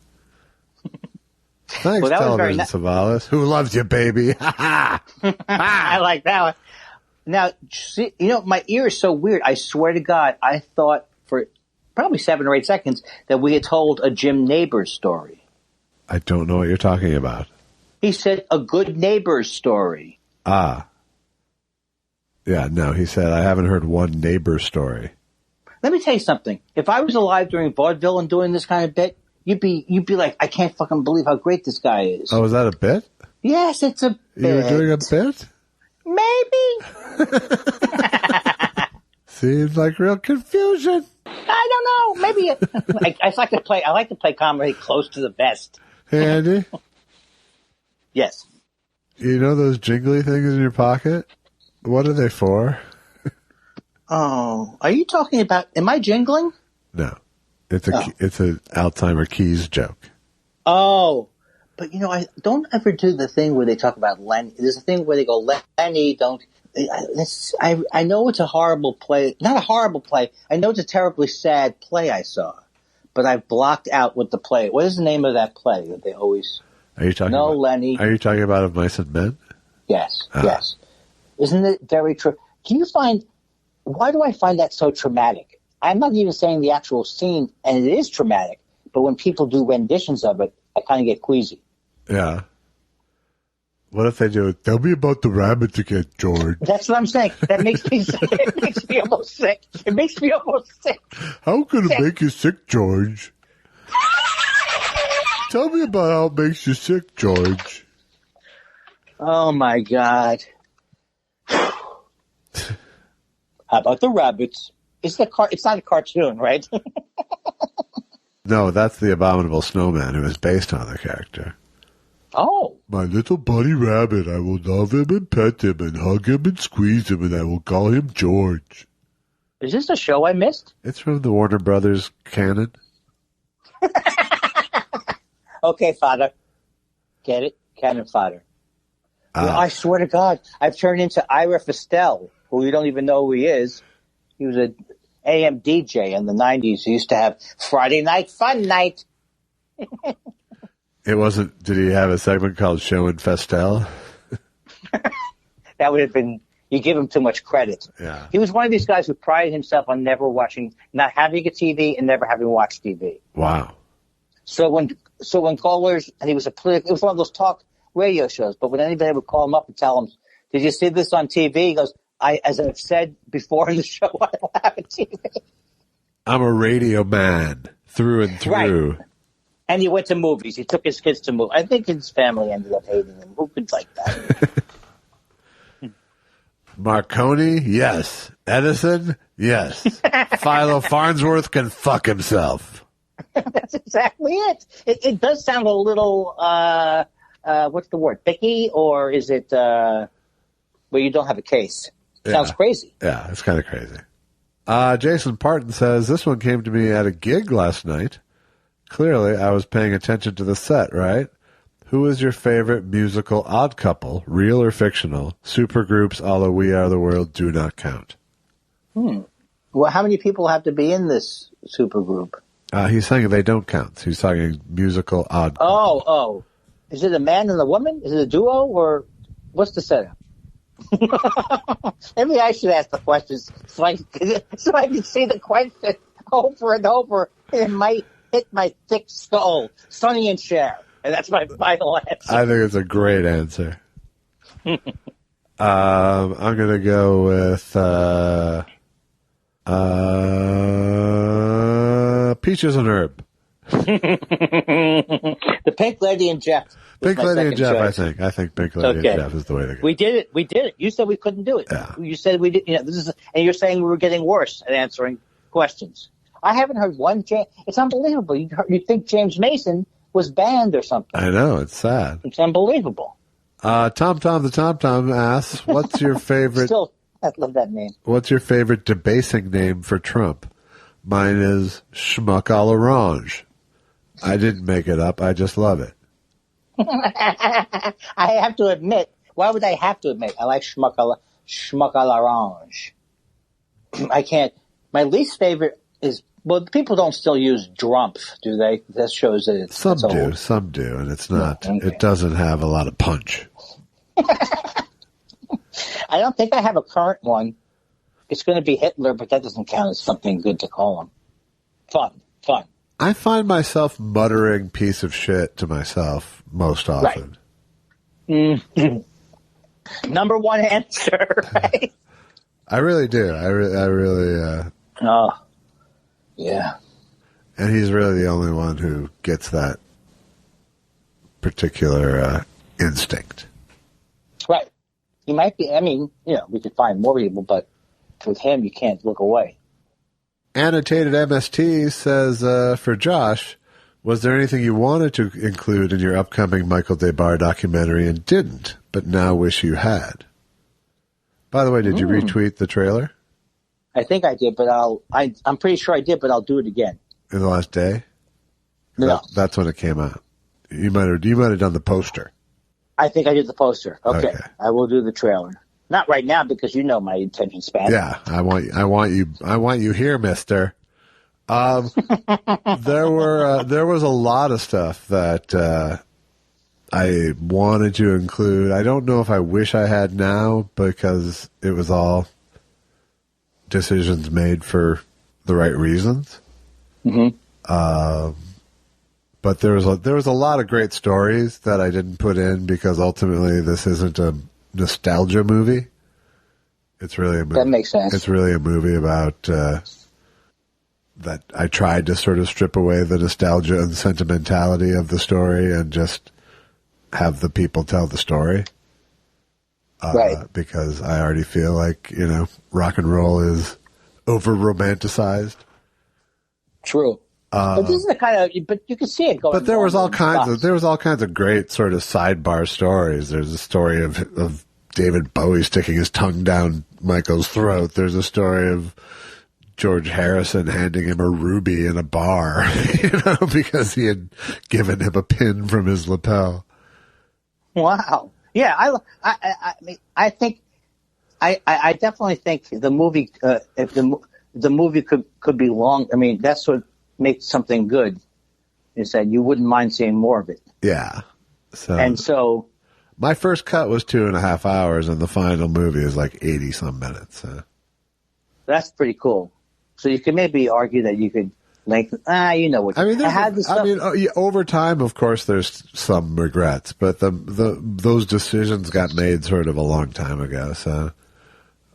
Thanks, Television Savalas. Who loves you, baby? I like that one. Now, see, my ear is so weird. I swear to God, I thought for probably 7 or 8 seconds that we had told a Jim Neighbors story. I don't know what you're talking about. He said a good neighbor's story. Ah. Yeah, no, he said, I haven't heard one neighbor story. Let me tell you something. If I was alive during vaudeville and doing this kind of bit, you'd be like, I can't fucking believe how great this guy is. Oh, is that a bit? Yes, it's a bit. You were doing a bit? Maybe. Seems like real confusion. I don't know. Maybe I like to play comedy close to the vest. Hey, Andy. Yes. You know those jingly things in your pocket? What are they for? Oh, are you talking about? Am I jingling? No, it's a Alzheimer keys joke. Oh, but I don't ever do the thing where they talk about Lenny. There's a thing where they go, Lenny, don't. I know it's a horrible play. Not a horrible play. I know it's a terribly sad play I saw, but I've blocked out what the play. What is the name of that play that they always? Are you talking? No, about, Lenny. Are you talking about Of Mice and Men? Yes. Yes. Isn't it very true? Why do I find that so traumatic? I'm not even saying the actual scene, and it is traumatic, but when people do renditions of it, I kind of get queasy. Yeah. What if they do it? Tell me about the rabbit again, George. That's what I'm saying. That makes me sick. It makes me almost sick. It makes me almost sick. How could it make you sick, George? Tell me about how it makes you sick, George. Oh, my God. How about the rabbits? It's not a cartoon, right? No, that's the Abominable Snowman, who is based on the character. Oh. My little bunny rabbit, I will love him and pet him and hug him and squeeze him, and I will call him George. Is this a show I missed? It's from the Warner Brothers canon. Okay, father. Get it? Cannon fodder. I swear to God, I've turned into Ira Festel, who you don't even know who he is. He was an AM DJ in the 90s. He used to have Friday Night Fun Night. It wasn't, did he have a segment called Show and Festel? That would have been, you give him too much credit. Yeah. He was one of these guys who prided himself on not having a TV and never having watched TV. Wow. So when callers, and it was one of those talk radio shows, but when anybody would call him up and tell him, did you see this on TV? He goes, as I've said before in the show, I don't have a TV. I'm a radio man through and through. Right. And he went to movies. He took his kids to movies. I think his family ended up hating him. Who could like that? Marconi, yes. Edison, yes. Philo Farnsworth can fuck himself. That's exactly it. It does sound a little, what's the word, picky, or is it where you don't have a case. Yeah. Sounds crazy. Yeah, it's kind of crazy. Jason Parton says, this one came to me at a gig last night. Clearly, I was paying attention to the set, right? Who is your favorite musical odd couple, real or fictional? Supergroups a la We Are the World do not count. Well, how many people have to be in this supergroup? He's saying they don't count. He's talking musical odd couple. Oh. Is it a man and a woman? Is it a duo, or what's the setup? Maybe I should ask the questions so I can see the question over and over. It might hit my thick skull. Sonny and Cher. And that's my final answer. I think it's a great answer. I'm going to go with Peaches and Herb. The Pink Lady and Jeff. Pink Lady and Jeff, choice. I think Pink Lady and Jeff is the way to go. We did it. You said we couldn't do it. Yeah. You said we did. And you're saying we were getting worse at answering questions. I haven't heard one. It's unbelievable. You think James Mason was banned or something? I know, it's sad. It's unbelievable. Tom the Tom asks, "What's your favorite?" Still, I love that name. What's your favorite debasing name for Trump? Mine is Schmuck à l'Orange. I didn't make it up. I just love it. I have to admit. Why would I have to admit? I like Schmuck à l'Orange. I can't. My least favorite is. Well, people don't still use Drumpf, do they? That shows that it's Some old. do, and it's not. Okay. It doesn't have a lot of punch. I don't think I have a current one. It's going to be Hitler, but that doesn't count as something good to call him. Fun. I find myself muttering piece of shit to myself most often. Right. Number one answer, right? I really do. I really. Oh, yeah. And he's really the only one who gets that particular instinct. Right. He might be, we could find more people, but with him, you can't look away. Annotated MST says, for Josh, was there anything you wanted to include in your upcoming Michael Debar documentary and didn't, but now wish you had? By the way, did you retweet the trailer? I think I did, but I'm pretty sure I did, but I'll do it again. In the last day? No. That's when it came out. You might have done the poster. I think I did the poster. Okay. Okay. I will do the trailer. Not right now because you know my attention span. Yeah, I want you here, mister. There was a lot of stuff that I wanted to include. I don't know if I wish I had now because it was all decisions made for the right reasons. Mm-hmm. But there was a lot of great stories that I didn't put in because ultimately this isn't a nostalgia movie. It's really a movie. That makes sense. It's really a movie about that I tried to sort of strip away the nostalgia and sentimentality of the story and just have the people tell the story. Right. Because I already feel like, rock and roll is over-romanticized. True. But this is the kind of, but you can see it going. But there was all kinds of great sort of sidebar stories. There's a story of David Bowie sticking his tongue down Michael's throat. There's a story of George Harrison handing him a ruby in a bar, because he had given him a pin from his lapel. Wow. Yeah, I think I definitely think the movie if the movie could be long. I mean, that's what makes something good. Is that you wouldn't mind seeing more of it. Yeah. So my first cut was 2.5 hours, and the final movie is like 80 some minutes. That's pretty cool. So you could maybe argue that you could lengthen. Over time, of course, there's some regrets, but those decisions got made sort of a long time ago. So,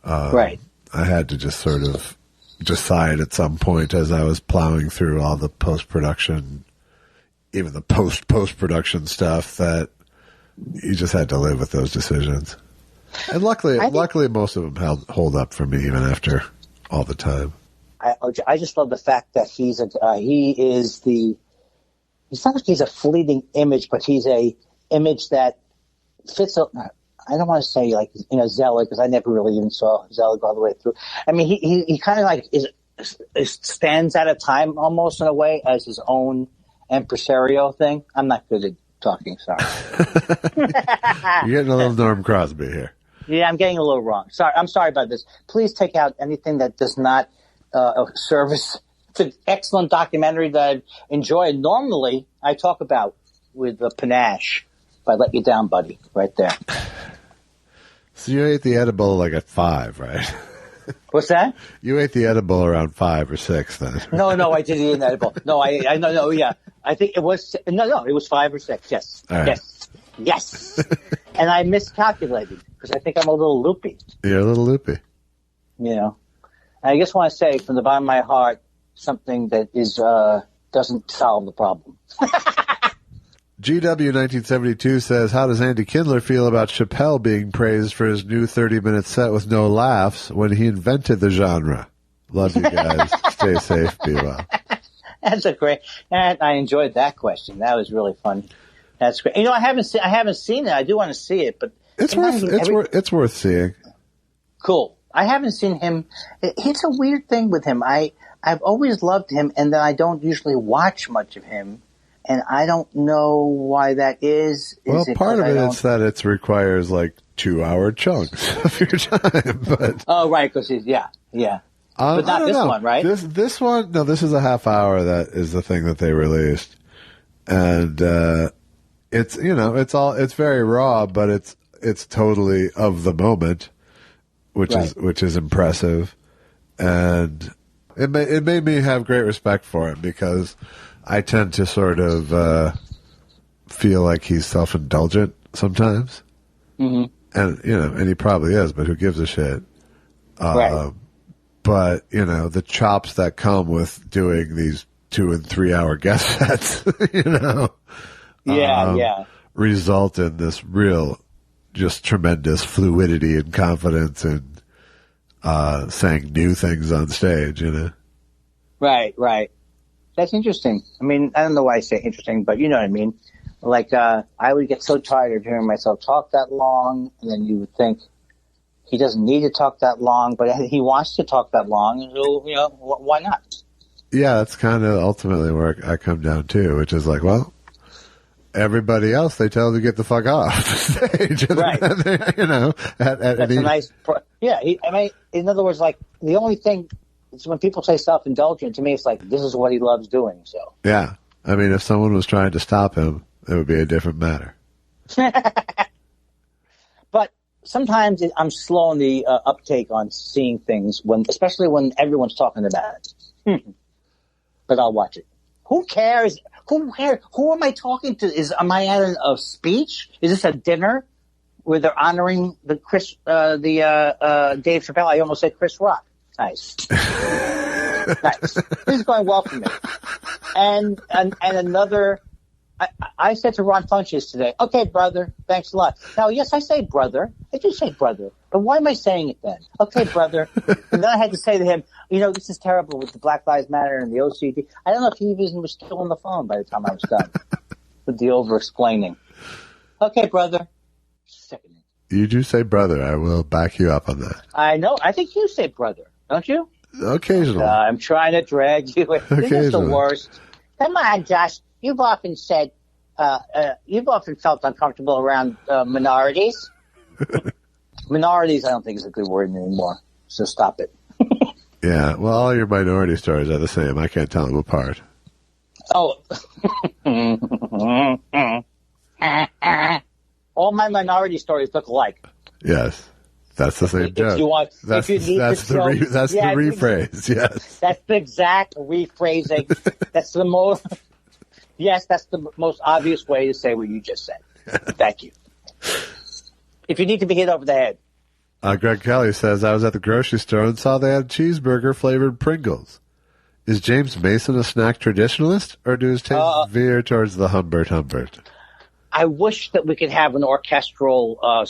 right. I had to just sort of decide at some point as I was plowing through all the post-production, even the post-production stuff, that you just had to live with those decisions. And luckily, most of them hold up for me even after all the time. I just love the fact that he's not like he's a fleeting image, but he's a image that fits. I don't want to say like, zealot, because I never really even saw zealot go all the way through. I mean, he kind of like stands at a time almost in a way as his own impresario thing. I'm not good at talking, sorry. You're getting a little Norm Crosby here. Yeah, I'm getting a little wrong. Sorry, I'm sorry about this. Please take out anything that does not service. It's an excellent documentary that I enjoy. Normally, I talk about with panache. If I let you down, buddy, right there. So you ate the edible like at 5, right? What's that? You ate the edible around 5 or 6 then. No, I didn't eat an edible. No, no, yeah. I think it was, it was 5 or 6, yes. Right. Yes. And I miscalculated because I think I'm a little loopy. You're a little loopy. And I just want to say from the bottom of my heart something that is doesn't solve the problem. GW1972 says, how does Andy Kindler feel about Chappelle being praised for his new 30-minute set with no laughs when he invented the genre? Love you guys. Stay safe. Be well. That's a great. And I enjoyed that question. That was really funny. That's great. I haven't seen it. I do want to see it, but it's worth seeing. Cool. I haven't seen him. It's a weird thing with him. I've always loved him, and then I don't usually watch much of him. And I don't know why that is. Well, part of it is that it requires like 2-hour chunks of your time. But oh, right, because yeah. But not this one, right? This one, no. This is a half hour. That is the thing that they released, and it's it's very raw, but it's totally of the moment, which is impressive, and it made me have great respect for him because I tend to sort of feel like he's self-indulgent sometimes. Mm-hmm. And he probably is, but who gives a shit? Right. But, the chops that come with doing these 2 and 3 hour guest sets, result in this real, just tremendous fluidity and confidence and saying new things on stage, Right. That's interesting. I mean, I don't know why I say interesting, but you know what I mean. Like, I would get so tired of hearing myself talk that long, and then you would think he doesn't need to talk that long, but he wants to talk that long, and so, why not? Yeah, that's kind of ultimately where I come down to, which is like, well, everybody else, they tell them to get the fuck off the stage. Right. That's a nice, in other words, like, the only thing, it's when people say self-indulgent, to me, it's like, this is what he loves doing, so. Yeah. I mean, if someone was trying to stop him, it would be a different matter. But sometimes I'm slow in the uptake on seeing things, especially when everyone's talking about it. But I'll watch it. Who cares? Who am I talking to? Am I at a speech? Is this a dinner where they're honoring the Dave Chappelle? I almost said Chris Rock. Nice. Nice. This is going well for me. And another, I said to Ron Funches today, okay, brother, thanks a lot. Now, yes, I say brother. I do say brother. But why am I saying it then? Okay, brother. And then I had to say to him, this is terrible with the Black Lives Matter and the OCD. I don't know if he even was still on the phone by the time I was done with the over-explaining. Okay, brother. Sickening. You do say brother. I will back you up on that. I know. I think you say brother, don't you? Occasionally. I'm trying to drag you. This is the worst. Come on, Josh. You've often said, you've often felt uncomfortable around minorities. Minorities, I don't think is a good word anymore. So stop it. Yeah. Well, all your minority stories are the same. I can't tell them apart. Oh. All my minority stories look alike. Yes. That's the same joke. That's the rephrase. Yes. That's the exact rephrasing. That's the most. Yes, that's the most obvious way to say what you just said. Thank you. If you need to be hit over the head. Greg Kelly says, I was at the grocery store and saw they had cheeseburger-flavored Pringles. Is James Mason a snack traditionalist, or do his tastes veer towards the Humbert? I wish that we could have an orchestral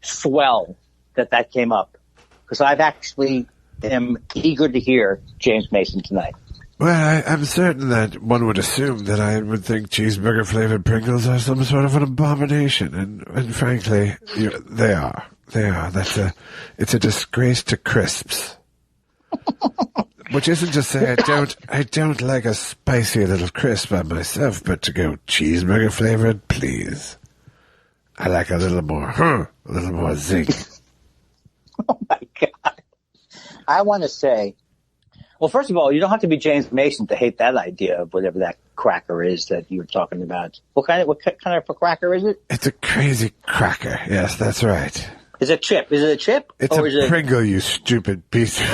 swell that came up, because I've actually am eager to hear James Mason tonight. Well, I'm certain that one would assume that I would think cheeseburger-flavored Pringles are some sort of an abomination, and frankly, they are. They are. It's a disgrace to crisps. Which isn't to say I don't like a spicy little crisp by myself, but to go cheeseburger-flavored, please. I like a little more zing. Oh, my God. I want to say, well, first of all, you don't have to be James Mason to hate that idea of whatever that cracker is that you were talking about. What kind of a cracker is it? It's a crazy cracker. Yes, that's right. Is it chip? Is it a chip? It's a Pringle, you stupid piece of...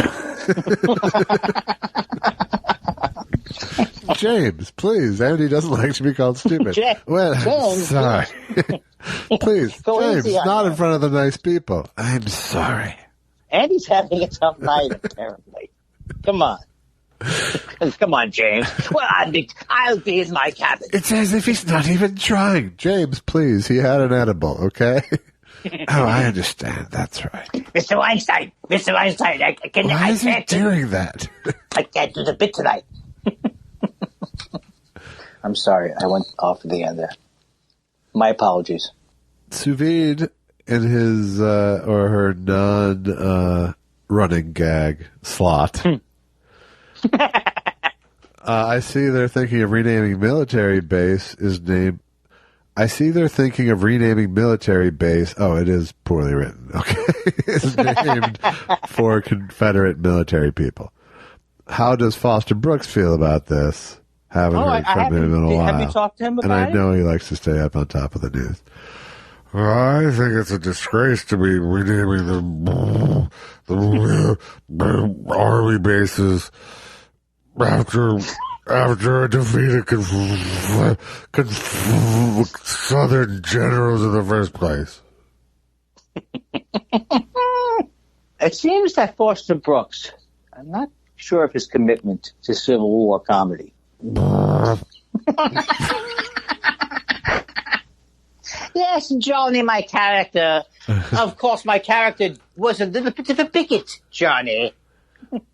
James, please. Andy doesn't like to be called stupid. James, I'm sorry. Please, James, not in front of the nice people. I'm sorry. Andy's having a tough night, apparently. Come on. Come on, James. Well, I'll be in my cabin. It's as if he's not even trying. James, please. He had an edible, okay? Oh, I understand. That's right. Mr. Weinstein, Why is he doing that? I can't do the bit tonight. I'm sorry. I went off at the end there. My apologies. Sous vide in his or her non-running gag slot. I see they're thinking of renaming military base is named. I see they're thinking of renaming military base. Oh, it is poorly written. Okay. It's named for Confederate military people. How does Foster Brooks feel about this? Haven't heard from him in a while. Have you talked to him about it? And I know he likes to stay up on top of the news. I think it's a disgrace to be renaming the army bases after a defeated Southern generals in the first place. It seems that Foster Brooks, I'm not sure of his commitment to Civil War comedy. Yes, Johnny, my character. Of course, my character was a little bit of a bigot, Johnny.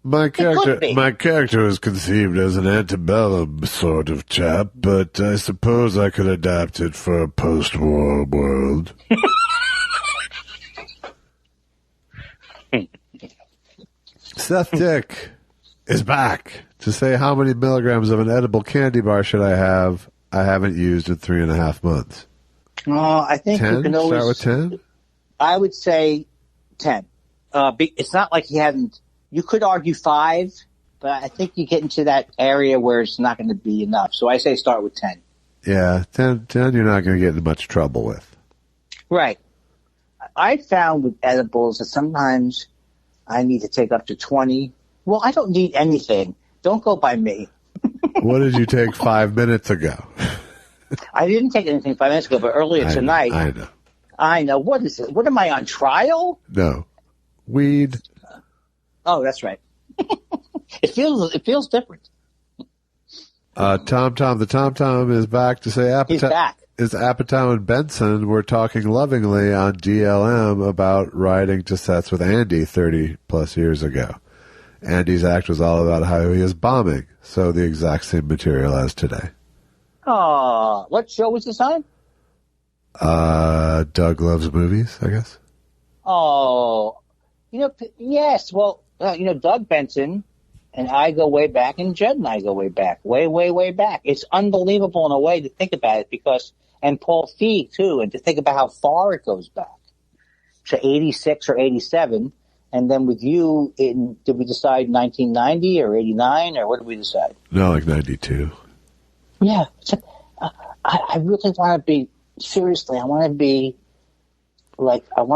My character was conceived as an antebellum sort of chap, but I suppose I could adapt it for a post-war world. Seth Dick is back to say how many milligrams of an edible candy bar should I have I haven't used in 3.5 months. I think 10? you can always Start with 10? I would say 10. It's not like he hasn't. You could argue 5, but I think you get into that area where it's not going to be enough. So I say start with 10. Yeah, 10 you're not going to get in much trouble with. Right. I found with edibles that sometimes I need to take up to 20. Well, I don't need anything. Don't go by me. What did you take 5 minutes ago? I didn't take anything 5 minutes ago, but earlier tonight. I know. What is it? What am I on trial? No. Weed. Oh, that's right. It feels different. Tom, the Tom is back to say He's back. Is Apatow and Benson were talking lovingly on DLM about writing to sets with Andy 30 plus years ago. Andy's act was all about how he is bombing, so the exact same material as today. Oh, what show was this on? Doug Loves Movies, I guess. Oh, yes. Well, Doug Benson and I go way back, and Jed and I go way back, way, way, way back. It's unbelievable in a way to think about it and Paul Feig too, and to think about how far it goes back to 86 or 87. And then with you, did we decide 1990 or 89 or what did we decide? No, like 92. Yeah. I really want to be, seriously, I want to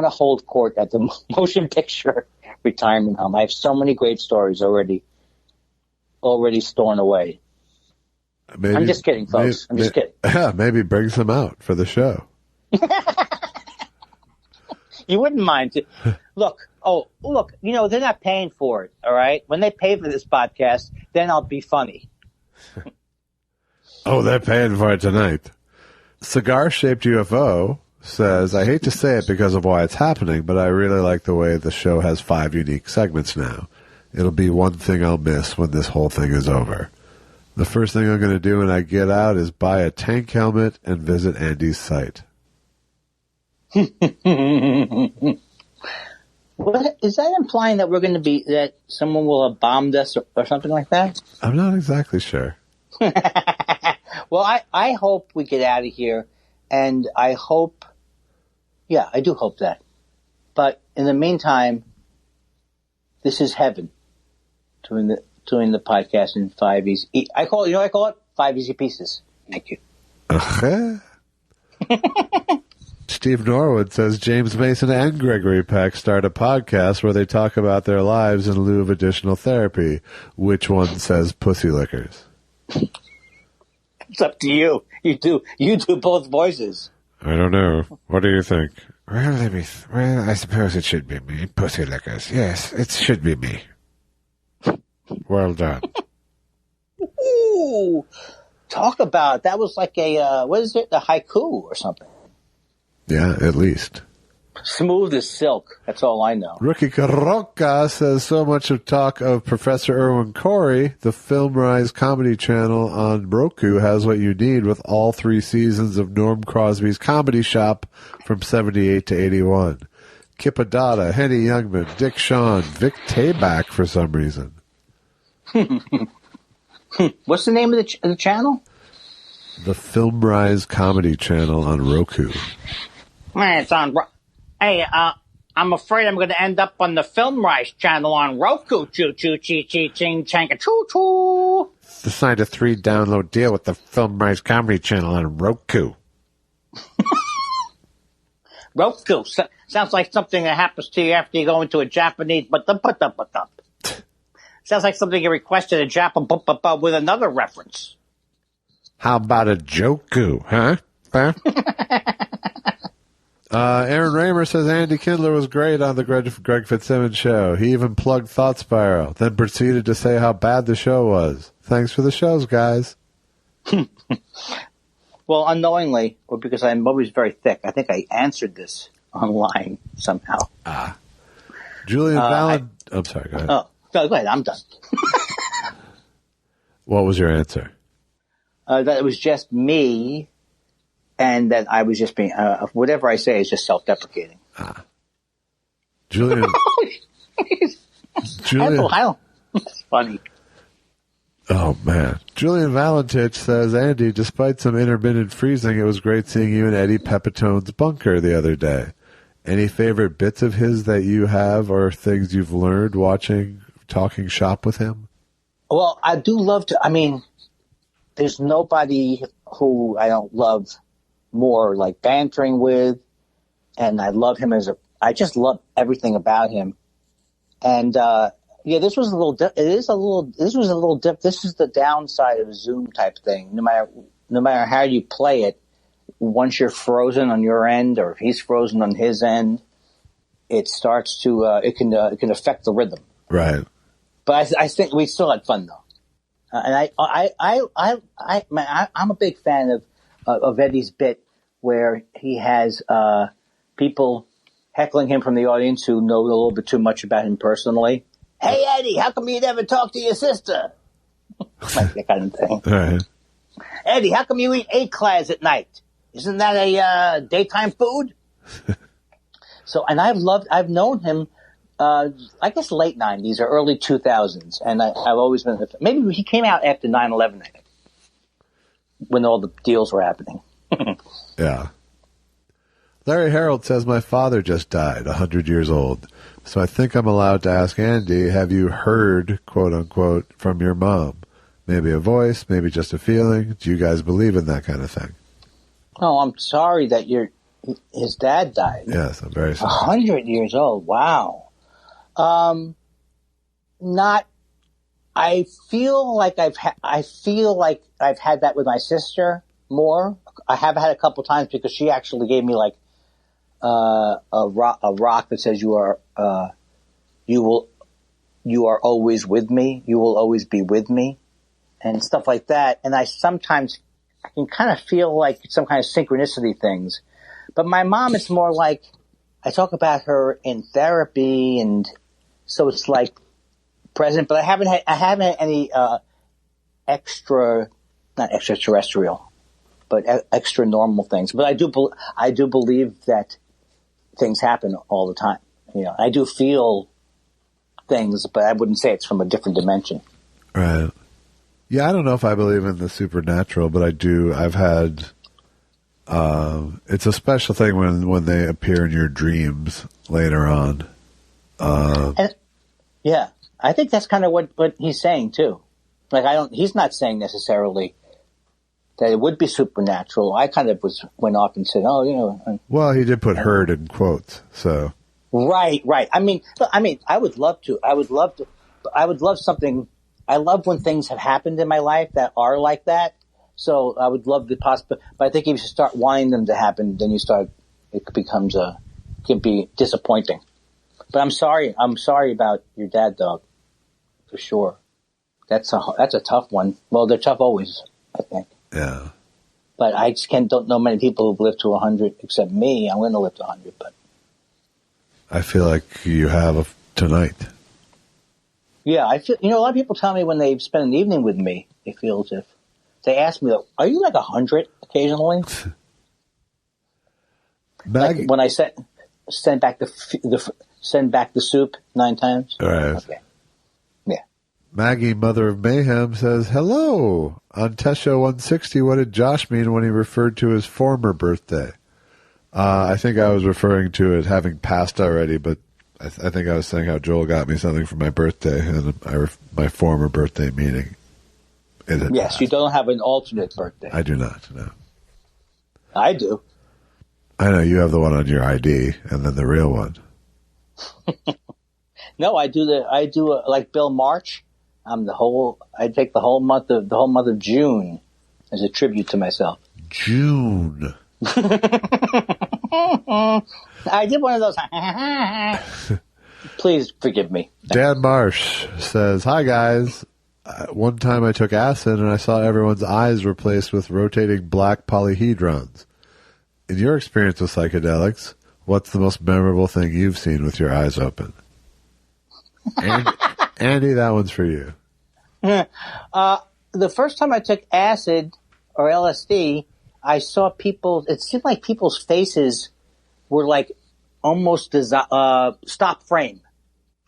hold court at the motion picture retirement home. I have so many great stories already stored away. I'm just kidding, folks. I'm just kidding. Yeah, maybe bring some out for the show. You wouldn't mind. Look, they're not paying for it, all right? When they pay for this podcast, then I'll be funny. Oh, they're paying for it tonight. Cigar-shaped UFO says, I hate to say it because of why it's happening, but I really like the way the show has 5 unique segments now. It'll be one thing I'll miss when this whole thing is over. The first thing I'm going to do when I get out is buy a tank helmet and visit Andy's site. What is that implying that we're going to be that someone will have bombed us or something like that? I'm not exactly sure. Well, I hope we get out of here, and I hope, yeah, I do hope that. But in the meantime, this is heaven. Doing the podcast in 5 easy. I call it. You know what I call it? 5 easy pieces. Thank you. Steve Norwood says James Mason and Gregory Peck start a podcast where they talk about their lives in lieu of additional therapy. Which one says pussy lickers? It's up to you. You do both voices. I don't know. What do you think? Well, I suppose it should be me. Pussy lickers. Yes, it should be me. Well done. Ooh, talk about that was like a what is it? A haiku or something. Yeah, at least. Smooth as silk. That's all I know. Rookie Caroca says so much of talk of Professor Irwin Corey. The Film Rise Comedy Channel on Roku has what you need with all 3 seasons of Norm Crosby's Comedy Shop from 78 to 81. Kip Adada, Henny Youngman, Dick Shawn, Vic Tayback for some reason. What's the name of the channel? The Film Rise Comedy Channel on Roku. Man, it's on. Hey, I'm afraid I'm going to end up on the Film Rise channel on Roku. Choo choo chee chee ching changa choo choo. Signed a 3 download deal with the Film Rise Comedy Channel on Roku. Roku sounds like something that happens to you after you go into a Japanese Sounds like something you requested a Japan with another reference. How about a Joku, huh? Aaron Raymer says Andy Kindler was great on the Greg Fitzsimmons show. He even plugged Thought Spiral, then proceeded to say how bad the show was. Thanks for the shows, guys. Well, unknowingly, or because I'm always very thick, I think I answered this online somehow. Julian Valentine. I'm sorry, go ahead. Oh, go ahead. I'm done. What was your answer? That it was just me, and that I was just being, whatever I say is just self-deprecating. Julian. Julian. That's funny. Oh, man. Julian Valentich says, Andy, despite some intermittent freezing, it was great seeing you in Eddie Pepitone's bunker the other day. Any favorite bits of his that you have or things you've learned watching, talking shop with him? Well, I do love to, I mean, there's nobody who I don't love more like bantering with, and I love him I just love everything about him. And, yeah, this was a little, this is the downside of a Zoom type thing. No matter how you play it, once you're frozen on your end or if he's frozen on his end, it starts to, it can affect the rhythm. Right. But I think we still had fun though. And I'm a big fan of Eddie's bit where he has, people heckling him from the audience who know a little bit too much about him personally. Hey, Eddie, how come you never talk to your sister? Like that kind of thing. All right. Eddie, how come you eat eclairs at night? Isn't that a daytime food? So, and I've known him, I guess late 90s or early 2000s, and I've always been, maybe he came out after 9/11, I think, when all the deals were happening. Yeah. Larry Harold says, my father just died, 100 years old. So I think I'm allowed to ask Andy, have you heard, quote unquote, from your mom? Maybe a voice, maybe just a feeling. Do you guys believe in that kind of thing? Oh, I'm sorry that his dad died. Yes, I'm very sorry. 100 years old. Wow. I feel like I've had that with my sister more. I have had a couple times because she actually gave me like a rock that says you are always with me. You will always be with me, and stuff like that. And I can kind of feel like some kind of synchronicity things. But my mom, it's more like I talk about her in therapy, and so it's like present. But I haven't had any not extraterrestrial, but extra normal things. But I do believe that things happen all the time. I do feel things, but I wouldn't say it's from a different dimension. Right. Yeah, I don't know if I believe in the supernatural, but I do. I've had. It's a special thing when they appear in your dreams later on. Yeah, I think that's kind of what he's saying too. Like he's not saying necessarily that it would be supernatural. I kind of went off and said, Well, he did put "heard" in quotes, so. Right. I mean, I would love something. I love when things have happened in my life that are like that. So I would love the possibility, but I think if you start wanting them to happen, then it can be disappointing. But I'm sorry about your dad, dog, for sure. That's a tough one. Well, they're tough always, I think. Yeah. But I just don't know many people who've lived to 100 except me. I'm going to live to 100, but. I feel like you have tonight. Yeah, I feel. A lot of people tell me when they spend an evening with me, they feel as if they ask me, "Are you like 100?" Occasionally. Like when I send back the soup 9 times. All right. Okay. Yeah. Maggie, Mother of Mayhem, says, "Hello on Tesho 160. What did Josh mean when he referred to his former birthday?" I think I was referring to it having passed already, but I think I was saying how Joel got me something for my birthday and my former birthday meeting. Yes, passed. You don't have an alternate birthday. I do not, no. I do. I know, you have the one on your ID and then the real one. No, I do like Bill March. I take the whole month of June as a tribute to myself. June. I did one of those. Please forgive me. Dan Marsh says, "Hi guys. One time I took acid and I saw everyone's eyes replaced with rotating black polyhedrons. In your experience with psychedelics, what's the most memorable thing you've seen with your eyes open?" Andy, that one's for you. The first time I took acid or LSD, I saw it seemed like people's faces were like almost stop frame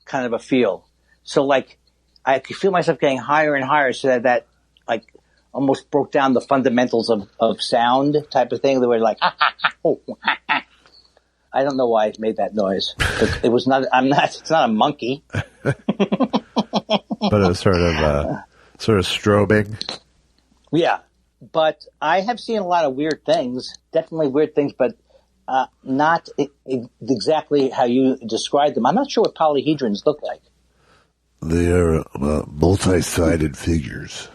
kind of a feel. So like I could feel myself getting higher and higher so that like almost broke down the fundamentals of sound type of thing. They were like, I don't know why I made that noise. But it's not a monkey. But it was sort of strobing. Yeah. But I have seen a lot of weird things, definitely weird things, but not exactly how you described them. I'm not sure what polyhedrons look like. They are multi-sided figures.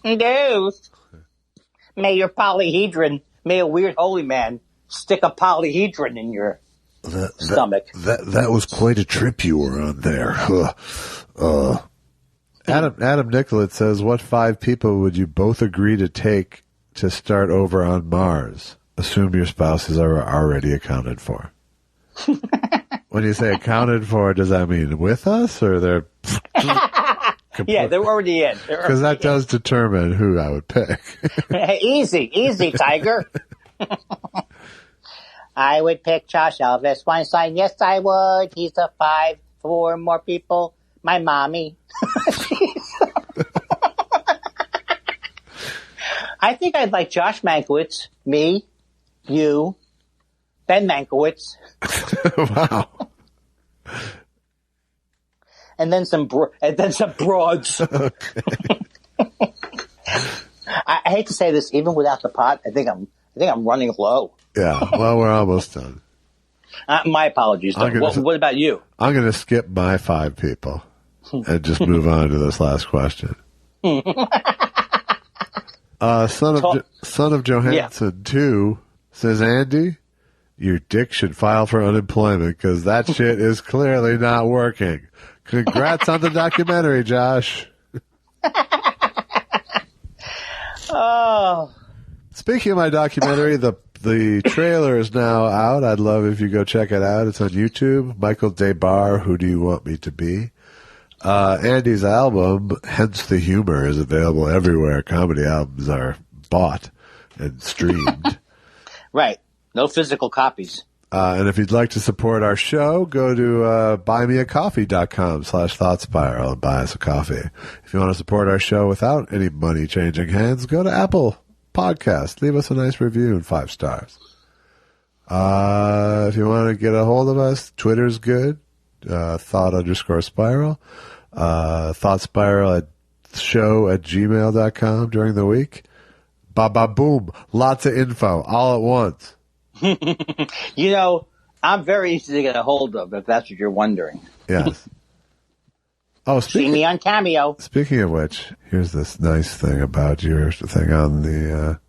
No. May a weird holy man stick a polyhedron in your stomach. That was quite a trip you were on there. Adam Nicollet says, "What 5 people would you both agree to take to start over on Mars? Assume your spouses are already accounted for." When you say accounted for, does that mean with us or they're... Yeah, they're already in. Because that does determine who I would pick. Easy, Tiger. I would pick Josh Elvis Weinstein. Yes, I would. He's a 5. 4 more people. My mommy. I think I'd like Josh Mankiewicz, me, you, Ben Mankiewicz. Wow. And then some broads. Okay. I hate to say this, even without the pot, I think I'm running low. Yeah. Well, we're almost done. My apologies. What about you? I'm going to skip my 5 people and just move on to this last question. Son of Johansson 2 says, "Andy, your dick should file for unemployment because that shit is clearly not working. Congrats on the documentary, Josh." Oh. Speaking of my documentary, the trailer is now out. I'd love if you go check it out. It's on YouTube. Michael Debar, Who Do You Want Me to Be? Andy's album, Hence the Humor, is available everywhere comedy albums are bought and streamed. Right. No physical copies. And if you'd like to support our show, go to buymeacoffee.com/thoughtspiral and buy us a coffee. If you want to support our show without any money changing hands, go to Apple Podcast. Leave us a nice review and 5 stars. If you want to get a hold of us, Twitter's good. Thought_spiral. Thought Spiral at show@gmail.com during the week. Ba-ba-boom. Lots of info all at once. You know, I'm very easy to get a hold of, if that's what you're wondering. Yes. Oh, See me on Cameo. Speaking of which, here's this nice thing about your thing on the